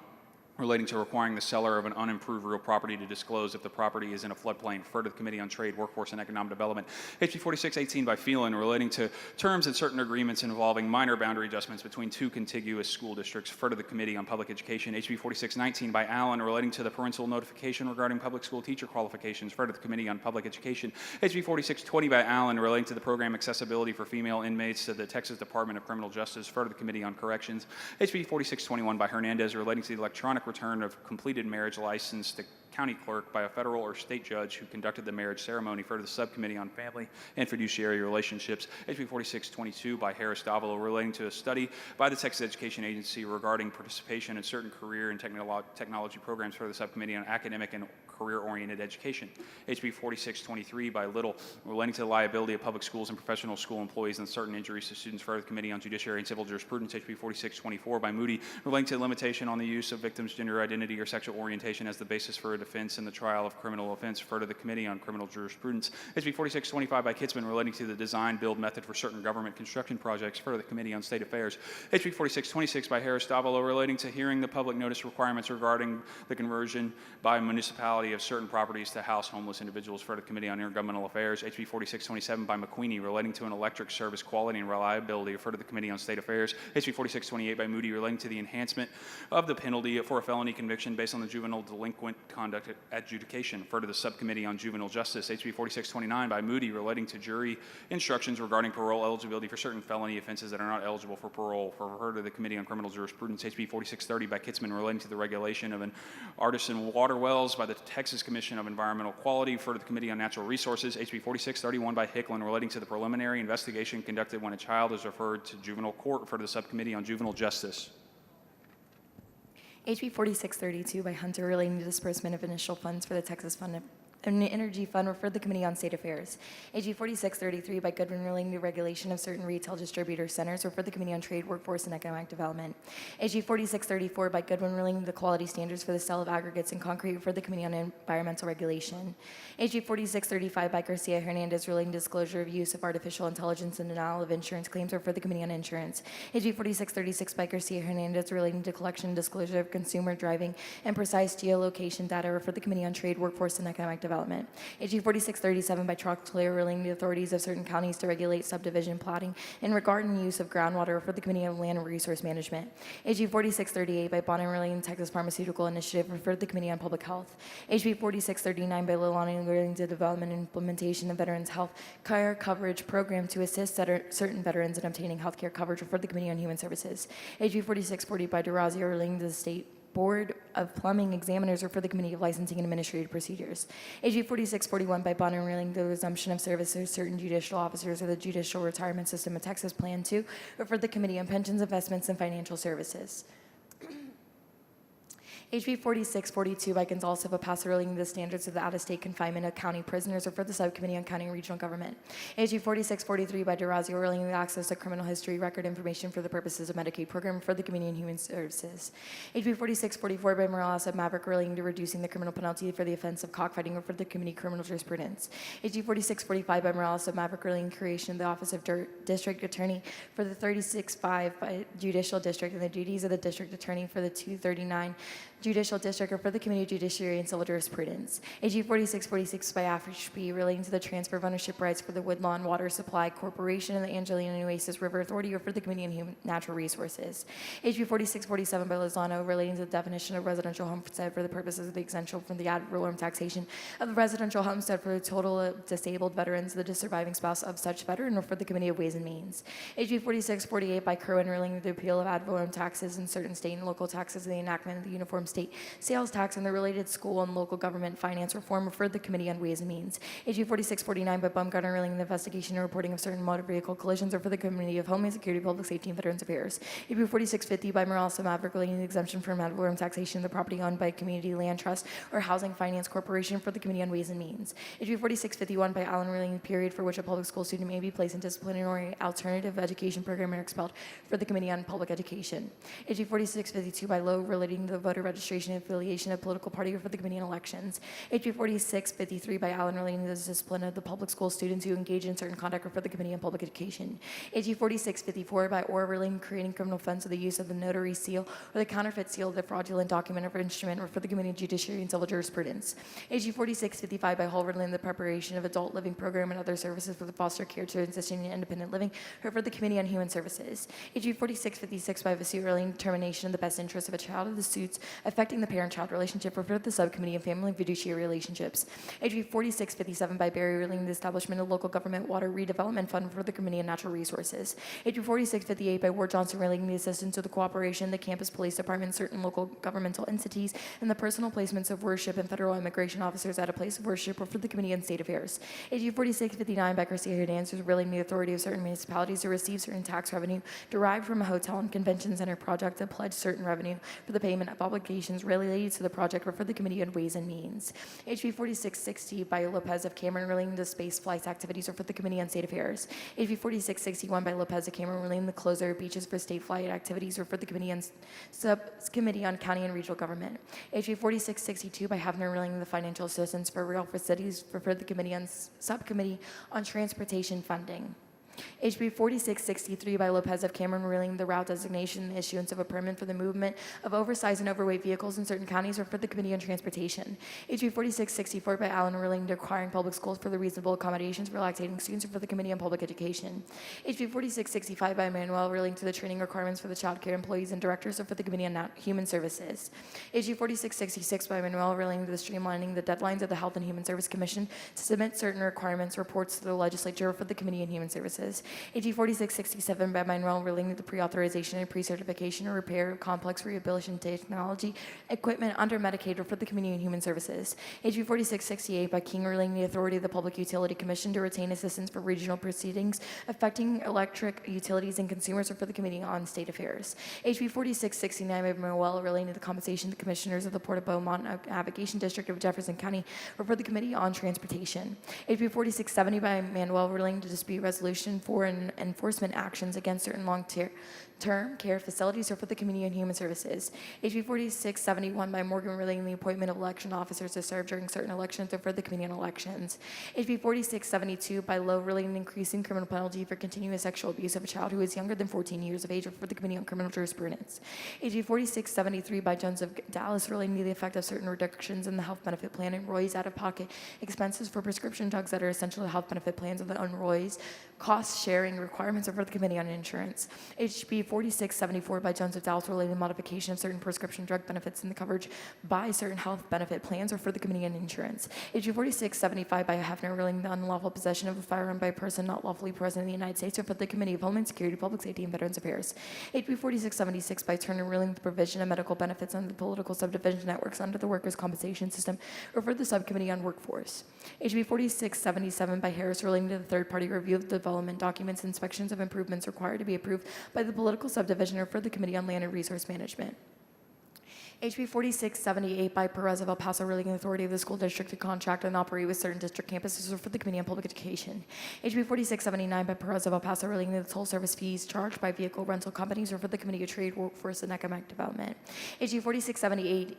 relating to requiring the seller of an unimproved real property to disclose if the property is in a floodplain. Refer to the Committee on Trade, Workforce, and Economic Development. HB 4618 by Phelan, relating to terms and certain agreements involving minor boundary adjustments between two contiguous school districts. Refer to the Committee on Public Education. HB 4619 by Allen, relating to the parental notification regarding public school teacher qualifications. Refer to the Committee on Public Education. HB 4620 by Allen, relating to the program accessibility for female inmates to the Texas Department of Criminal Justice. Refer to the Committee on Corrections. HB 4621 by Hernandez, relating to the electronic return of completed marriage license to county clerk by a federal or state judge who conducted the marriage ceremony. For the Subcommittee on Family and Fiduciary Relationships. HB 4622 by Harris Davilo, relating to a study by the Texas Education Agency regarding participation in certain career and technology programs. For the Subcommittee on Academic and Career-Oriented Education. HB 4623 by Little, relating to the liability of public schools and professional school employees and certain injuries to students. For the Committee on Judiciary and Civil Jurisprudence. HB 4624 by Moody, relating to the limitation on the use of victims' gender identity or sexual orientation as the basis for a defense in the trial of criminal offense. Refer to the Committee on Criminal Jurisprudence. HB 4625 by Kitzman, relating to the design build method for certain government construction projects. Refer to the Committee on State Affairs. HB 4626 by Harris Davilo, relating to hearing the public notice requirements regarding the conversion by a municipality of certain properties to house homeless individuals. For the Committee on Intergovernmental Affairs. HB 4627 by McQueenie, relating to an electric service quality and reliability. Refer to the Committee on State Affairs. HB 4628 by Moody, relating to the enhancement of the penalty for a felony conviction based on the juvenile delinquent conduct adjudication. Refer to the Subcommittee on Juvenile Justice. HB 4629 by Moody, relating to jury instructions regarding parole eligibility for certain felony offenses that are not eligible for parole. Refer to the Committee on Criminal Jurisprudence. HB 4630 by Kitzman, relating to the regulation of an artisan water wells by the Texas Commission of Environmental Quality. Refer to the Committee on Natural Resources. HB 4631 by Hicklin, relating to the preliminary investigation conducted when a child is referred to juvenile court. Refer to the Subcommittee on Juvenile Justice. HB 4632 by Hunter, relating to disbursement of initial funds for the Texas Energy Fund. Refer to the Committee on State Affairs. HB 4633 by Goodwin, relating to regulation of certain retail distributor centers. Refer to the Committee on Trade, Workforce, and Economic Development. HB 4634 by Goodwin, relating to the quality standards for the sale of aggregates and concrete. Refer to the Committee on Environmental Regulation. HB 4635 by Garcia Hernandez, relating to disclosure of use of artificial intelligence and denial of insurance claims. Refer to the Committee on Insurance. HB 4636 by Garcia Hernandez, relating to collection and disclosure of consumer driving and precise geolocation data. Refer to the Committee on Trade, Workforce, and Economic Development. HB 4637 by Troxler, relating to the authorities of certain counties to regulate subdivision plotting in regard and use of groundwater. For the Committee on Land and Resource Management. HB 4638 by Bonner, relating to Texas Pharmaceutical Initiative. Refer to the Committee on Public Health. HB 4639 by Lilani, relating to development and implementation of Veterans Health Care Coverage Program to assist certain veterans in obtaining health care coverage. Refer to the Committee on Human Services. HB 4640 by DeRazio, relating to the State Board of Plumbing Examiners. Refer to the Committee of Licensing and Administrative Procedures. HB 4641 by Bonner, relating to the resumption of service of certain judicial officers of the Judicial Retirement System of Texas Plan 2. Refer to the Committee on Pensions, Investments, and Financial Services. HB 4642 by Gonzalez Silva Paso, relating to the standards of the out-of-state confinement of county prisoners. Refer to the Subcommittee on County and Regional Government. HB 4643 by DeRazio, relating to access to criminal history record information for the purposes of Medicaid program. Refer to the Committee on Human Services. HB 4644 by Morales of Maverick, relating to reducing the criminal penalty for the offense of cockfighting. Refer to the Committee on Criminal Jurisprudence. HB 4645 by Morales of Maverick, relating to creation of the Office of District Attorney for the 36-5 by Judicial District and the duties of the District Attorney for the 239 Judicial District. Refer to the Committee of Judiciary and Civil Jurisprudence. AG 4646 by Ashby, relating to the transfer of ownership rights for the Woodlawn Water Supply Corporation and the Angelina Nueces River Authority. Refer to the Committee on Human Natural Resources. HB 4647 by Lozano, relating to the definition of residential homestead for the purposes of the exemption from the ad valorem taxation of the residential homestead for the total disabled veterans, the surviving spouse of such veteran. Refer to the Committee of Ways and Means. HB 4648 by Kerwin, relating to the appeal of ad valorem taxes and certain state and local taxes and the enactment of the Uniform state sales tax and the related school and local government finance reform, referred to the Committee on Ways and Means. HB 4649 by Baumgartner relating the investigation and reporting of certain motor vehicle collisions, referred to the Committee of Homeland Security, Public Safety, and Veterans Affairs. HB 4650 by Morales and Maverick relating the exemption from ad valorem taxation of the property owned by Community Land Trust or Housing Finance Corporation, for the Committee on Ways and Means. HB 4651 by Allen relating the period for which a public school student may be placed in disciplinary alternative education program or expelled, for the Committee on Public Education. HB 4652 by Lowe relating to the voter registration and affiliation of political party, for the Committee on Elections. HB 4653 by Allen relating to the discipline of the public school students who engage in certain conduct, for the Committee on Public Education. HB 4654 by Orr relating to creating criminal offense of the use of the notary seal or the counterfeit seal of the fraudulent document or instrument, or for the Committee on Judiciary and Civil Jurisprudence. HB 4655 by Hall relating to the preparation of adult living program and other services for the foster care, transition, and independent living, or for the Committee on Human Services. HB 4656 by Vasu relating to determination of the best interest of a child of the suits affecting the parent-child relationship, or for the Subcommittee on Family and Fiduciary Relationships. HB 4657 by Barry relating to the establishment of local government water redevelopment fund, for the Committee on Natural Resources. HB 4658 by Ward Johnson relating to the assistance to the cooperation, the campus police department, certain local governmental entities, and the personal placements of worship and federal immigration officers at a place of worship, or for the Committee on State Affairs. HB 4659 by Garcia Hernandez relating to the authority of certain municipalities to receive certain tax revenue derived from a hotel and convention center project to pledge certain revenue for the payment of obligations related to the project, or for the Committee on Ways and Means. HB 4660 by Lopez of Cameron relating to space flights activities, or for the Committee on State Affairs. HB 4661 by Lopez of Cameron relating to the closure of beaches for state flight activities, or for the Committee on Subcommittee on County and Regional Government. HB 4662 by Hefner relating to the financial assistance for rail for cities, for the Committee on Subcommittee on Transportation Funding. HB 4663 by Lopez of Cameron relating the route designation and issuance of a permit for the movement of oversized and overweight vehicles in certain counties, or for the Committee on Transportation. HB 4664 by Allen relating to acquiring public schools for the reasonable accommodations for lactating students, or for the Committee on Public Education. HB 4665 by Manuel relating to the training requirements for the child care employees and directors, or for the Committee on Human Services. HB 4666 by Manuel relating to the streamlining the deadlines of the Health and Human Service Commission to submit certain requirements reports to the legislature, or for the Committee on Human Services. HB 4667 by Manuel relating to the pre-authorization and pre-certification or repair of complex rehabilitation technology equipment under Medicaid, or for the Committee on Human Services. HB 4668 by King relating the authority of the Public Utility Commission to retain assistance for regional proceedings affecting electric utilities and consumers, or for the Committee on State Affairs. HB 4669 by Manuel relating to the compensation of the commissioners of the Port of Beaumont Navigation District of Jefferson County, or for the Committee on Transportation. HB 4670 by Manuel relating to dispute resolution for and enforcement actions against certain long-term care facilities, or for the Committee on Human Services. HB 4671 by Morgan relating the appointment of election officers to serve during certain elections, or for the Committee on Elections. HB 4672 by Lowe relating to increasing criminal penalty for continuous sexual abuse of a child who is younger than 14 years of age, or for the Committee on Criminal Jurisprudence. HB 4673 by Jones of Dallas relating to the effect of certain reductions in the health benefit plan and Roy's out-of-pocket expenses for prescription drugs that are essential to health benefit plans, and the Roy's cost-sharing requirements, are for the Committee on Insurance. HB 4674 by Jones of Dallas relating to modification of certain prescription drug benefits and the coverage by certain health benefit plans, or for the Committee on Insurance. HB 4675 by Hefner relating to unlawful possession of a firearm by a person not lawfully present in the United States, or for the Committee of Homeland Security, Public Safety, and Veterans Affairs. HB 4676 by Turner relating to the provision of medical benefits under the political subdivision networks under the workers' compensation system, or for the Subcommittee on Workforce. HB 4677 by Harris relating to the third-party review of development documents, inspections of improvements required to be approved by the political subdivision, or for the Committee on Land and Resource Management. HB 4678 by Perez of El Paso relating the authority of the school district to contract and operate with certain district campuses, or for the Committee on Public Education. HB 4679 by Perez of El Paso relating to the toll service fees charged by vehicle rental companies, or for the Committee of Trade, Workforce, and Economic Development. HB 4678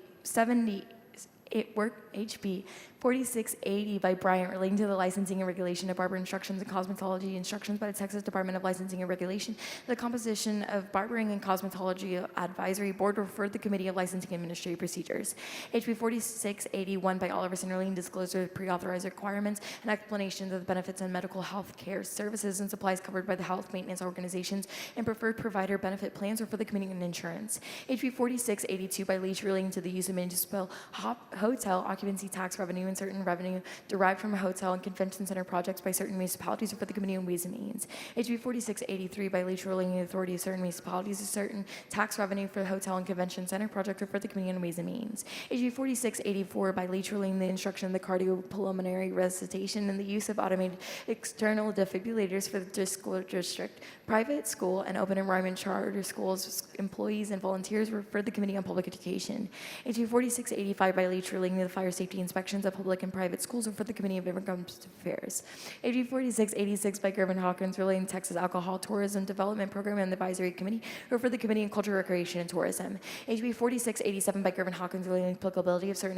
HB 4680 by Bryant relating to the licensing and regulation of barber instructions and cosmetology instructions by the Texas Department of Licensing and Regulation. The composition of Barbering and Cosmetology Advisory Board, referred the Committee of Licensing and Administrative Procedures. HB 4681 by Oliverson relating to disclosure of pre-authorized requirements and explanations of the benefits and medical health care services and supplies covered by the health maintenance organizations and preferred provider benefit plans, or for the Committee on Insurance. HB 4682 by Leach relating to the use of municipal hotel occupancy tax revenue and certain revenue derived from hotel and convention center projects by certain municipalities or for the Committee on Ways and Means. HB 4683 by lease relating the authority of certain municipalities or certain tax revenue for the hotel and convention center project or for the Committee on Ways and Means. HB 4684 by lease relating the instruction of the cardiopulmonary resuscitation and the use of automated external defibrillators for the school district, private school, and open enrollment charter schools, employees, and volunteers were for the Committee on Public Education. HB 4685 by lease relating to the fire safety inspections of public and private schools or for the Committee of Immigrant Affairs. HB 4686 by Gervin Hawkins relating to Texas Alcohol Tourism Development Program and the Advisory Committee or for the Committee on Culture, Recreation, and Tourism. HB 4687 by Gervin Hawkins relating to applicability of certain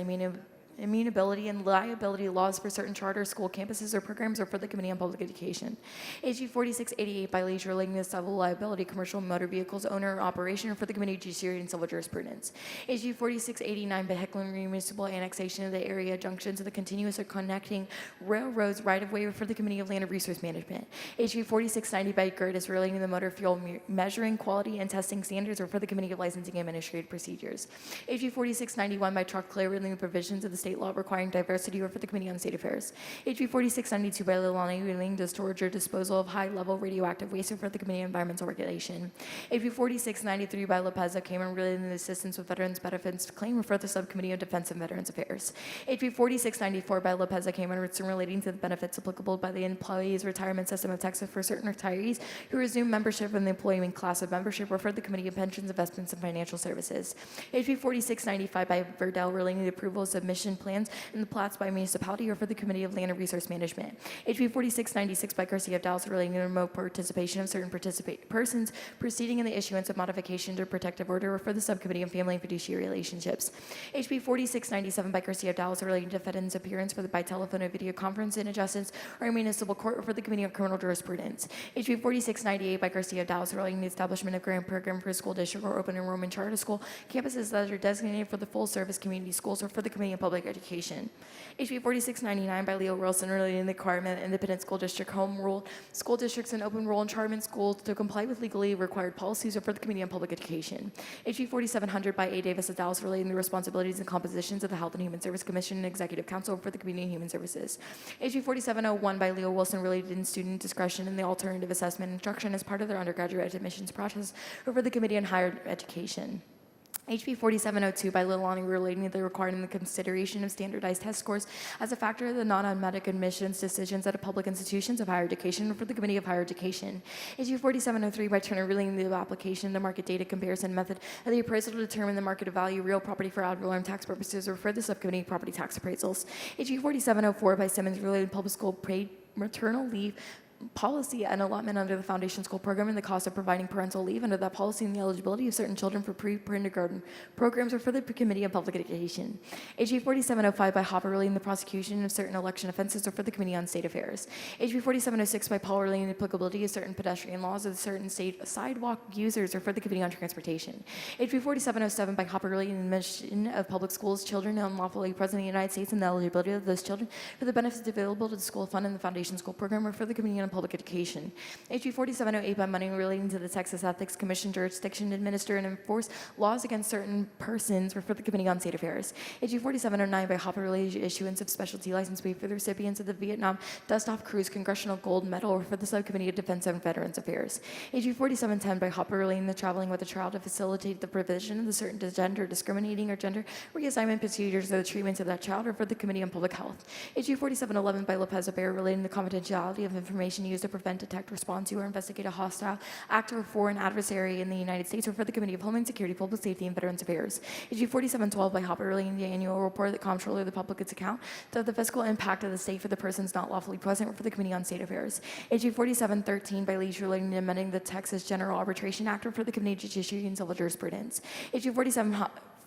immunability and liability laws for certain charter school campuses or programs or for the Committee on Public Education. HB 4688 by lease relating to civil liability, commercial motor vehicles, owner or operation or for the Committee of Judiciary and Civil Jurisprudence. HB 4689 by heckling municipal annexation of the area junctions of the continuous or connecting railroads right-of-way or for the Committee of Land and Resource Management. HB 4690 by Gertis relating to the motor fuel measuring quality and testing standards or for the Committee of Licensing and Administrative Procedures. HB 4691 by Chuck Clay relating to the provisions of the state law requiring diversity or for the Committee on State Affairs. HB 4692 by Leilani relating to storage or disposal of high-level radioactive waste or for the Committee on Environmental Regulation. HB 4693 by Lopez Cameron relating to the assistance with veterans benefits claim or for the Subcommittee of Defense and Veterans Affairs. HB 4694 by Lopez Cameron relating to the benefits applicable by the Employees Retirement System of Texas for certain retirees who resume membership in the employment class of membership or for the Committee of Pensions, Investments, and Financial Services. HB 4695 by Verdell relating to the approval of submission plans and the plats by municipality or for the Committee of Land and Resource Management. HB 4696 by Garcia of Dallas relating to the remote participation of certain persons proceeding in the issuance of modification to protective order or for the Subcommittee on Family and Fiduciary Relationships. HB 4697 by Garcia of Dallas relating to defendant's appearance by telephone or video conference in a justice or a municipal court or for the Committee on Criminal Jurisprudence. HB 4698 by Garcia of Dallas relating to the establishment of grant program for a school district or open enrollment charter school campuses that are designated for the full service community schools or for the Committee on Public Education. HB 4699 by Leo Wilson relating to the requirement of independent school district home rule school districts and open rule and charter schools to comply with legally required policies or for the Committee on Public Education. HB 4700 by A. Davis of Dallas relating to the responsibilities and compositions of the Health and Human Service Commission and Executive Council for the Committee on Human Services. HB 4701 by Leo Wilson related to student discretion in the alternative assessment instruction as part of their undergraduate admissions process or for the Committee on Higher Education. HB 4702 by Leilani relating to the requiring the consideration of standardized test scores as a factor of the non-automatic admissions decisions at public institutions of higher education for the Committee of Higher Education. HB 4703 by Turner relating to the application of the market data comparison method of the appraisal to determine the market value of real property for ad valorem tax purposes or for the Subcommittee of Property Tax Appraisals. HB 4704 by Simmons relating to public school paid maternal leave policy and allotment under the Foundation School Program and the cost of providing parental leave under that policy and the eligibility of certain children for pre-kindergarten programs or for the Committee on Public Education. HB 4705 by Hopper relating to the prosecution of certain election offenses or for the Committee on State Affairs. HB 4706 by Paul relating to the applicability of certain pedestrian laws of certain state sidewalk users or for the Committee on Transportation. HB 4707 by Hopper relating to the admission of public schools children unlawfully present in the United States and the eligibility of those children for the benefits available to the school fund and the Foundation School Program or for the Committee on Public Education. HB 4708 by money relating to the Texas Ethics Commission jurisdiction to administer and enforce laws against certain persons or for the Committee on State Affairs. HB 4709 by Hopper relating to issuance of specialty license fee for the recipients of the Vietnam Dust-Off Cruise Congressional Gold Medal or for the Subcommittee of Defense and Veterans Affairs. HB 4710 by Hopper relating to traveling with a child to facilitate the provision of the certain gender discriminating or gender reassignment procedures or the treatment of that child or for the Committee on Public Health. HB 4711 by Lopez Abera relating to the confidentiality of information used to prevent, detect, respond to, or investigate a hostile act or foreign adversary in the United States or for the Committee of Homeland Security, Public Safety, and Veterans Affairs. HB 4712 by Hopper relating to the annual report of the Comptroller of the Public's account of the fiscal impact of the state for the persons not lawfully present or for the Committee on State Affairs. HB 4713 by Leach relating to amending the Texas General Arbitration Act or for the Committee of Judiciary and Civil Jurisprudence. HB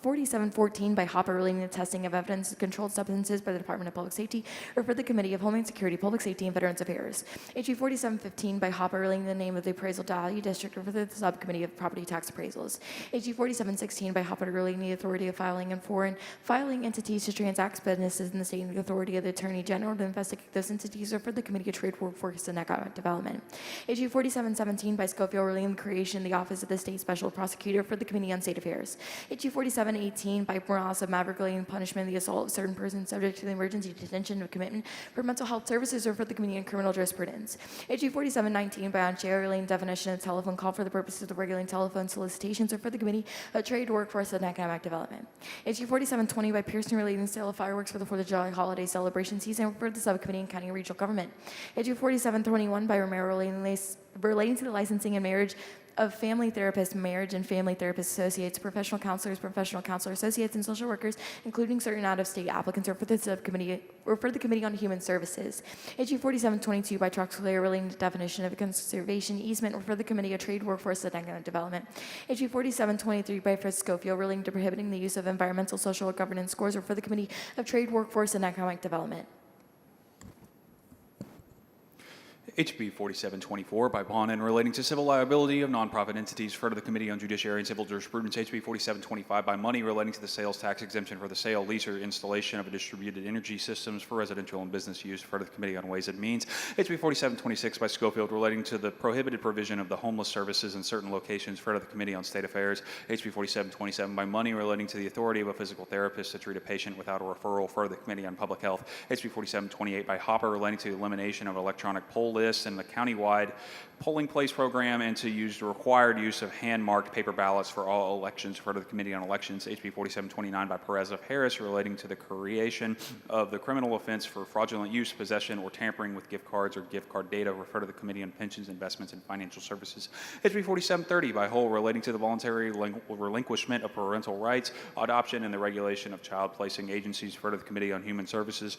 4714 by Hopper relating to testing of evidence of controlled substances by the Department of Public Safety or for the Committee of Homeland Security, Public Safety, and Veterans Affairs. HB 4715 by Hopper relating to the name of the appraisal value district or for the Subcommittee of Property Tax Appraisals. HB 4716 by Hopper relating to the authority of filing and foreign filing entities to transact businesses in the state and the authority of the Attorney General to investigate those entities or for the Committee of Trade, Workforce, and Economic Development. HB 4717 by Schofield relating to the creation of the Office of the State Special Prosecutor for the Committee on State Affairs. HB 47 4718 by Morales of Maverick relating to punishment of the assault of certain persons subject to the emergency detention of commitment for mental health services or for the Committee on Criminal Jurisprudence. HB 4719 by Anchia relating to definition of telephone call for the purposes of regulating telephone solicitations or for the Committee of Trade, Workforce, and Economic Development. HB 4720 by Pearson relating to sale of fireworks for the 4th of July holiday celebration season for the Subcommittee on County and Regional Government. HB 4721 by Romero relating to the licensing and marriage of family therapists, marriage and family therapist associates, professional counselors, professional counselor associates, and social workers, including certain out-of-state applicants, or for the subcommittee or for the Committee on Human Services. HB 4722 by Troxler relating to definition of a conservation easement, or for the Committee of Trade, Workforce, and Economic Development. HB 4723 by Fred Schofield relating to prohibiting the use of environmental, social, governance scores, or for the Committee of Trade, Workforce, and Economic Development. HB 4724 by Bonin relating to civil liability of nonprofit entities for the Committee on Judiciary and Civil Jurisprudence. HB 4725 by Money relating to the sales tax exemption for the sale, lease, or installation of distributed energy systems for residential and business use for the Committee on Ways and Means. HB 4726 by Schofield relating to the prohibited provision of the homeless services in certain locations for the Committee on State Affairs. HB 4727 by Money relating to the authority of a physical therapist to treat a patient without a referral for the Committee on Public Health. HB 4728 by Hopper relating to the elimination of electronic poll lists and the countywide polling place program and to use the required use of hand-marked paper ballots for all elections for the Committee on Elections. HB 4729 by Perez of Harris relating to the creation of the criminal offense for fraudulent use, possession, or tampering with gift cards or gift card data. Refer to the Committee on Pensions, Investments, and Financial Services. HB 4730 by Hull relating to the voluntary relinquishment of parental rights, adoption, and the regulation of child placing agencies. Refer to the Committee on Human Services.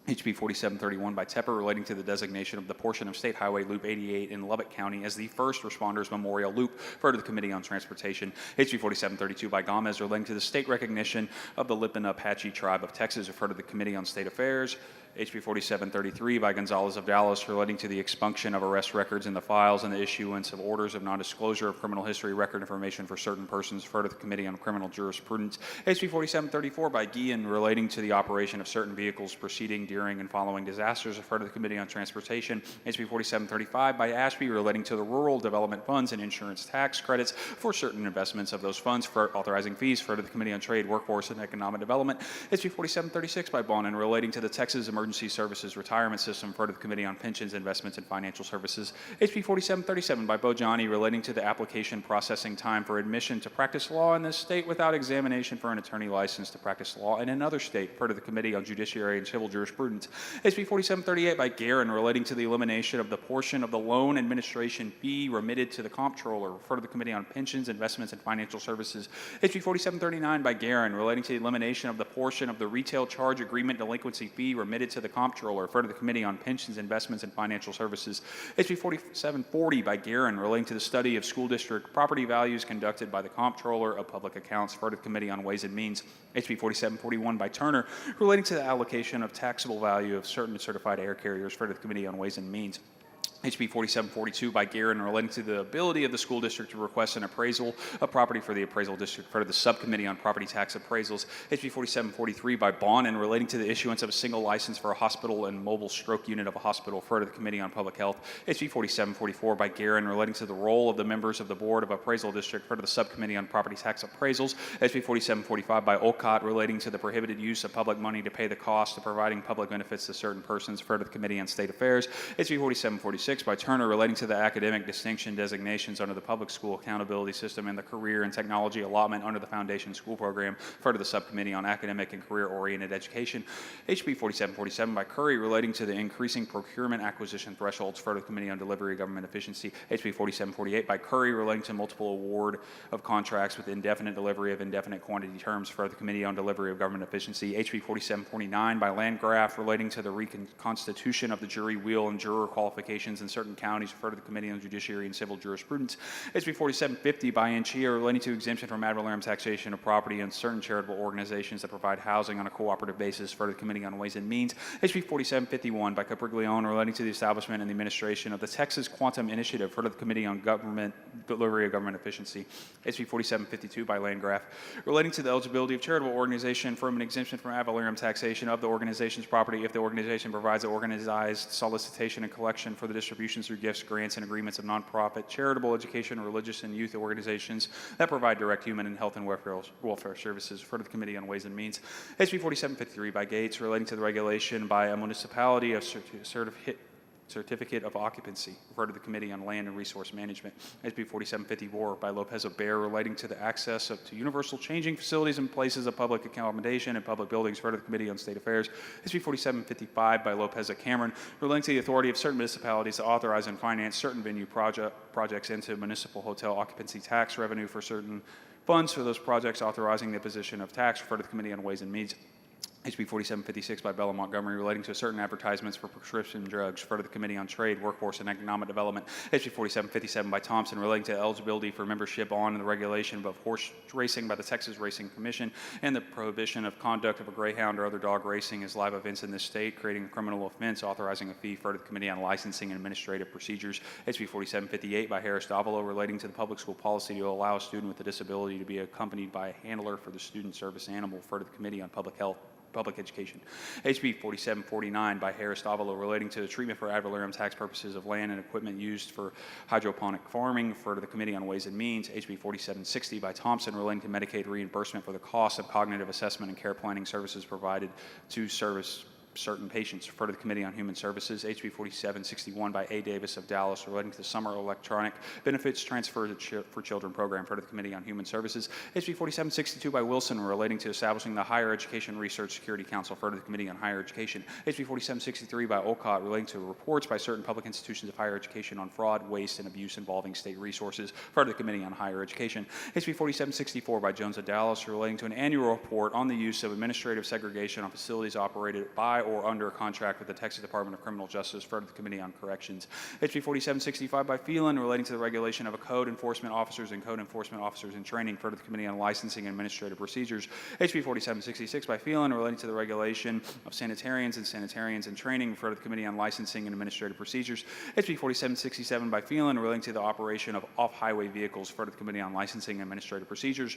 HB 4731 by Tepper relating to the designation of the portion of State Highway Loop 88 in Lubbock County as the First Responders Memorial Loop, referred to the Committee on Transportation. HB 4732 by Gomez relating to the state recognition of the Lipan Apache Tribe of Texas, referred to the Committee on State Affairs. HB 4733 by Gonzalez of Dallas relating to the expunction of arrest records in the files and the issuance of orders of nondisclosure of criminal history record information for certain persons, referred to the Committee on Criminal Jurisprudence. HB 4734 by Guillen relating to the operation of certain vehicles preceding, during, and following disasters, referred to the Committee on Transportation. HB 4735 by Ashby relating to the rural development funds and insurance tax credits for certain investments of those funds, for authorizing fees, referred to the Committee on Trade, Workforce, and Economic Development. HB 4736 by Bonin relating to the Texas Emergency Services Retirement System, referred to the Committee on Pensions, Investments, and Financial Services. HB 4737 by Bojani relating to the application processing time for admission to practice law in this state without examination for an attorney licensed to practice law in another state, referred to the Committee on Judiciary and Civil Jurisprudence. HB 4738 by Guerin relating to the elimination of the portion of the loan administration fee remitted to the comptroller, referred to the Committee on Pensions, Investments, and Financial Services. HB 4739 by Guerin relating to the elimination of the portion of the retail charge agreement delinquency fee remitted to the comptroller, referred to the Committee on Pensions, Investments, and Financial Services. HB 4740 by Guerin relating to the study of school district property values conducted by the Comptroller of Public Accounts, referred to the Committee on Ways and Means. HB 4741 by Turner relating to the allocation of taxable value of certain certified air carriers, referred to the Committee on Ways and Means. HB 4742 by Guerin relating to the ability of the school district to request an appraisal of property for the appraisal district, referred to the Subcommittee on Property Tax Appraisals. HB 4743 by Bonin relating to the issuance of a single license for a hospital and mobile stroke unit of a hospital, referred to the Committee on Public Health. HB 4744 by Guerin relating to the role of the members of the Board of Appraisal District, referred to the Subcommittee on Property Tax Appraisals. HB 4745 by Olcott relating to the prohibited use of public money to pay the cost of providing public benefits to certain persons, referred to the Committee on State Affairs. HB 4746 by Turner relating to the academic distinction designations under the public school accountability system and the career and technology allotment under the foundation school program, referred to the Subcommittee on Academic and Career-Oriented Education. HB 4747 by Curry relating to the increasing procurement acquisition thresholds, referred to the Committee on Delivery of Government Efficiency. HB 4748 by Curry relating to multiple award of contracts with indefinite delivery of indefinite quantity terms, referred to the Committee on Delivery of Government Efficiency. HB 4749 by Landgraf relating to the reconstitution of the jury wheel and juror qualifications in certain counties, referred to the Committee on Judiciary and Civil Jurisprudence. HB 4750 by Anchia relating to exemption from ad valorem taxation of property and certain charitable organizations that provide housing on a cooperative basis, referred to the Committee on Ways and Means. HB 4751 by Capriglione relating to the establishment and the administration of the Texas Quantum Initiative, referred to the Committee on Government Delivery of Government Efficiency. HB 4752 by Landgraf relating to the eligibility of charitable organization from an exemption from ad valorem taxation of the organization's property if the organization provides an organized solicitation and collection for the distributions through gifts, grants, and agreements of nonprofit, charitable, education, religious, and youth organizations that provide direct human and health and welfare services. Refer to the Committee on Ways and Means. HB 4753 by Gates, relating to the regulation by a municipality of certificate of occupancy. Refer to the Committee on Land and Resource Management. HB 4754 by Lopez of Bear, relating to the access to universal changing facilities and places of public accommodation and public buildings. Refer to the Committee on State Affairs. HB 4755 by Lopez of Cameron, relating to the authority of certain municipalities to authorize and finance certain venue projects into municipal hotel occupancy tax revenue for certain funds for those projects, authorizing the imposition of tax. Refer to the Committee on Ways and Means. HB 4756 by Bella Montgomery, relating to certain advertisements for prescription drugs. Refer to the Committee on Trade, Workforce, and Economic Development. HB 4757 by Thompson, relating to eligibility for membership on and the regulation of horse racing by the Texas Racing Commission and the prohibition of conduct of a greyhound or other dog racing as live events in this state, creating a criminal offense, authorizing a fee. Refer to the Committee on Licensing and Administrative Procedures. HB 4758 by Harris Davilo, relating to the public school policy to allow a student with a disability to be accompanied by a handler for the student service animal. Refer to the Committee on Public Health, Public Education. HB 4749 by Harris Davilo, relating to the treatment for ad valorem tax purposes of land and equipment used for hydroponic farming. Refer to the Committee on Ways and Means. HB 4760 by Thompson, relating to Medicaid reimbursement for the cost of cognitive assessment and care planning services provided to service certain patients. Refer to the Committee on Human Services. HB 4761 by A. Davis of Dallas, relating to the Summer Electronic Benefits Transfer for Children program. Refer to the Committee on Human Services. HB 4762 by Wilson, relating to establishing the Higher Education Research Security Council. Refer to the Committee on Higher Education. HB 4763 by Olcott, relating to reports by certain public institutions of higher education on fraud, waste, and abuse involving state resources. Refer to the Committee on Higher Education. HB 4764 by Jones of Dallas, relating to an annual report on the use of administrative segregation on facilities operated by or under a contract with the Texas Department of Criminal Justice. Refer to the Committee on Corrections. HB 4765 by Phelan, relating to the regulation of a code enforcement officers and code enforcement officers in training. Refer to the Committee on Licensing and Administrative Procedures. HB 4766 by Phelan, relating to the regulation of sanitarians in training. Refer to the Committee on Licensing and Administrative Procedures. HB 4767 by Phelan, relating to the operation of off-highway vehicles. Refer to the Committee on Licensing and Administrative Procedures.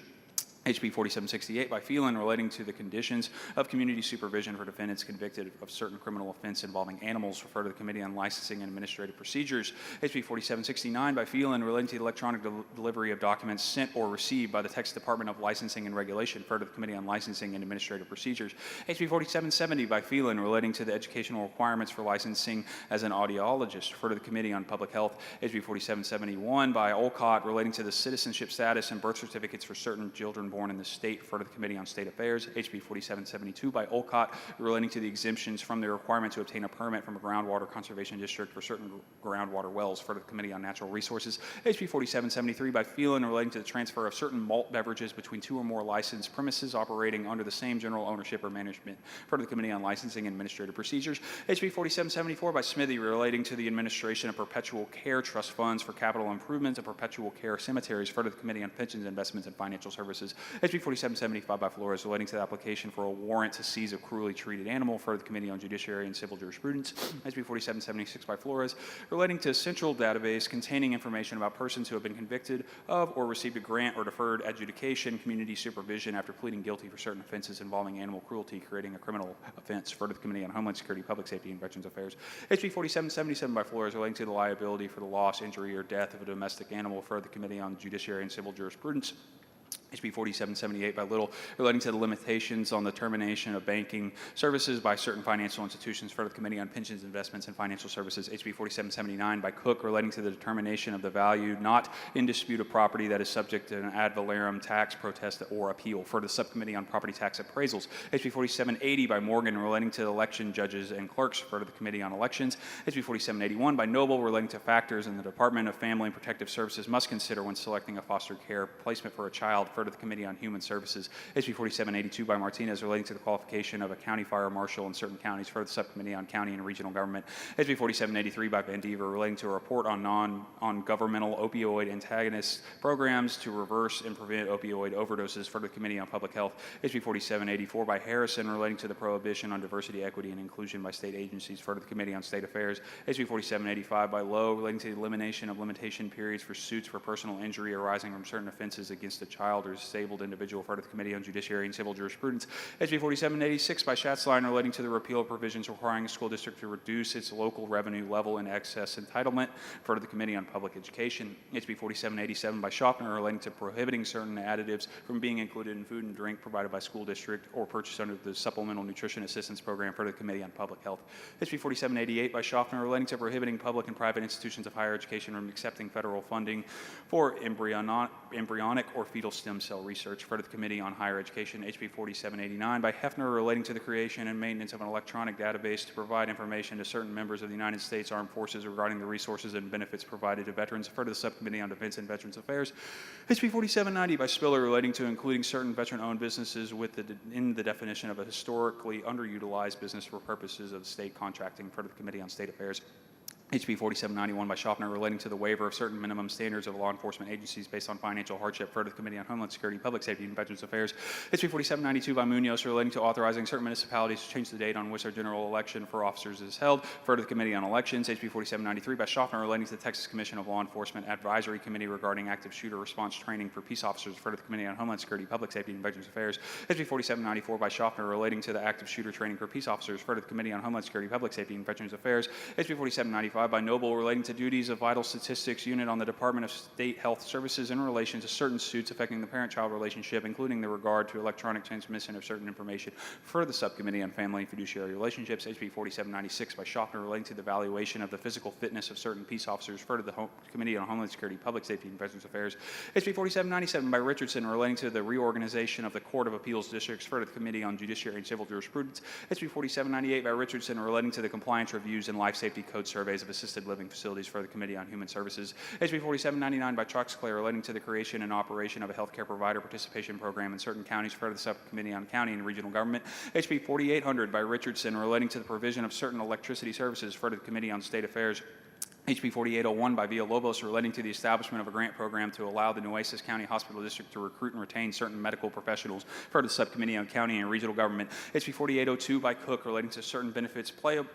HB 4768 by Phelan, relating to the conditions of community supervision for defendants convicted of certain criminal offense involving animals. Refer to the Committee on Licensing and Administrative Procedures. HB 4769 by Phelan, relating to the electronic delivery of documents sent or received by the Texas Department of Licensing and Regulation. Refer to the Committee on Licensing and Administrative Procedures. HB 4770 by Phelan, relating to the educational requirements for licensing as an audiologist. Refer to the Committee on Public Health. HB 4771 by Olcott, relating to the citizenship status and birth certificates for certain children born in the state. Refer to the Committee on State Affairs. HB 4772 by Olcott, relating to the exemptions from the requirement to obtain a permit from a groundwater conservation district for certain groundwater wells. Refer to the Committee on Natural Resources. HB 4773 by Phelan, relating to the transfer of certain malt beverages between two or more licensed premises operating under the same general ownership or management. Refer to the Committee on Licensing and Administrative Procedures. HB 4774 by Smithy, relating to the administration of perpetual care trust funds for capital improvements of perpetual care cemeteries. Refer to the Committee on Pensions, Investments, and Financial Services. HB 4775 by Flores, relating to the application for a warrant to seize a cruelly treated animal. Refer to the Committee on Judiciary and Civil Jurisprudence. HB 4776 by Flores, relating to a central database containing information about persons who have been convicted of or received a grant or deferred adjudication, community supervision after pleading guilty for certain offenses involving animal cruelty, creating a criminal offense. Refer to the Committee on Homeland Security, Public Safety, and Veterans Affairs. HB 4777 by Flores, relating to the liability for the loss, injury, or death of a domestic animal. Refer to the Committee on Judiciary and Civil Jurisprudence. HB 4778 by Little, relating to the limitations on the termination of banking services by certain financial institutions. For the Committee on Pensions, Investments, and Financial Services. HB 4779 by Cook, relating to the determination of the value not in dispute of property that is subject to an ad valorem tax protest or appeal. For the Subcommittee on Property Tax Appraisals. HB 4780 by Morgan, relating to election judges and clerks. For the Committee on Elections. HB 4781 by Noble, relating to factors in the Department of Family and Protective Services must consider when selecting a foster care placement for a child. To the Committee on Human Services. HB 4782 by Martinez, relating to the qualification of a county fire marshal in certain counties. For the Subcommittee on County and Regional Government. HB 4783 by Van Dever, relating to a report on governmental opioid antagonist programs to reverse and prevent opioid overdoses. For the Committee on Public Health. HB 4784 by Harrison, relating to the prohibition on diversity, equity, and inclusion by state agencies. For the Committee on State Affairs. HB 4785 by Lowe, relating to the elimination of limitation periods for suits for personal injury arising from certain offenses against a child or disabled individual, referred to the Committee on Judiciary and Civil Jurisprudence. HB 4786 by Schatzline relating to the repeal of provisions requiring a school district to reduce its local revenue level and excess entitlement, referred to the Committee on Public Education. HB 4787 by Schaffner relating to prohibiting certain additives from being included in food and drink provided by school district or purchased under the Supplemental Nutrition Assistance Program, referred to the Committee on Public Health. HB 4788 by Schaffner relating to prohibiting public and private institutions of higher education from accepting federal funding for embryonic or fetal stem cell research, referred to the Committee on Higher Education. HB 4789 by Hefner relating to the creation and maintenance of an electronic database to provide information to certain members of the United States Armed Forces regarding the resources and benefits provided to veterans, referred to the Subcommittee on Defense and Veterans Affairs. HB 4790 by Spiller relating to including certain veteran-owned businesses in the definition of a historically underutilized business for purposes of state contracting, referred to the Committee on State Affairs. HB 4791 by Schaffner relating to the waiver of certain minimum standards of law enforcement agencies based on financial hardship, referred to the Committee on Homeland Security, Public Safety, and Veterans Affairs. HB 4792 by Munoz relating to authorizing certain municipalities to change the date on which their general election for officers is held, referred to the Committee on Elections. HB 4793 by Schaffner relating to the Texas Commission of Law Enforcement Advisory Committee regarding active shooter response training for peace officers, referred to the Committee on Homeland Security, Public Safety, and Veterans Affairs. HB 4794 by Schaffner relating to the active shooter training for peace officers, referred to the Committee on Homeland Security, Public Safety, and Veterans Affairs. HB 4795 by Noble relating to duties of Vital Statistics Unit on the Department of State Health Services in relation to certain suits affecting the parent-child relationship, including the regard to electronic transmission of certain information, for the Subcommittee on Family and Fiduciary Relationships. HB 4796 by Schaffner relating to the evaluation of the physical fitness of certain peace officers, referred to the Committee on Homeland Security, Public Safety, and Veterans Affairs. HB 4797 by Richardson relating to the reorganization of the Court of Appeals districts, referred to the Committee on Judiciary and Civil Jurisprudence. HB 4798 by Richardson relating to the compliance reviews and life safety code surveys of assisted living facilities, for the Committee on Human Services. HB 4799 by Troxclair relating to the creation and operation of a healthcare provider participation program in certain counties, for the Subcommittee on County and Regional Government. HB 4800 by Richardson relating to the provision of certain electricity services, for the Committee on State Affairs. HB 4801 by Villalobos relating to the establishment of a grant program to allow the Nueces County Hospital District to recruit and retain certain medical professionals, for the Subcommittee on County and Regional Government. HB 4802 by Cook relating to certain benefits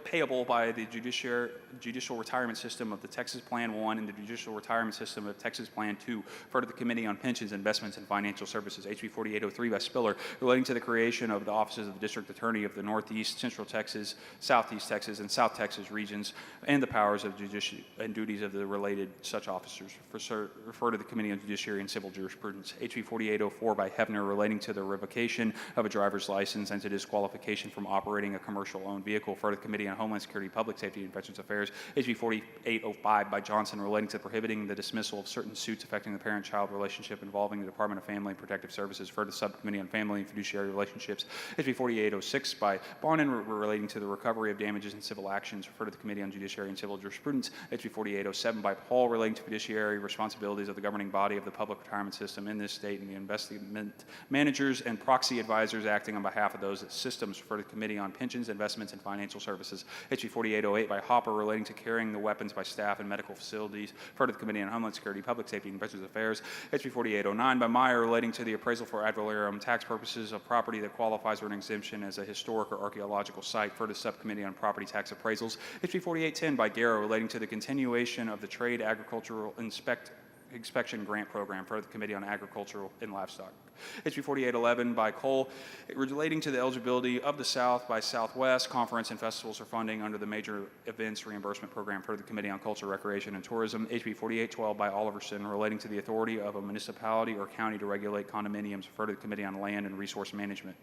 payable by the Judicial Retirement System of the Texas Plan 1 and the Judicial Retirement System of Texas Plan 2, for the Committee on Pensions, Investments, and Financial Services. HB 4803 by Spiller relating to the creation of the offices of the District Attorney of the Northeast, Central Texas, Southeast Texas, and South Texas regions, and the powers of judicial and duties of the related such officers, refer to the Committee on Judiciary and Civil Jurisprudence. HB 4804 by Hefner relating to the revocation of a driver's license and to disqualification from operating a commercial-owned vehicle, for the Committee on Homeland Security, Public Safety, and Veterans Affairs. HB 4805 by Johnson relating to prohibiting the dismissal of certain suits affecting the parent-child relationship involving the Department of Family and Protective Services, for the Subcommittee on Family and Fiduciary Relationships. HB 4806 by Bonin relating to the recovery of damages in civil actions, refer to the Committee on Judiciary and Civil Jurisprudence. HB 4807 by Paul relating to fiduciary responsibilities of the governing body of the public retirement system in this state and the investment managers and proxy advisors acting on behalf of those systems, for the Committee on Pensions, Investments, and Financial Services. HB 4808 by Hopper relating to carrying the weapons by staff in medical facilities, for the Committee on Homeland Security, Public Safety, and Veterans Affairs. HB 4809 by Meyer relating to the appraisal for ad valorem tax purposes of property that qualifies for an exemption as a historic or archaeological site, for the Subcommittee on Property Tax Appraisals. HB 4810 by Garrow relating to the continuation of the Trade Agricultural Inspection Grant Program, for the Committee on Agricultural and Livestock. HB 4811 by Cole relating to the eligibility of the South by Southwest conference and festivals for funding under the Major Events Reimbursement Program, for the Committee on Culture, Recreation, and Tourism. HB 4812 by Oliverson relating to the authority of a municipality or county to regulate condominiums, for the Committee on Land and Resource Management.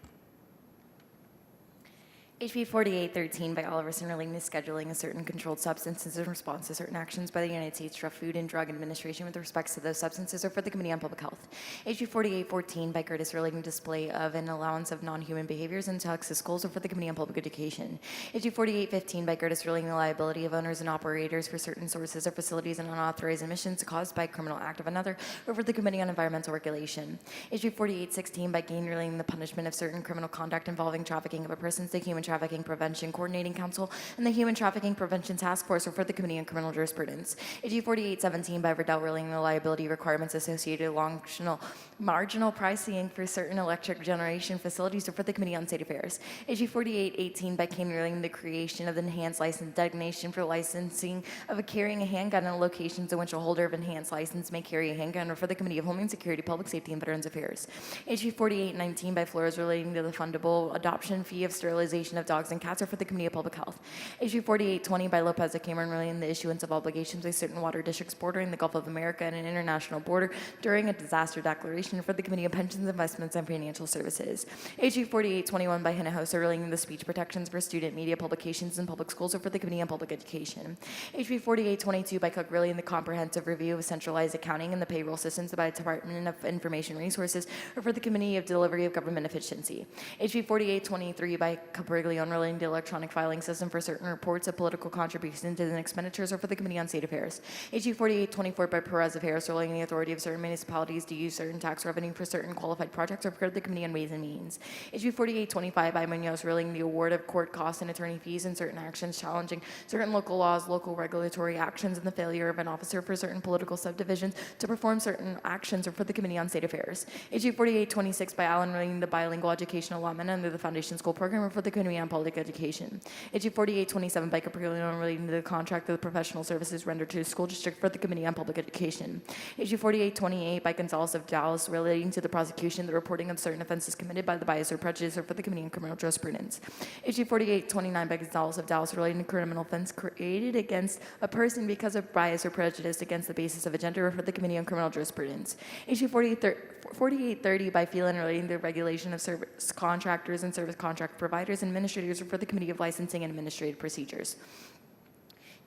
HB 4813 by Oliverson relating to scheduling of certain controlled substances in response to certain actions by the United States Food and Drug Administration with respect to those substances, or for the Committee on Public Health. HB 4814 by Curtis relating to display of and allowance of non-human behaviors in Texas schools, or for the Committee on Public Education. HB 4815 by Curtis relating to the liability of owners and operators for certain sources or facilities and unauthorized emissions caused by a criminal act of another, or for the Committee on Environmental Regulation. HB 4816 by Gain relating to the punishment of certain criminal conduct involving trafficking of a person to human trafficking Trafficking Prevention Coordinating Council and the Human Trafficking Prevention Task Force refer the Committee on Criminal Jurisprudence. AG 4817 by Verdell relating the liability requirements associated with marginal pricing for certain electric generation facilities refer the Committee on State Affairs. AG 4818 by Kane relating the creation of the enhanced license designation for licensing of carrying a handgun in locations in which a holder of enhanced license may carry a handgun refer the Committee of Homeland Security, Public Safety, and Veterans Affairs. AG 4819 by Flores relating to the fundable adoption fee of sterilization of dogs and cats refer the Committee of Public Health. AG 4820 by Lopez of Cameron relating the issuance of obligations by certain water districts bordering the Gulf of America and an international border during a disaster declaration for the Committee of Pensions, Investments, and Financial Services. AG 4821 by Hinojosa relating the speech protections for student media publications in public schools for the Committee on Public Education. HB 4822 by Cook relating the comprehensive review of centralized accounting and the payroll systems by the Department of Information Resources for the Committee of Delivery of Government Efficiency. HB 4823 by Capriglione relating the electronic filing system for certain reports of political contributions and expenditures for the Committee on State Affairs. HB 4824 by Perez of Harris relating the authority of certain municipalities to use certain tax revenue for certain qualified projects for the Committee on Ways and Means. HB 4825 by Munoz relating the award of court costs and attorney fees and certain actions challenging certain local laws, local regulatory actions, and the failure of an officer for certain political subdivisions to perform certain actions for the Committee on State Affairs. HB 4826 by Allen relating the bilingual education allotment under the Foundation School Program for the Committee on Public Education. HB 4827 by Capriglione relating to the contract of the professional services rendered to the school district for the Committee on Public Education. HB 4828 by Gonzalez of Dallas relating to the prosecution, the reporting of certain offenses committed by the bias or prejudice for the Committee on Criminal Jurisprudence. HB 4829 by Gonzalez of Dallas relating to criminal offense created against a person because of bias or prejudice against the basis of a gender for the Committee on Criminal Jurisprudence. HB 4830 by Phelan relating to the regulation of service contractors and service contract providers and administrators for the Committee of Licensing and Administrative Procedures.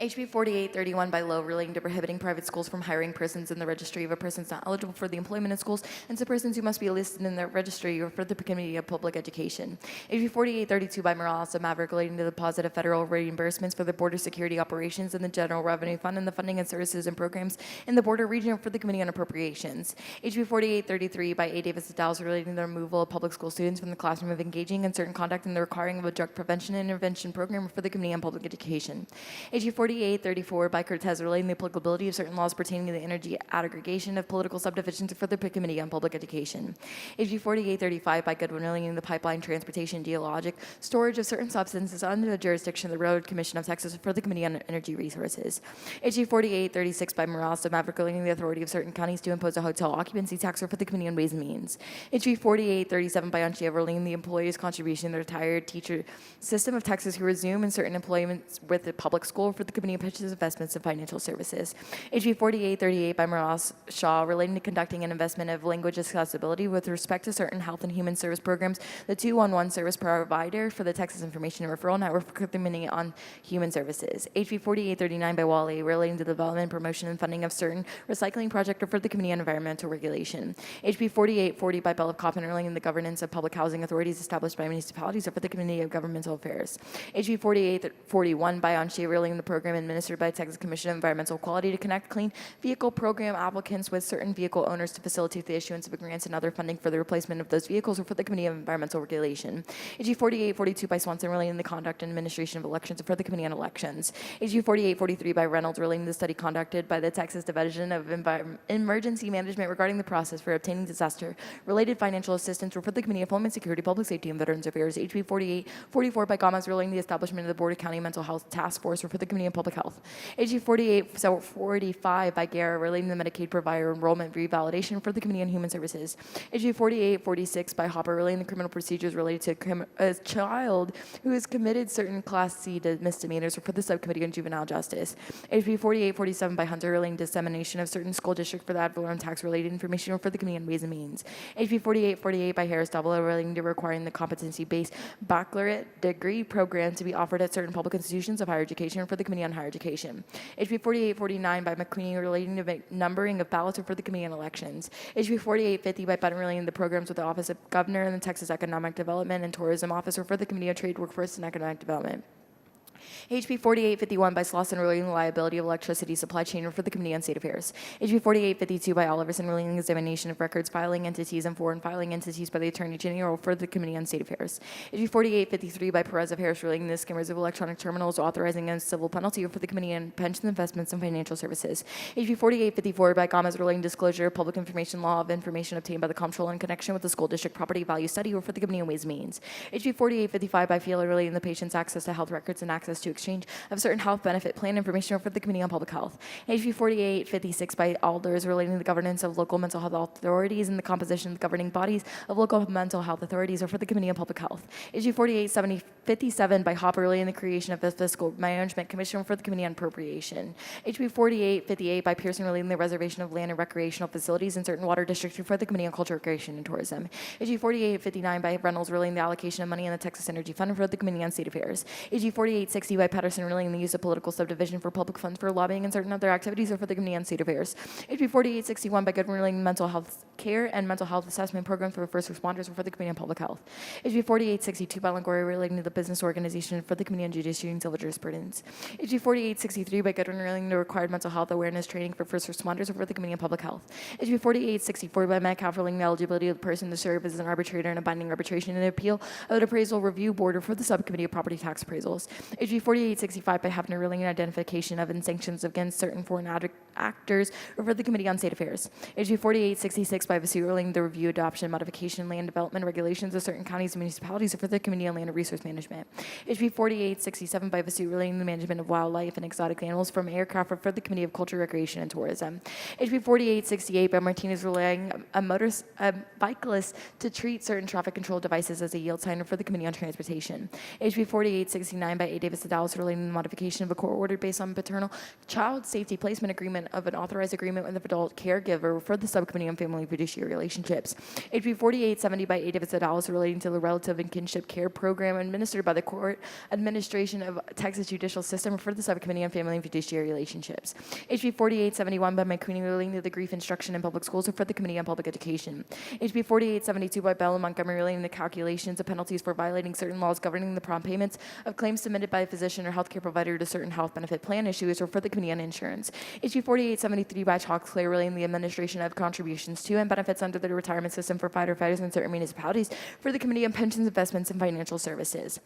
HB 4831 by Lowe relating to prohibiting private schools from hiring persons in the registry of a persons not eligible for the employment in schools and to persons who must be listed in the registry or for the Committee of Public Education. HB 4832 by Morales of Maverick relating to the deposit of federal reimbursements for the border security operations and the General Revenue Fund and the funding of services and programs in the border region for the Committee on Appropriations. HB 4833 by A. Davis of Dallas relating to the removal of public school students from the classroom of engaging in certain conduct and the requiring of a drug prevention and intervention program for the Committee on Public Education. HB 4834 by Cortez relating the applicability of certain laws pertaining to the energy aggregation of political subdivisions for the Committee on Public Education. HB 4835 by Goodwin relating the pipeline transportation, geologic storage of certain substances under the jurisdiction of the Railroad Commission of Texas for the Committee on Energy Resources. HB 4836 by Morales of Maverick relating the authority of certain counties to impose a hotel occupancy tax for the Committee on Ways and Means. HB 4837 by Anchia relating the employer's contribution to the retired teacher system of Texas who resume in certain employments with the public school for the Committee on Pensions, Investments, and Financial Services. HB 4838 by Morales Shaw relating to conducting an investment of language accessibility with respect to certain health and human service programs, the 211 service provider for the Texas Information and Referral Network for the Committee on Human Services. HB 4839 by Wally relating to the development, promotion, and funding of certain recycling project for the Committee on Environmental Regulation. HB 4840 by Bell of Coffin relating to the governance of public housing authorities established by municipalities for the Committee of Governmental Affairs. HB 4841 by Anchia relating the program administered by Texas Commission of Environmental Quality to connect clean vehicle program applicants with certain vehicle owners to facilitate the issuance of grants and other funding for the replacement of those vehicles or for the Committee of Environmental Regulation. HG 4842 by Swanson relating the conduct and administration of elections for the Committee on Elections. HG 4843 by Reynolds relating the study conducted by the Texas Division of Emergency Management regarding the process for obtaining disaster-related financial assistance for the Committee of Homeland Security, Public Safety, and Veterans Affairs. HB 4844 by Gomez relating the establishment of the Board of County Mental Health Task Force for the Committee on Public Health. HG 4845 by Guerra relating the Medicaid provider enrollment revalidation for the Committee on Human Services. HG 4846 by Hopper relating the criminal procedures related to a child who has committed certain Class C misdemeanors for the Subcommittee on Juvenile Justice. HB 4847 by Hunter relating dissemination of certain school district for the ad valorem tax related information for the Committee on Ways and Means. HB 4848 by Harris Double relating to requiring the competency-based baccalaureate degree program to be offered at certain public institutions of higher education for the Committee on Higher Education. HB 4849 by McQueen relating to numbering of ballots for the Committee on Elections. HB 4850 by Button relating the programs with the Office of Governor and the Texas Economic Development and Tourism Officer for the Committee on Trade, Workforce, and Economic Development. HB 4851 by Slauson relating the liability of electricity supply chain for the Committee on State Affairs. HB 4852 by Oliverson relating the examination of records, filing entities, and foreign filing entities by the Attorney General for the Committee on State Affairs. HB 4853 by Perez of Harris relating the skimmers of electronic terminals, authorizing a civil penalty for the Committee on Pension Investments and Financial Services. HB 4854 by Gomez relating disclosure of public information law of information obtained by the Comptroller in connection with the school district property value study or for the Committee on Ways and Means. HB 4855 by Fielder relating the patient's access to health records and access to exchange of certain health benefit plan information for the Committee on Public Health. HB 4856 by Alders relating the governance of local mental health authorities and the composition of the governing bodies of local mental health authorities or for the Committee on Public Health. HB 4857 by Hopper relating the creation of the Fiscal Management Commission for the Committee on Appropriation. HB 4858 by Pearson relating the reservation of land and recreational facilities in certain water districts for the Committee on Culture, Recreation, and Tourism. HB 4859 by Reynolds relating the allocation of money in the Texas Energy Fund for the Committee on State Affairs. HB 4860 by Patterson relating the use of political subdivision for public funds for lobbying and certain other activities or for the Committee on State Affairs. HB 4861 by Goodwin relating mental health care and mental health assessment program for first responders or for the Committee on Public Health. HB 4862 by Longoria relating to the business organization for the Committee on Judiciary and Civil Jurisprudence. HB 4863 by Goodwin relating to required mental health awareness training for first responders or for the Committee on Public Health. HB 4864 by Metcalf relating the eligibility of the person to serve as an arbitrator in a binding arbitration and appeal of the appraisal review board or for the Subcommittee of Property Tax Appraisals. HB 4865 by Hefner relating identification of and sanctions against certain foreign actors or for the Committee on State Affairs. HB 4866 by Vasu relating the review, adoption, modification, land development regulations of certain counties and municipalities or for the Committee on Land and Resource Management. HB 4867 by Vasu relating the management of wildlife and exotic animals from aircraft or for the Committee of Culture, Recreation, and Tourism. HB 4868 by Martinez relating a bicyclist to treat certain traffic control devices as a yield sign for the Committee on Transportation. HB 4869 by A. Davis Dallas relating the modification of a court order based on paternal child safety placement agreement of an authorized agreement with an adult caregiver for the Subcommittee on Family and Fiduciary Relationships. HB 4870 by A. Davis Dallas relating to the relative and kinship care program administered by the Court Administration of Texas Judicial System for the Subcommittee on Family and Fiduciary Relationships. HB 4871 by McQueen relating to the grief instruction in public schools or for the Committee on Public Education. HB 4872 by Bell and Montgomery relating the calculations of penalties for violating certain laws governing the prompt payments of claims submitted by a physician or healthcare provider to certain health benefit plan issues or for the Committee on Insurance. HB 4873 by Chalk-Clay relating the administration of contributions to and benefits under the retirement system for firefighters in certain municipalities for the Committee on Pensions, Investments, and Financial Services.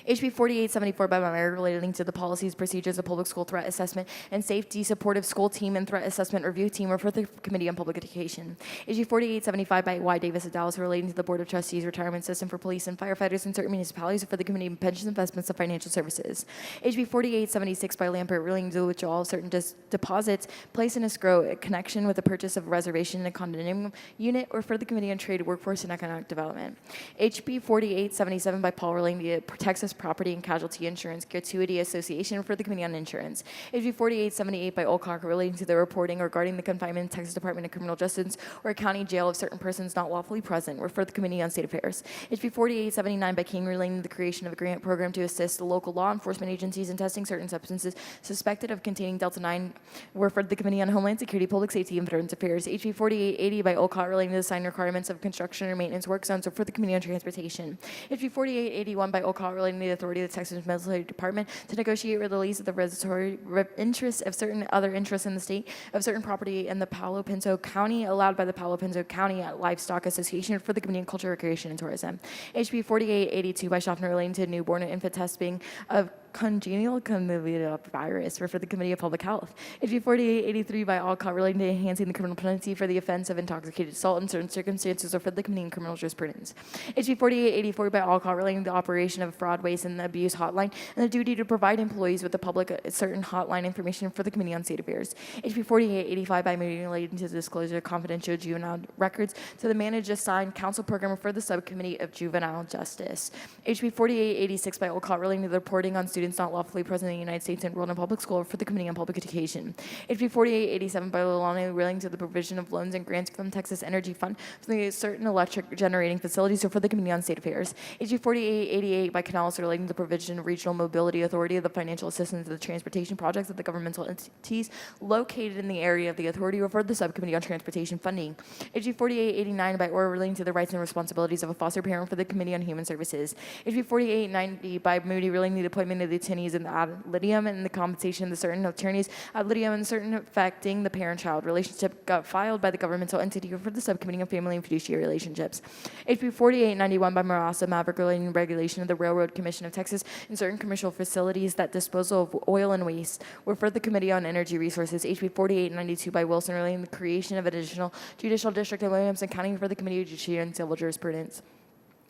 HB 4874 by Meyer relating to the policies, procedures of public school threat assessment and safety supportive school team and threat assessment review team or for the Committee on Public Education. HB 4875 by Y. Davis of Dallas relating to the Board of Trustees retirement system for police and firefighters in certain municipalities or for the Committee on Pensions, Investments, and Financial Services. HB 4876 by Lampert relating to the withdrawal of certain deposits placed in escrow in connection with the purchase of a reservation in a condominium unit or for the Committee on Trade, Workforce, and Economic Development. HB 4877 by Paul relating to Texas Property and Casualty Insurance Gratuity Association for the Committee on Insurance. HB 4878 by Olcock relating to the reporting regarding the confinement in Texas Department of Criminal Justice or a county jail of certain persons not lawfully present or for the Committee on State Affairs. HB 4879 by King relating to the creation of a grant program to assist the local law enforcement agencies in testing certain substances suspected of containing Delta-9 were for the Committee on Homeland Security, Public Safety, and Veterans Affairs. HB 4880 by Olcott relating to the sign requirements of construction or maintenance work zones or for the Committee on Transportation. HB 4881 by Olcott relating to the authority of the Texas Military Department to negotiate with the lease of the reservatory interests of certain other interests in the state of certain property in the Palo Pinto County allowed by the Palo Pinto County Livestock Association for the Committee on Culture, Recreation, and Tourism. HB 4882 by Schaffner relating to newborn and infant testing of congenital convivial virus for the Committee of Public Health. HB 4883 by Alcott relating to enhancing the criminal penalty for the offense of intoxicated assault in certain circumstances or for the Committee on Criminal Jurisprudence. HB 4884 by Alcott relating to the operation of fraud, waste, and abuse hotline and the duty to provide employees with the public certain hotline information for the Committee on State Affairs. HB 4885 by Moody relating to the disclosure of confidential juvenile records to the managed assigned counsel program for the Subcommittee of Juvenile Justice. HB 4886 by Olcott relating to the reporting on students not lawfully present in the United States enrolled in public school for the Committee on Public Education. HB 4887 by Lolani relating to the provision of loans and grants from Texas Energy Fund for the certain electric generating facilities or for the Committee on State Affairs. HB 4888 by Canales relating to the provision of regional mobility authority of the financial assistance to the transportation projects of the governmental entities located in the area of the authority or for the Subcommittee on Transportation Funding. HB 4889 by Orr relating to the rights and responsibilities of a foster parent for the Committee on Human Services. HB 4890 by Moody relating to the appointment of the attorneys in the ad litem and the compensation of the certain attorneys ad litem and certain affecting the parent-child relationship got filed by the governmental entity for the Subcommittee on Family and Fiduciary Relationships. HB 4891 by Marasa Maverick relating regulation of the Railroad Commission of Texas and certain commercial facilities that disposal of oil and waste were for the Committee on Energy Resources. HB 4892 by Wilson relating the creation of additional judicial district in Williamson County for the Committee of Judiciary and Civil Jurisprudence.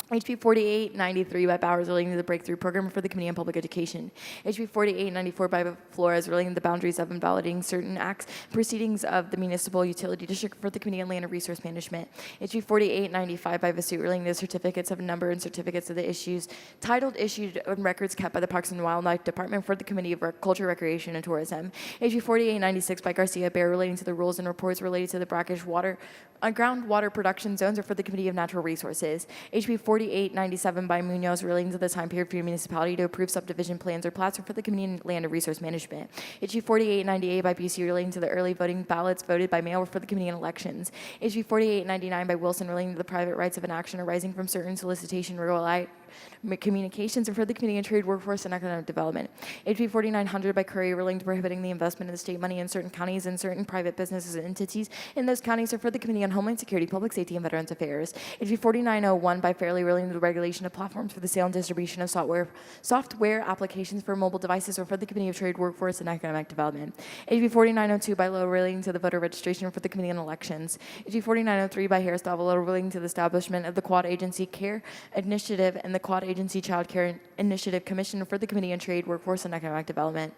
HB 4893 by Bowers relating to the Breakthrough Program for the Committee on Public Education. HB 4894 by Flores relating to the boundaries of invalidating certain acts and proceedings of the Municipal Utility District for the Committee on Land and Resource Management. HB 4895 by Vasut relating to the certificates of number and certificates of the issues titled issued and records kept by the Parks and Wildlife Department for the Committee of Culture, Recreation, and Tourism. HB 4896 by Garcia Bear relating to the rules and reports related to the brackish water groundwater production zones or for the Committee of Natural Resources. HB 4897 by Munoz relating to the time period for your municipality to approve subdivision plans or plats or for the Committee on Land and Resource Management. HB 4898 by BC relating to the early voting ballots voted by mail or for the Committee on Elections. HB 4899 by Wilson relating to the private rights of an action arising from certain solicitation communications and for the Committee on Trade, Workforce, and Economic Development. HB 4900 by Curry relating to prohibiting the investment of the state money in certain counties and certain private businesses and entities in those counties or for the Committee on Homeland Security, Public Safety, and Veterans Affairs. HB 4901 by Fairley relating to the regulation of platforms for the sale and distribution of software applications for mobile devices or for the Committee of Trade, Workforce, and Economic Development. HB 4902 by Lowe relating to the voter registration for the Committee on Elections. HB 4903 by Harris Davila relating to the establishment of the Quad Agency Care Initiative and the Quad Agency Child Care Initiative Commission for the Committee on Trade, Workforce, and Economic Development.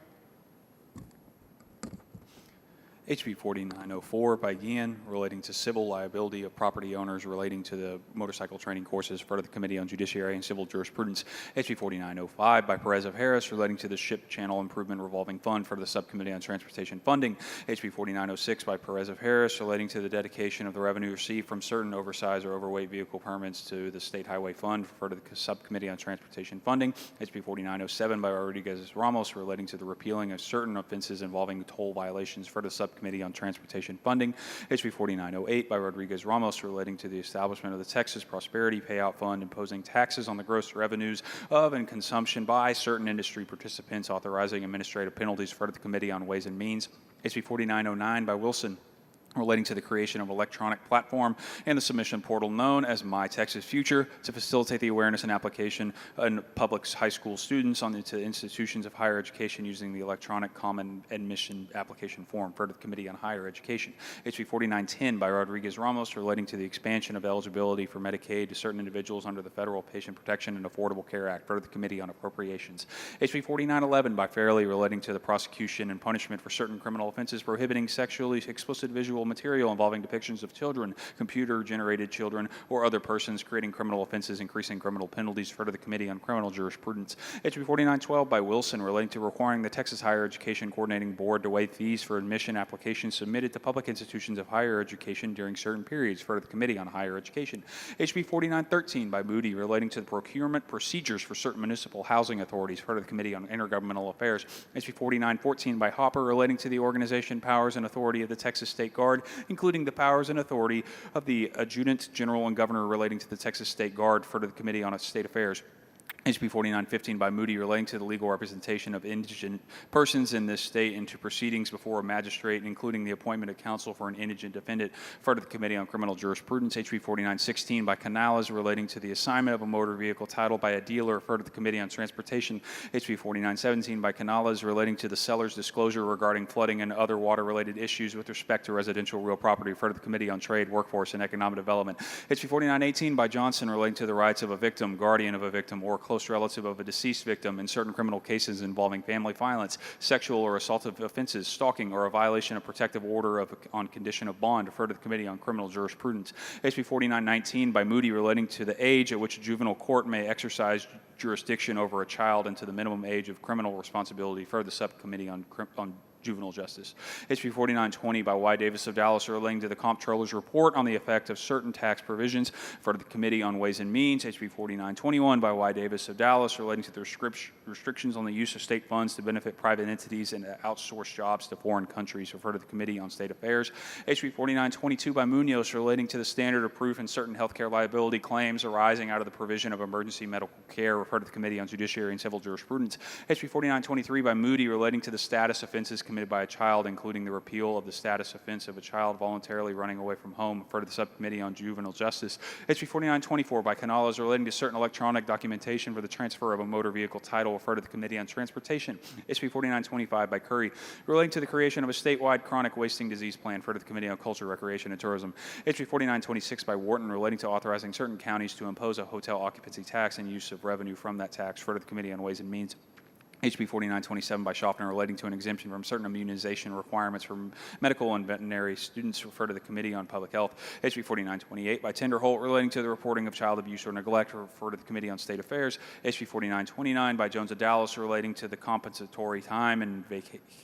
HB 4904 by Guillen relating to civil liability of property owners relating to the motorcycle training courses for the Committee on Judiciary and Civil Jurisprudence. HB 4905 by Perez of Harris relating to the Ship Channel Improvement Revolving Fund for the Subcommittee on Transportation Funding. HB 4906 by Perez of Harris relating to the dedication of the revenue received from certain oversized or overweight vehicle permits to the State Highway Fund for the Subcommittee on Transportation Funding. HB 4907 by Rodriguez Ramos relating to the repealing of certain offenses involving toll violations for the Subcommittee on Transportation Funding. HB 4908 by Rodriguez Ramos relating to the establishment of the Texas Prosperity Payout Fund, imposing taxes on the gross revenues of and consumption by certain industry participants, authorizing administrative penalties for the Committee on Ways and Means. HB 4909 by Wilson relating to the creation of electronic platform and the submission portal known as My Texas Future to facilitate the awareness and application in public high school students to institutions of higher education using the electronic common admission application form for the Committee on Higher Education. HB 4910 by Rodriguez Ramos relating to the expansion of eligibility for Medicaid to certain individuals under the Federal Patient Protection and Affordable Care Act for the Committee on Appropriations. HB 4911 by Fairley relating to the prosecution and punishment for certain criminal offenses prohibiting sexually explicit visual material involving depictions of children, computer-generated children, or other persons creating criminal offenses, increasing criminal penalties for the Committee on Criminal Jurisprudence. HB 4912 by Wilson relating to requiring the Texas Higher Education Coordinating Board to waive fees for admission applications submitted to public institutions of higher education during certain periods for the Committee on Higher Education. HB 4913 by Moody relating to the procurement procedures for certain municipal housing authorities for the Committee on Intergovernmental Affairs. HB 4914 by Hopper relating to the organization, powers, and authority of the Texas State Guard, including the powers and authority of the Adjutant General and Governor relating to the Texas State Guard for the Committee on State Affairs. HB 4915 by Moody relating to the legal representation of indigent persons in this state into proceedings before a magistrate, including the appointment of counsel for an indigent defendant for the Committee on Criminal Jurisprudence. HB 4916 by Canales relating to the assignment of a motor vehicle title by a dealer for the Committee on Transportation. HB 4917 by Canales relating to the seller's disclosure regarding flooding and other water-related issues with respect to residential real property for the Committee on Trade, Workforce, and Economic Development. HB 4918 by Johnson relating to the rights of a victim, guardian of a victim, or close relative of a deceased victim in certain criminal cases involving family violence, sexual or assaultive offenses, stalking, or a violation of protective order on condition of bond, referred to the Committee on Criminal Jurisprudence. HB 4919 by Moody relating to the age at which a juvenile court may exercise jurisdiction over a child and to the minimum age of criminal responsibility for the Subcommittee on Juvenile Justice. HB 4920 by Y. Davis of Dallas relating to the Comptroller's report on the effect of certain tax provisions for the Committee on Ways and Means. HB 4921 by Y. Davis of Dallas relating to the restrictions on the use of state funds to benefit private entities and outsource jobs to foreign countries. Refer to the Committee on State Affairs. HB 4922 by Munoz relating to the standard of proof in certain healthcare liability claims arising out of the provision of emergency medical care. Refer to the Committee on Judiciary and Civil Jurisprudence. HB 4923 by Moody relating to the status offenses committed by a child, including the repeal of the status offense of a child voluntarily running away from home. Refer to the Subcommittee on Juvenile Justice. HB 4924 by Canales relating to certain electronic documentation for the transfer of a motor vehicle title. Refer to the Committee on Transportation. HB 4925 by Curry relating to the creation of a statewide chronic wasting disease plan. Refer to the Committee on Culture, Recreation, and Tourism. HB 4926 by Wharton relating to authorizing certain counties to impose a hotel occupancy tax and use of revenue from that tax. Refer to the Committee on Ways and Means. HB 4927 by Schaffner relating to an exemption from certain immunization requirements for medical and veterinary students. Refer to the Committee on Public Health. HB 4928 by Tenderholt relating to the reporting of child abuse or neglect. Refer to the Committee on State Affairs. HB 4929 by Jones of Dallas relating to the compensatory time and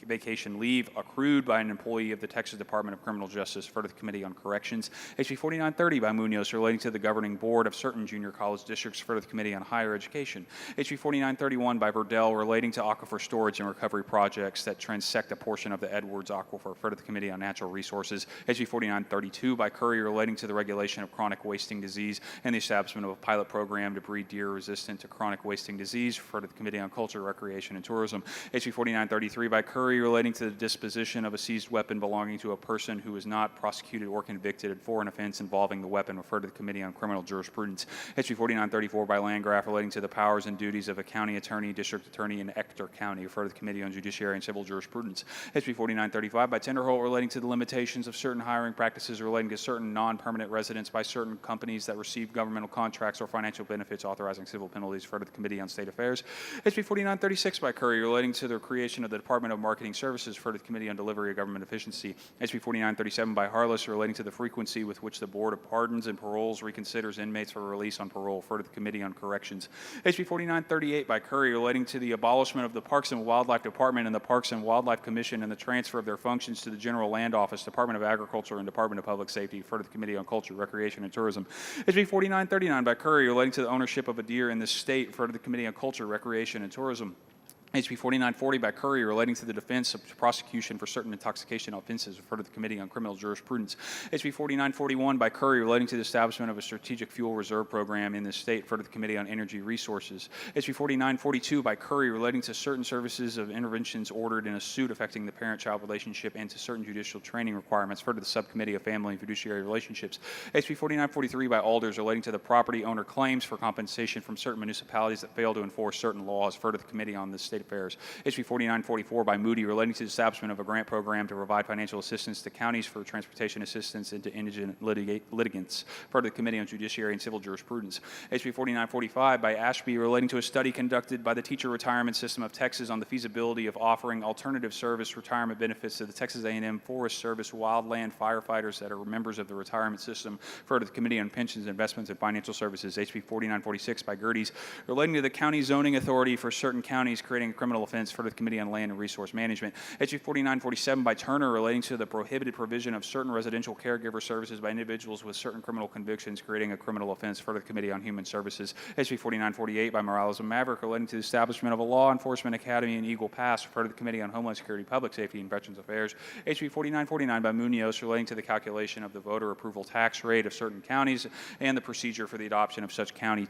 vacation leave accrued by an employee of the Texas Department of Criminal Justice. Refer to the Committee on Corrections. HB 4930 by Munoz relating to the governing board of certain junior college districts. Refer to the Committee on Higher Education. HB 4931 by Verdell relating to aquifer storage and recovery projects that transect a portion of the Edwards Aquifer. Refer to the Committee on Natural Resources. HB 4932 by Curry relating to the regulation of chronic wasting disease and the establishment of a pilot program to breed deer resistant to chronic wasting disease. Refer to the Committee on Culture, Recreation, and Tourism. HB 4933 by Curry relating to the disposition of a seized weapon belonging to a person who is not prosecuted or convicted for an offense involving the weapon. Refer to the Committee on Criminal Jurisprudence. HB 4934 by Landgraf relating to the powers and duties of a county attorney, district attorney, and Ector County. Refer to the Committee on Judiciary and Civil Jurisprudence. HB 4935 by Tenderholt relating to the limitations of certain hiring practices relating to certain non-permanent residents by certain companies that receive governmental contracts or financial benefits authorizing civil penalties. Refer to the Committee on State Affairs. HB 4936 by Curry relating to the creation of the Department of Marketing Services. Refer to the Committee on Delivery of Government Efficiency. HB 4937 by Harless relating to the frequency with which the Board of Pardons and Paroles reconsiders inmates for release on parole. Refer to the Committee on Corrections. HB 4938 by Curry relating to the abolishment of the Parks and Wildlife Department and the Parks and Wildlife Commission and the transfer of their functions to the General Land Office, Department of Agriculture, and Department of Public Safety. Refer to the Committee on Culture, Recreation, and Tourism. HB 4939 by Curry relating to the ownership of a deer in this state. Refer to the Committee on Culture, Recreation, and Tourism. HB 4940 by Curry relating to the defense of prosecution for certain intoxication offenses. Refer to the Committee on Criminal Jurisprudence. HB 4941 by Curry relating to the establishment of a strategic fuel reserve program in the state. Refer to the Committee on Energy Resources. HB 4942 by Curry relating to certain services of interventions ordered in a suit affecting the parent-child relationship and to certain judicial training requirements. Refer to the Subcommittee of Family and Fiduciary Relationships. HB 4943 by Alders relating to the property owner claims for compensation from certain municipalities that fail to enforce certain laws. Refer to the Committee on the State Affairs. HB 4944 by Moody relating to the establishment of a grant program to provide financial assistance to counties for transportation assistance and to indigent litigants. Refer to the Committee on Judiciary and Civil Jurisprudence. HB 4945 by Ashby relating to a study conducted by the Teacher Retirement System of Texas on the feasibility of offering alternative service retirement benefits to the Texas A&M Forest Service wildland firefighters that are members of the retirement system. Refer to the Committee on Pensions, Investments, and Financial Services. HB 4946 by Gerdes relating to the county zoning authority for certain counties creating a criminal offense. For the Committee on Land and Resource Management. HB 4947 by Turner relating to the prohibited provision of certain residential caregiver services by individuals with certain criminal convictions creating a criminal offense. For the Committee on Human Services. HB 4948 by Morales and Maverick relating to the establishment of a law enforcement academy in Eagle Pass. For the Committee on Homeland Security, Public Safety, and Veterans Affairs. HB 4949 by Munoz relating to the calculation of the voter approval tax rate of certain counties and the procedure for the adoption of such county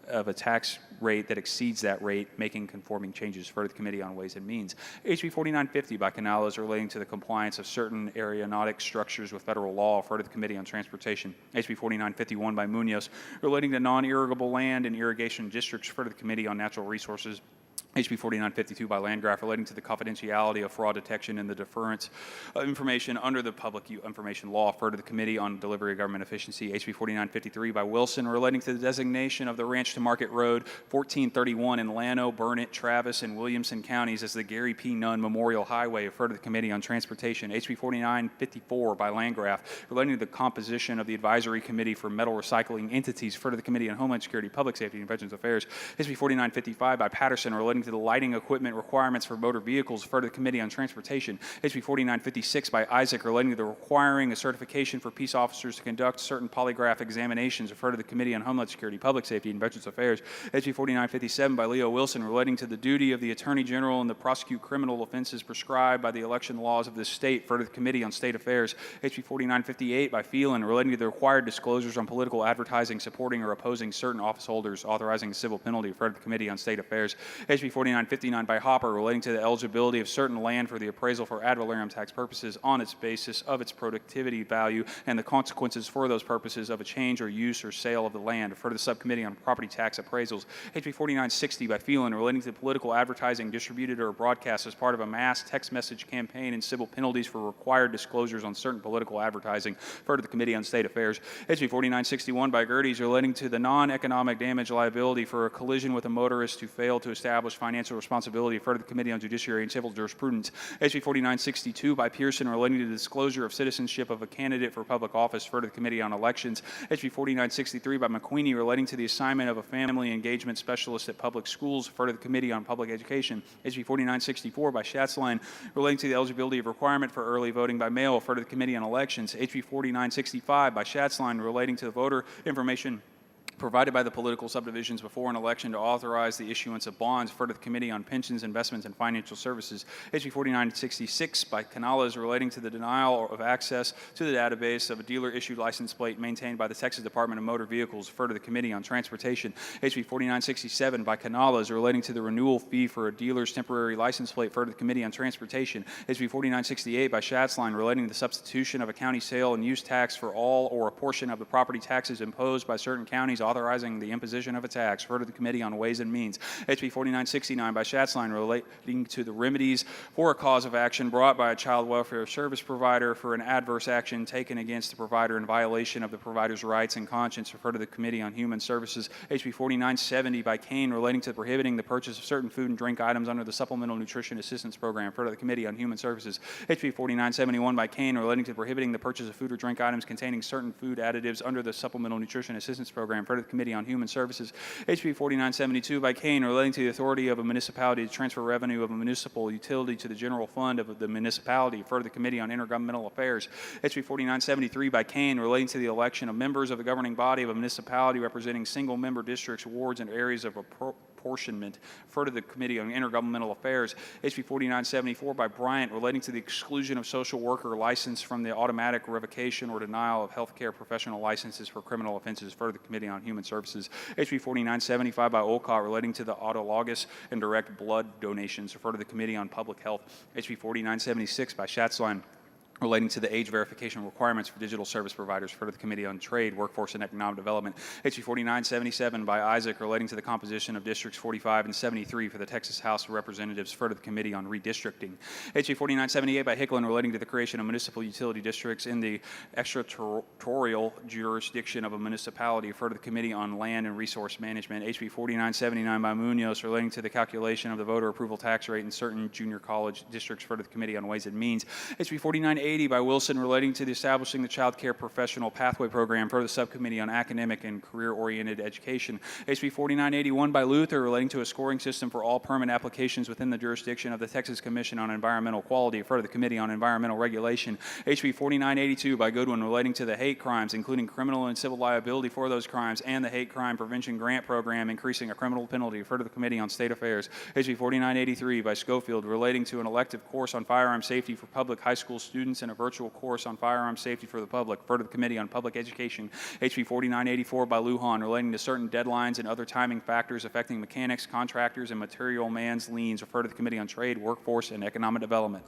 of a tax rate that exceeds that rate, making conforming changes. For the Committee on Ways and Means. HB 4950 by Canales relating to the compliance of certain aeronautic structures with federal law. For the Committee on Transportation. HB 4951 by Munoz relating to non-irrigable land and irrigation districts. For the Committee on Natural Resources. HB 4952 by Landgraf relating to the confidentiality of fraud detection and the deference of information under the Public Information Law. Refer to the Committee on Delivery of Government Efficiency. HB 4953 by Wilson relating to the designation of the Ranch to Market Road 1431 in Llano, Burnett, Travis, and Williamson counties as the Gary P. Nunn Memorial Highway. Refer to the Committee on Transportation. HB 4954 by Landgraf relating to the composition of the Advisory Committee for Metal Recycling Entities. Refer to the Committee on Homeland Security, Public Safety, and Veterans Affairs. HB 4955 by Patterson relating to the lighting equipment requirements for motor vehicles, referred to the Committee on Transportation. HB 4956 by Isaac, relating to the requiring a certification for peace officers to conduct certain polygraph examinations, referred to the Committee on Homeland Security, Public Safety, and Veterans Affairs. HB 4957 by Leo Wilson, relating to the duty of the Attorney General and to prosecute criminal offenses prescribed by the election laws of this state, referred to the Committee on State Affairs. HB 4958 by Phelan, relating to the required disclosures on political advertising supporting or opposing certain office holders, authorizing a civil penalty, referred to the Committee on State Affairs. HB 4959 by Hopper, relating to the eligibility of certain land for the appraisal for ad valorem tax purposes on its basis of its productivity value and the consequences for those purposes of a change or use or sale of the land, referred to the Subcommittee on Property Tax Appraisals. HB 4960 by Phelan, relating to political advertising distributed or broadcast as part of a mass text message campaign and civil penalties for required disclosures on certain political advertising, referred to the Committee on State Affairs. HB 4961 by Gerdes, relating to the non-economic damage liability for a collision with a motorist who failed to establish financial responsibility, referred to the Committee on Judiciary and Civil Jurisprudence. HB 4962 by Pearson, relating to the disclosure of citizenship of a candidate for public office, referred to the Committee on Elections. HB 4963 by McQueenie, relating to the assignment of a family engagement specialist at public schools, referred to the Committee on Public Education. HB 4964 by Schatzline, relating to the eligibility of requirement for early voting by mail, referred to the Committee on Elections. HB 4965 by Schatzline, relating to the voter information provided by the political subdivisions before an election to authorize the issuance of bonds, referred to the Committee on Pensions, Investments, and Financial Services. HB 4966 by Canales, relating to the denial of access to the database of a dealer-issued license plate maintained by the Texas Department of Motor Vehicles, referred to the Committee on Transportation. HB 4967 by Canales, relating to the renewal fee for a dealer's temporary license plate, referred to the Committee on Transportation. HB 4968 by Schatzline, relating to the substitution of a county sale and use tax for all or a portion of the property taxes imposed by certain counties, authorizing the imposition of a tax, referred to the Committee on Ways and Means. HB 4969 by Schatzline, relating to the remedies for a cause of action brought by a child welfare service provider for an adverse action taken against the provider in violation of the provider's rights and conscience, referred to the Committee on Human Services. HB 4970 by Kane, relating to prohibiting the purchase of certain food and drink items under the Supplemental Nutrition Assistance Program, referred to the Committee on Human Services. HB 4971 by Kane, relating to prohibiting the purchase of food or drink items containing certain food additives under the Supplemental Nutrition Assistance Program, referred to the Committee on Human Services. HB 4972 by Kane, relating to the authority of a municipality to transfer revenue of a municipal utility to the general fund of the municipality, referred to the Committee on Intergovernmental Affairs. HB 4973 by Kane, relating to the election of members of the governing body of a municipality representing single-member districts, wards, and areas of apportionment, referred to the Committee on Intergovernmental Affairs. HB 4974 by Bryant, relating to the exclusion of social worker license from the automatic revocation or denial of healthcare professional licenses for criminal offenses, referred to the Committee on Human Services. HB 4975 by Olcott, relating to the autologous and direct blood donations, referred to the Committee on Public Health. HB 4976 by Schatzline, relating to the age verification requirements for digital service providers, referred to the Committee on Trade, Workforce, and Economic Development. HB 4977 by Isaac, relating to the composition of Districts 45 and 73 for the Texas House of Representatives, referred to the Committee on Redistricting. HB 4978 by Hicklin, relating to the creation of municipal utility districts in the extraterritorial jurisdiction of a municipality, referred to the Committee on Land and Resource Management. HB 4979 by Munoz, relating to the calculation of the voter approval tax rate in certain junior college districts, referred to the Committee on Ways and Means. HB 4980 by Wilson, relating to the establishing the Child Care Professional Pathway Program, for the Subcommittee on Academic and Career-Oriented Education. HB 4981 by Luther, relating to a scoring system for all permit applications within the jurisdiction of the Texas Commission on Environmental Quality, for the Committee on Environmental Regulation. HB 4982 by Goodwin, relating to the hate crimes, including criminal and civil liability for those crimes, and the Hate Crime Prevention Grant Program, increasing a criminal penalty, for the Committee on State Affairs. HB 4983 by Schofield, relating to an elective course on firearm safety for public high school students and a virtual course on firearm safety for the public, referred to the Committee on Public Education. HB 4984 by Lujan, relating to certain deadlines and other timing factors affecting mechanics, contractors, and material man's liens, referred to the Committee on Trade, Workforce, and Economic Development.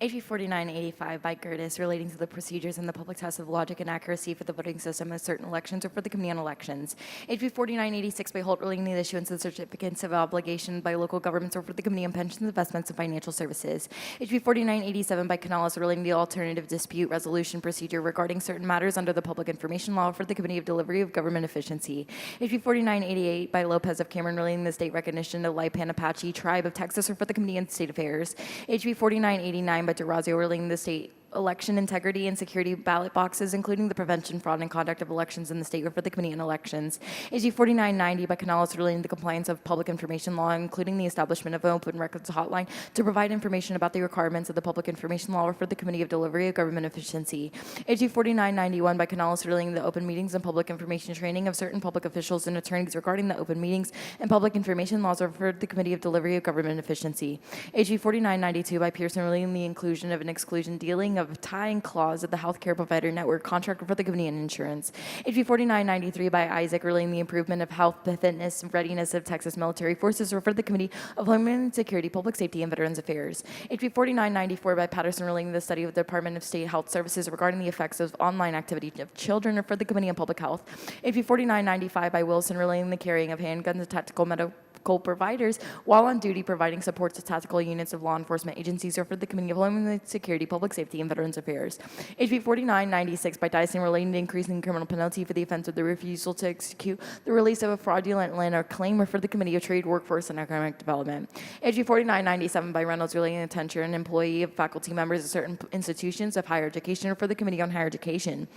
HB 4985 by Gerdes, relating to the procedures and the public test of logic and accuracy for the voting system of certain elections, or for the Committee on Elections. HB 4986 by Holt, relating to the issuance of certificates of obligation by local governments, or for the Committee on Pensions, Investments, and Financial Services. HB 4987 by Canales, relating to the alternative dispute resolution procedure regarding certain matters under the Public Information Law, for the Committee of Delivery of Government Efficiency. HB 4988 by Lopez of Cameron, relating to the state recognition of Lipan Apache Tribe of Texas, or for the Committee on State Affairs. HB 4989 by DeRazio, relating to the state election integrity and security ballot boxes, including the prevention, fraud, and conduct of elections in the state for the Committee on Elections. HB 4990 by Canales relating to the compliance of public information law, including the establishment of an open records hotline to provide information about the requirements of the public information law for the Committee of Delivery of Government Efficiency. HB 4991 by Canales relating to the open meetings and public information training of certain public officials and attorneys regarding the open meetings and public information laws referred to the Committee of Delivery of Government Efficiency. HB 4992 by Pearson relating the inclusion of an exclusion dealing of a tying clause of the healthcare provider network contract for the Committee on Insurance. HB 4993 by Isaac relating the improvement of health, fitness, and readiness of Texas military forces referred to the Committee of Homeland Security, Public Safety, and Veterans Affairs. HB 4994 by Patterson relating to the study of the Department of State Health Services regarding the effects of online activity of children referred to the Committee on Public Health. HB 4995 by Wilson relating the carrying of handguns and tactical medical providers while on duty providing support to tactical units of law enforcement agencies or for the Committee of Homeland Security, Public Safety, and Veterans Affairs. HB 4996 by Dyson relating to increasing criminal penalty for the offense of the refusal to execute the release of a fraudulent land or claim or for the Committee of Trade, Workforce, and Economic Development. HB 4997 by Reynolds relating to tenure and employee of faculty members of certain institutions of higher education or for the Committee on Higher Education.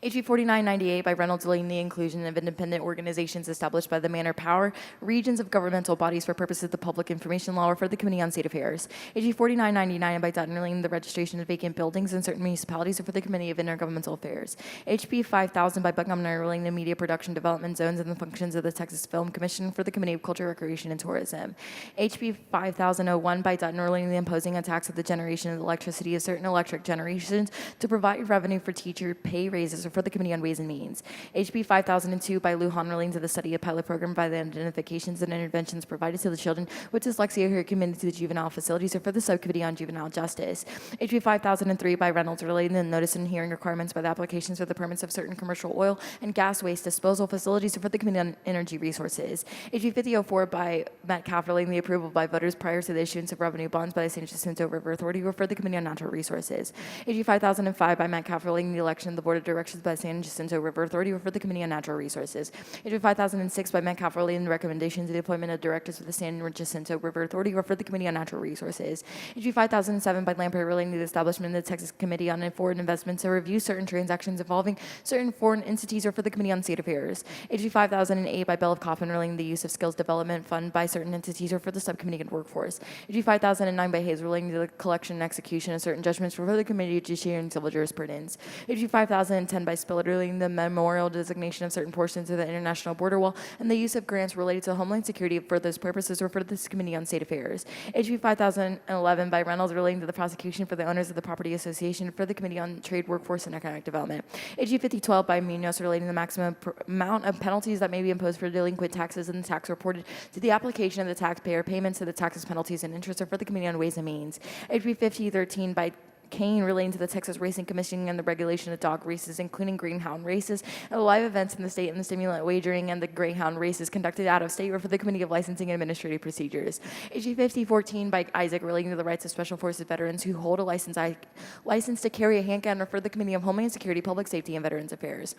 HB 4998 by Reynolds relating the inclusion of independent organizations established by the manner, power, regions of governmental bodies for purposes of the public information law or for the Committee on State Affairs. HB 4999 by Dutton relating the registration of vacant buildings in certain municipalities or for the Committee of Intergovernmental Affairs. HB 5000 by Montgomery relating to media production development zones and the functions of the Texas Film Commission for the Committee of Culture, Recreation, and Tourism. HB 5001 by Dutton relating to the imposing a tax of the generation of electricity of certain electric generations to provide revenue for teacher pay raises or for the Committee on Ways and Means. HB 5002 by Lujan relating to the study of pilot program by the identifications and interventions provided to the children with dyslexia who are committed to the juvenile facilities or for the Subcommittee on Juvenile Justice. HB 5003 by Reynolds relating to the notice and hearing requirements by the applications for the permits of certain commercial oil and gas waste disposal facilities or for the Committee on Energy Resources. HB 5004 by Metcalf relating the approval by voters prior to the issuance of revenue bonds by the San Jacinto River Authority or for the Committee on Natural Resources. HB 5005 by Metcalf relating the election of the Board of Directors by the San Jacinto River Authority or for the Committee on Natural Resources. HB 5006 by Metcalf relating the recommendation to the appointment of directors for the San Jacinto River Authority or for the Committee on Natural Resources. HB 5007 by Lampert relating to the establishment of the Texas Committee on Foreign Investments to review certain transactions involving certain foreign entities or for the Committee on State Affairs. HB 5008 by Bell of Coffin relating to the use of skills development fund by certain entities or for the Subcommittee on Workforce. HB 5009 by Hayes relating to the collection and execution of certain judgments for the Committee of Judiciary and Civil Jurisprudence. HB 5010 by Spiller relating the memorial designation of certain portions of the international border wall and the use of grants related to Homeland Security for those purposes or for this Committee on State Affairs. HB 5011 by Reynolds relating to the prosecution for the owners of the property association for the Committee on Trade, Workforce, and Economic Development. HB 5012 by Munoz relating to the maximum amount of penalties that may be imposed for delinquent taxes and the tax reported to the application of the taxpayer payments of the taxes, penalties, and interest or for the Committee on Ways and Means. HB 5013 by Kane relating to the Texas Racing Commission and the regulation of dog races, including greyhound races, and the live events in the state and the stimulant wagering and the greyhound races conducted out of state or for the Committee of Licensing and Administrative Procedures. HB 5014 by Isaac relating to the rights of Special Forces veterans who hold a license to carry a handgun or for the Committee of Homeland Security, Public Safety, and Veterans Affairs.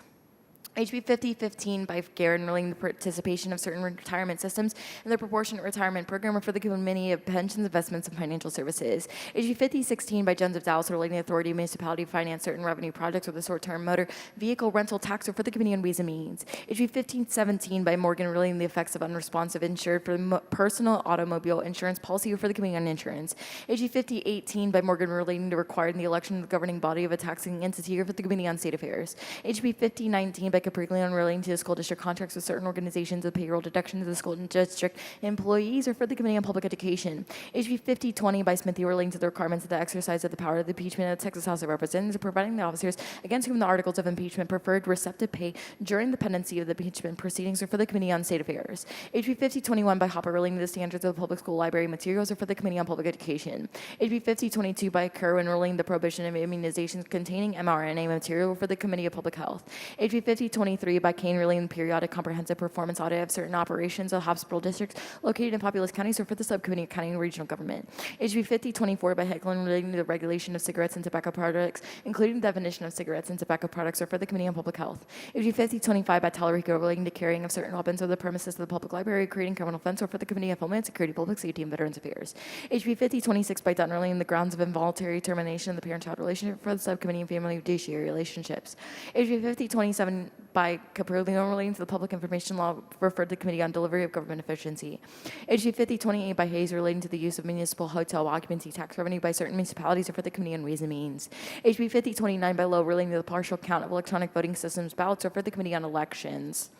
HB 5015 by Garrett relating to the participation of certain retirement systems in the proportionate retirement program or for the Committee of Pensions, Investments, and Financial Services. HB 5016 by Jones of Dallas relating to the authority of municipality to finance certain revenue projects with a short-term motor vehicle rental tax or for the Committee on Ways and Means. HB 1517 by Morgan relating to the effects of unresponsive insured for the personal automobile insurance policy or for the Committee on Insurance. HB 5018 by Morgan relating to requiring the election of the governing body of a taxing entity or for the Committee on State Affairs. HB 5019 by Capriglione relating to the school district contracts with certain organizations with payroll deduction to the school district employees or for the Committee on Public Education. HB 5020 by Smithy relating to the requirements of the exercise of the power of the impeachment of the Texas House of Representatives, providing the officers against whom the articles of impeachment preferred receptive pay during the pendency of the impeachment proceedings or for the Committee on State Affairs. HB 5021 by Hopper relating to the standards of the public school library materials or for the Committee on Public Education. HB 5022 by Kerwin relating to the prohibition of immunizations containing mRNA material for the Committee of Public Health. HB 5023 5023 by Kane relating the periodic comprehensive performance audit of certain operations of hospital districts located in populous counties or for the subcommittee of county and regional government. HB 5024 by Hecklin relating to the regulation of cigarettes and tobacco products, including the definition of cigarettes and tobacco products or for the committee on public health. HB 5025 by Talarico relating to carrying of certain weapons of the premises of the public library, creating criminal offense or for the committee of Homeland Security, Public Safety, and Veterans Affairs. HB 5026 by Dutton relating the grounds of involuntary termination of the parent-child relationship for the subcommittee and family judiciary relationships. HB 5027 by Caprillo relating to the public information law referred to the committee on delivery of government efficiency. HB 5028 by Hayes relating to the use of municipal hotel occupancy tax revenue by certain municipalities or for the committee on ways and means. HB 5029 by Lowe relating to the partial count of electronic voting systems ballots or for the committee on elections.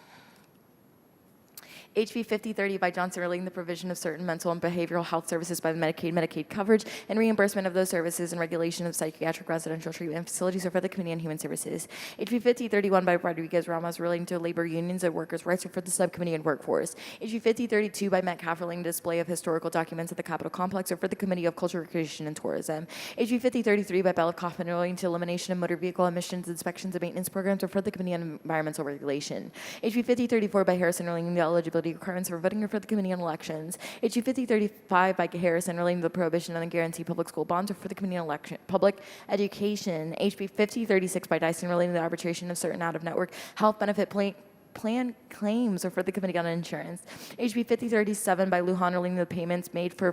HB 5030 by Johnson relating the provision of certain mental and behavioral health services by the Medicaid coverage and reimbursement of those services and regulation of psychiatric residential treatment facilities or for the Committee on Human Services. HB 5031 by Rodriguez Ramos relating to labor unions and workers' rights or for the Subcommittee on Workforce. HB 5032 by Metcalf relating to display of historical documents at the Capitol Complex or for the Committee of Culture, Recreation, and Tourism. HB 5033 by Bella Kaufman relating to elimination of motor vehicle emissions, inspections, and maintenance programs or for the Committee on Environmental Regulation. HB 5034 by Harrison relating to eligibility requirements for voting or for the Committee on Elections. HB 5035 by Harrison relating to the prohibition on the guaranteed public school bonds or for the Committee on Public Education. HB 5036 by Dyson relating to the arbitration of certain out-of-network health benefit plan claims or for the Committee on Insurance. HB 5037 by Lujan relating to the payments made for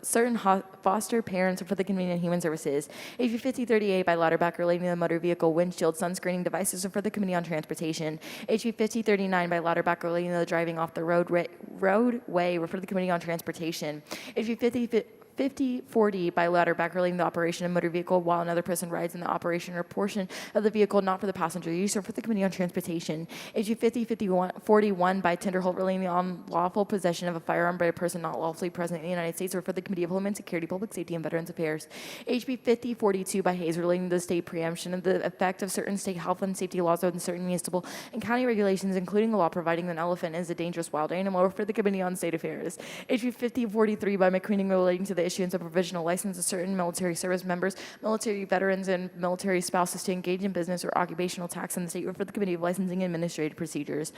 certain foster parents or for the Committee on Human Services. HB 5038 by Lauterbach relating to the motor vehicle windshield sunscreening devices or for the Committee on Transportation. HB 5039 by Lauterbach relating to the driving off the roadway or for the Committee on Transportation. HB 5040 by Lauterbach relating to the operation of motor vehicle while another person rides in the operation or portion of the vehicle not for the passenger use or for the Committee on Transportation. HB 5041 by Tinderholt relating to the unlawful possession of a firearm by a person not lawfully present in the United States or for the Committee of Homeland Security, Public Safety, and Veterans Affairs. HB 5042 by Hayes relating to the state preemption of the effect of certain state health and safety laws on certain municipal and county regulations, including the law providing that an elephant is a dangerous wild animal or for the Committee on State Affairs. HB 5043 by McQueening relating to the issuance of provisional license to certain military service members, military veterans, and military spouses to engage in business or occupational tax in the state or for the Committee of Licensing and Administrative Procedures.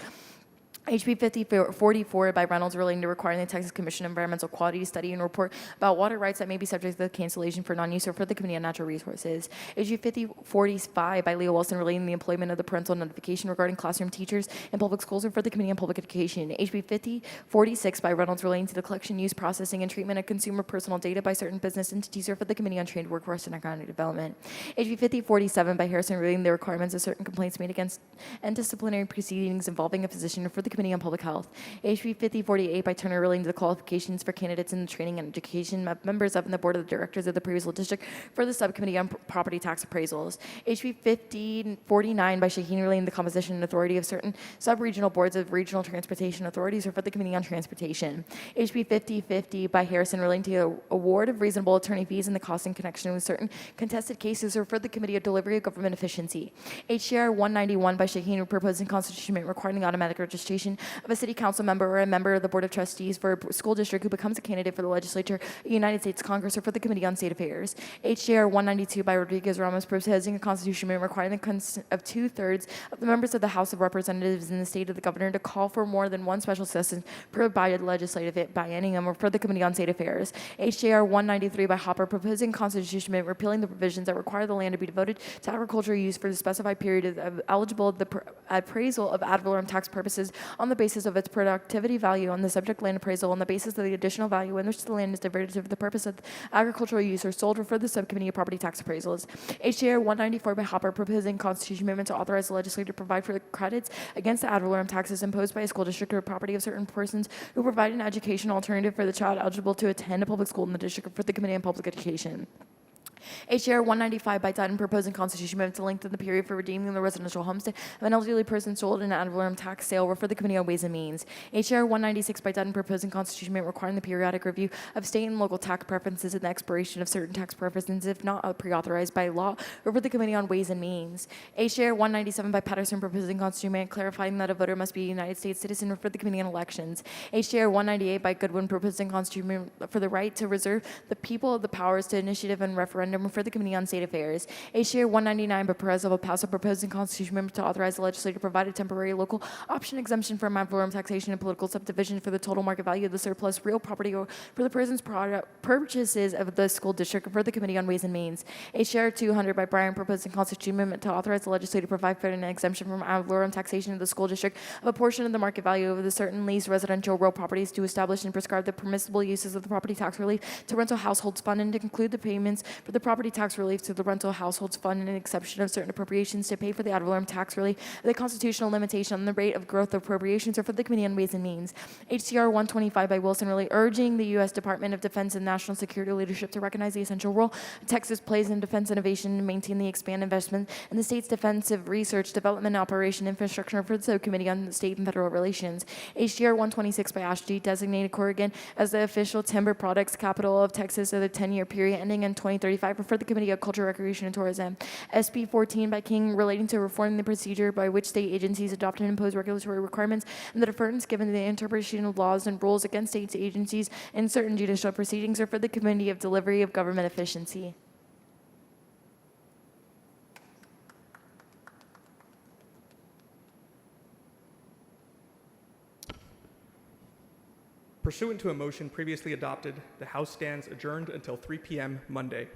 HB 5044 by Reynolds relating to requiring the Texas Commission on Environmental Quality to study and report about water rights that may be subject to cancellation for non-use or for the Committee on Natural Resources. HB 5045 by Leo Wilson relating to the employment of the parental notification regarding classroom teachers in public schools or for the Committee on Public Education. HB 5046 by Reynolds relating to the collection, use, processing, and treatment of consumer personal data by certain business entities or for the Committee on Trade, Workforce, and Economic Development. HB 5047 by Harrison relating to the requirements of certain complaints made against and disciplinary proceedings involving a physician or for the Committee on Public Health. HB 5048 by Turner relating to the qualifications for candidates in the training and education of members of and the board of the directors of the previous district for the Subcommittee on Property Tax Appraisals. HB 5049 by Shaheen relating to the composition and authority of certain sub-regional boards of regional transportation authorities or for the Committee on Transportation. HB 5050 by Harrison relating to the award of reasonable attorney fees and the cost in connection with certain contested cases or for the Committee of Delivery of Government Efficiency. HCR 191 by Shaheen proposing constitution amendment requiring the automatic registration of a city council member or a member of the board of trustees for a school district who becomes a candidate for the legislature, United States Congress, or for the Committee on State Affairs. HJR 192 by Rodriguez Ramos proposing a constitution amendment requiring the consent of 2/3 of the members of the House of Representatives in the state of the governor to call for more than one special session provided legislative biennium or for the Committee on State Affairs. HJR 193 by Hopper proposing constitution amendment repealing the provisions that require the land to be devoted to agricultural use for the specified period of eligible the appraisal of ad valorem tax purposes on the basis of its productivity value on the subject land appraisal on the basis of the additional value in which the land is diverted for the purpose of agricultural use or sold or for the Subcommittee of Property Tax Appraisals. HJR 194 by Hopper proposing constitution amendment to authorize the legislature to provide for the credits against the ad valorem taxes imposed by a school district or property of certain persons who provide an educational alternative for the child eligible to attend a public school in the district for the Committee on Public Education. HJR 195 by Dutton proposing constitution amendment to lengthen the period for redeeming the residential homestead of an elderly person sold in an ad valorem tax sale or for the Committee on Ways and Means. HJR 196 by Dutton proposing constitution amendment requiring the periodic review of state and local tax preferences and the expiration of certain tax preferences if not pre-authorized by law or for the Committee on Ways and Means. HJR 197 by Patterson proposing constitution amendment clarifying that a voter must be a United States citizen or for the Committee on Elections. HJR 198 by Goodwin proposing constitution amendment for the right to reserve the people of the powers to initiative and referendum referendum for the Committee on State Affairs. H.R. 199 by Perez of El Paso proposing Constitution Amendment to authorize the legislature to provide a temporary local option exemption from ad valorem taxation and political subdivision for the total market value of the surplus real property or for the person's purchases of the school district for the Committee on Ways and Means. H.R. 200 by Bryan proposing Constitution Amendment to authorize the legislature to provide for an exemption from ad valorem taxation of the school district of a portion of the market value of the certain leased residential real properties to establish and prescribe the permissible uses of the property tax relief to rental households fund and to conclude the payments for the property tax relief to the rental households fund and an exception of certain appropriations to pay for the ad valorem tax relief, the constitutional limitation on the rate of growth of appropriations are for the Committee on Ways and Means. HCR 125 by Wilson really urging the U.S. Department of Defense and national security leadership to recognize the essential role Texas plays in defense innovation and maintain the expand investment in the state's defensive research, development, and operation infrastructure for the Subcommittee on State and Federal Relations. HCR 126 by Ashby designated Corrigan as the official timber products capital of Texas of the 10-year period ending in 2035 for the Committee of Culture, Recreation, and Tourism. SB 14 by King relating to reforming the procedure by which state agencies adopt and impose regulatory requirements and the deference given to the interpretation of laws and rules against state agencies in certain judicial proceedings are for the Committee of Delivery of Government Efficiency. Pursuant to a motion previously adopted, the House stands adjourned until 3 p.m. Monday.